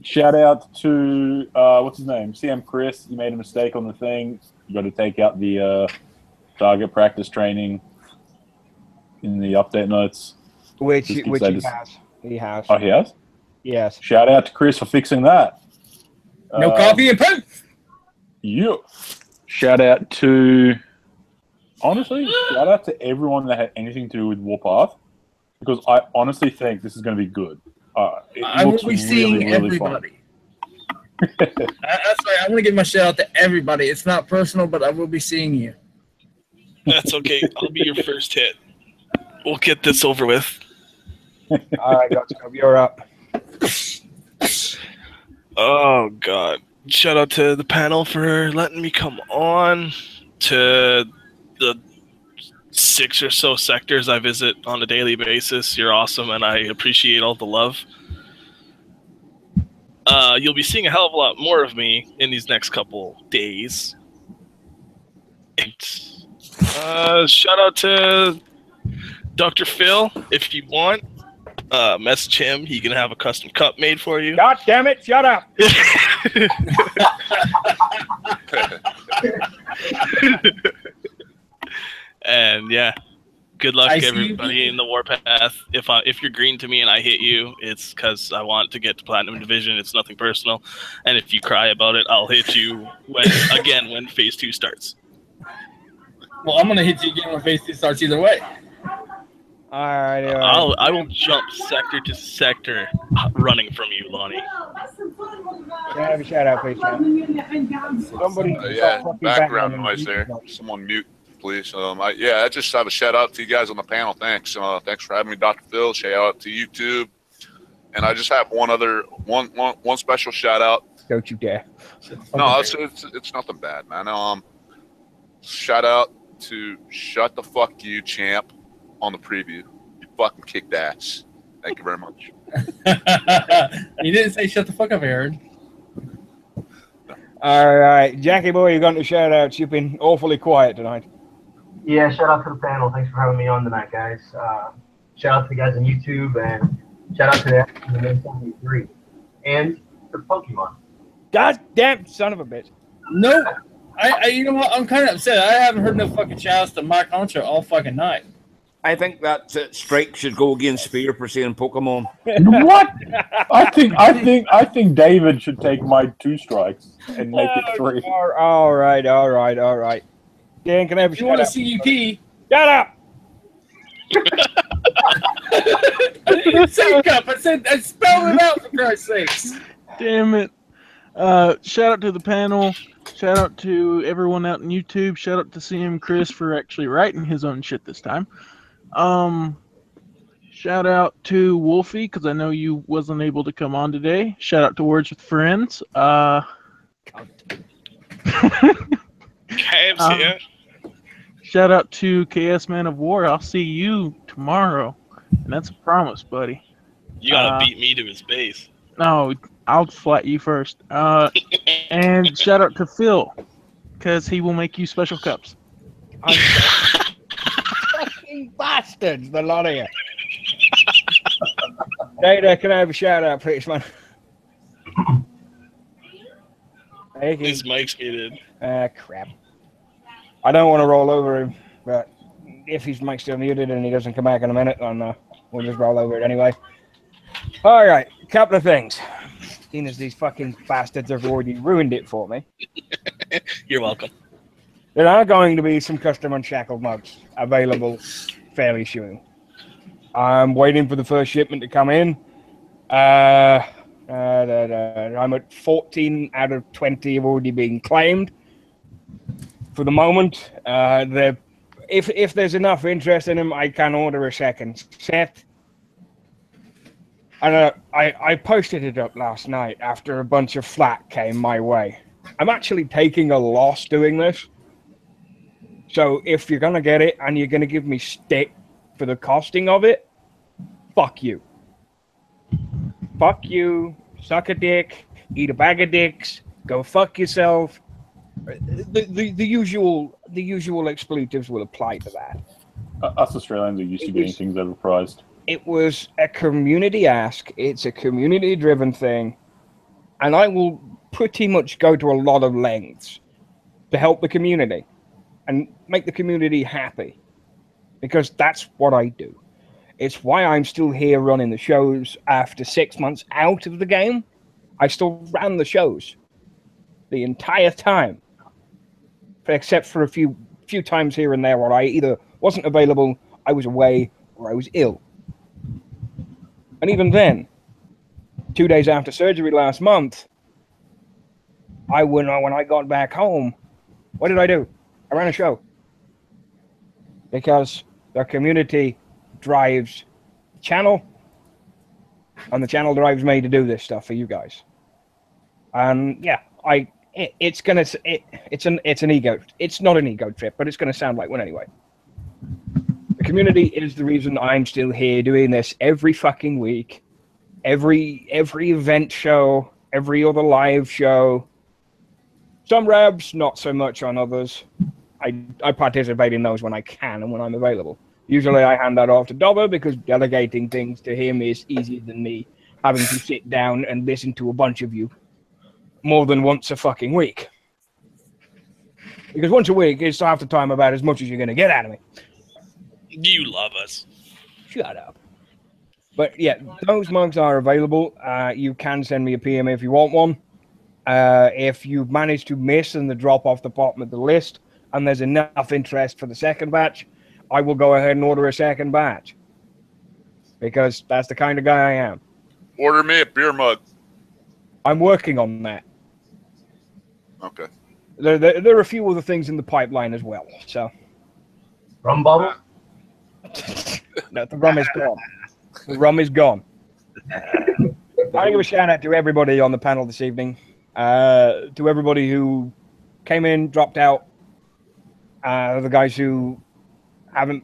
Shout out to what's his name? CM Chris. You made a mistake on the thing. You got to take out the target practice training in the update notes. Which he has. He has. Oh, he has? Yes. Shout out to Chris for fixing that. No copy and paste. Yeah. Shout out to, honestly, shout out to everyone that had anything to do with Warpath, because I honestly think this is going to be good. I will be seeing everybody. That's right. I'm going to give my shout out to everybody. It's not personal, but I will be seeing you. That's okay. I'll be your first hit. We'll get this over with. All right, you're up. Oh, God. Shout out to the panel for letting me come on, to the 6 or so sectors I visit on a daily basis. You're awesome, and I appreciate all the love. You'll be seeing a hell of a lot more of me in these next couple days. And, shout out to Dr. Phil, if you want. Message him. He can have a custom cup made for you. God damn it! Shut up. And yeah, good luck everybody in the Warpath. If you're green to me and I hit you, it's because I want to get to Platinum Division. It's nothing personal. And if you cry about it, I'll hit you when Phase 2 starts. Well, I'm gonna hit you again when Phase 2 starts either way. All right. I will jump sector to sector running from you, Lonnie. Have a shout out, please. Somebody. Background noise there. Someone mute, please. I just have a shout out to you guys on the panel. Thanks. Thanks for having me, Dr. Phil. Shout out to YouTube. And I just have one special shout out. Don't you dare. No, it's nothing bad, man. Shout out to Shut the Fuck You, Champ, on the preview. You fucking kicked ass. Thank you very much. You didn't say shut the fuck up, Aaron. All right, Jackie boy, you're going to shout out. You've been awfully quiet tonight. Yeah, shout out to the panel. Thanks for having me on tonight, guys. Shout out to the guys on YouTube, and shout out to the main 73 and the Pokemon. God damn son of a bitch. No, you know what? I'm kind of upset. I haven't heard no fucking shout outs to Mike Honcho all fucking night. I think that strike should go against Spear for saying Pokemon. What? I think David should take my 2 strikes and make it 3. All right. Dan, can I have a If you want a shout out? CUP, Shut up! I didn't say cup. I spelled it out for Christ's sakes. Damn it. Shout out to the panel. Shout out to everyone out on YouTube. Shout out to CM Chris for actually writing his own shit this time. Shout out to Wolfie, because I know you wasn't able to come on today. Shout out to Words with Friends. Shout out to KS Man of War. I'll see you tomorrow. And that's a promise, buddy. You gotta beat me to his base. No, I'll flat you first. And shout out to Phil, because he will make you special cups. Fucking bastards, the lot of you. Data, can I have a shout out, please, man? His mic's muted. Crap. I don't want to roll over him, but if his mic's still muted and he doesn't come back in a minute, then we'll just roll over it anyway. All right, couple of things. Seeing as these fucking bastards have already ruined it for me. You're welcome. There are going to be some custom Unshackled mugs available fairly soon. I'm waiting for the first shipment to come in. I'm at 14 out of 20 have already been claimed. For the moment, if there's enough interest in them, I can order a second set. And I posted it up last night after a bunch of flack came my way. I'm actually taking a loss doing this. So if you're going to get it and you're going to give me stick for the costing of it, fuck you. Fuck you. Suck a dick. Eat a bag of dicks. Go fuck yourself. The usual expletives will apply to that. Us Australians are used to getting things overpriced. It was a community ask. It's a community-driven thing. And I will pretty much go to a lot of lengths to help the community and make the community happy. Because that's what I do. It's why I'm still here running the shows after 6 months out of the game. I still ran the shows the entire time. Except for a few times here and there where I either wasn't available, I was away, or I was ill. And even then, 2 days after surgery last month, when I got back home, what did I do? I ran a show. Because the community drives the channel, and the channel drives me to do this stuff for you guys. And yeah, it's an ego. It's not an ego trip, but it's going to sound like one anyway. The community is the reason I'm still here doing this every fucking week, every event show, every other live show. Some revs, not so much on others. I participate in those when I can and when I'm available. Usually I hand that off to Dobber because delegating things to him is easier than me having to sit down and listen to a bunch of you more than once a fucking week. Because once a week is half the time about as much as you're going to get out of me. You love us. Shut up. But yeah, those mugs are available. You can send me a PM if you want one. If you've managed to miss and the drop off the bottom of the list and there's enough interest for the second batch, I will go ahead and order a second batch. Because that's the kind of guy I am. Order me a beer mug. I'm working on that. Okay. There are a few other things in the pipeline as well. So. Rum bottle? No, the rum is gone. The rum is gone. I give a shout out to everybody on the panel this evening. To everybody who came in, dropped out. The guys who haven't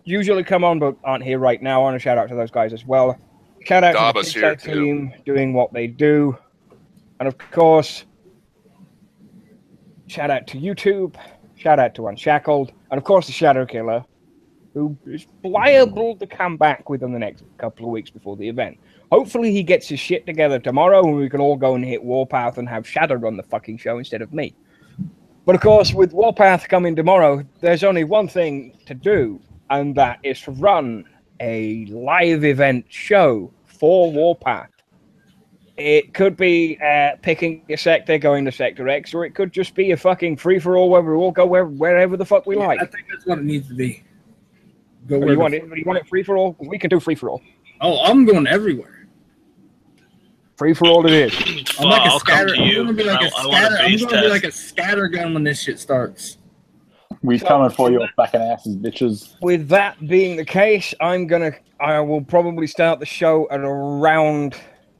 usually come on but aren't here right now. I want to shout out to those guys as well. Shout out to the Kickstarter team doing what they do. And of course, shout out to YouTube. Shout out to Unshackled. And of course, the Shadow Killer, who is liable to come back within the next couple of weeks before the event. Hopefully he gets his shit together tomorrow and we can all go and hit Warpath and have Shadow run the fucking show instead of me. But of course, with Warpath coming tomorrow, there's only one thing to do, and that is to run a live event show for Warpath. It could be picking a sector, going to Sector X, or it could just be a fucking free-for-all where we all go wherever the fuck we like. I think that's what it needs to be. Go you want it free-for-all? We can do free-for-all. Oh, I'm going everywhere. Free-for-all it is. I'm like a I'll come scatter. to you. I'm gonna be like a I want a scatter. I'm base gonna be test. like a scatter gun when this shit starts. We coming for your fucking asses, bitches. With that being the case, I will probably start the show at around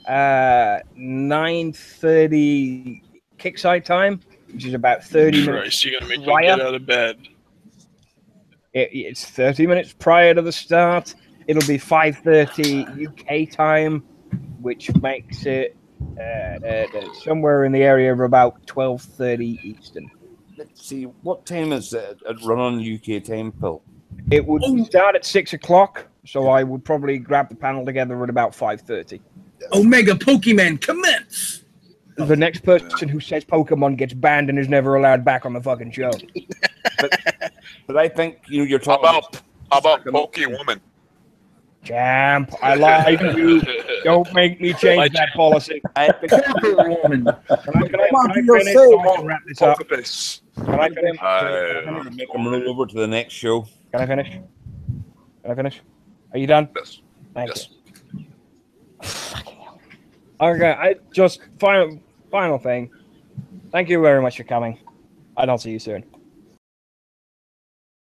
9:30 kickside time, which is about 30 minutes. Christ, you're gonna make me prior. get out of bed. It's 30 minutes prior to the start. It'll be 5:30 UK time, which makes it somewhere in the area of about 12:30 Eastern. Let's see, what time is it run on UK time, Phil? It would start at 6 o'clock, so I would probably grab the panel together at about 5:30. Omega Pokemon commence! The next person who says Pokemon gets banned and is never allowed back on the fucking show. But I think you're talking How about Pokewoman? Champ, I lied to you. Don't make me change that policy. Can I finish so I can wrap this up? Can I finish? Make them roll over to the next show. Can I finish? Are you done? Yes. Thank you. Okay, I just final thing. Thank you very much for coming. And I'll see you soon.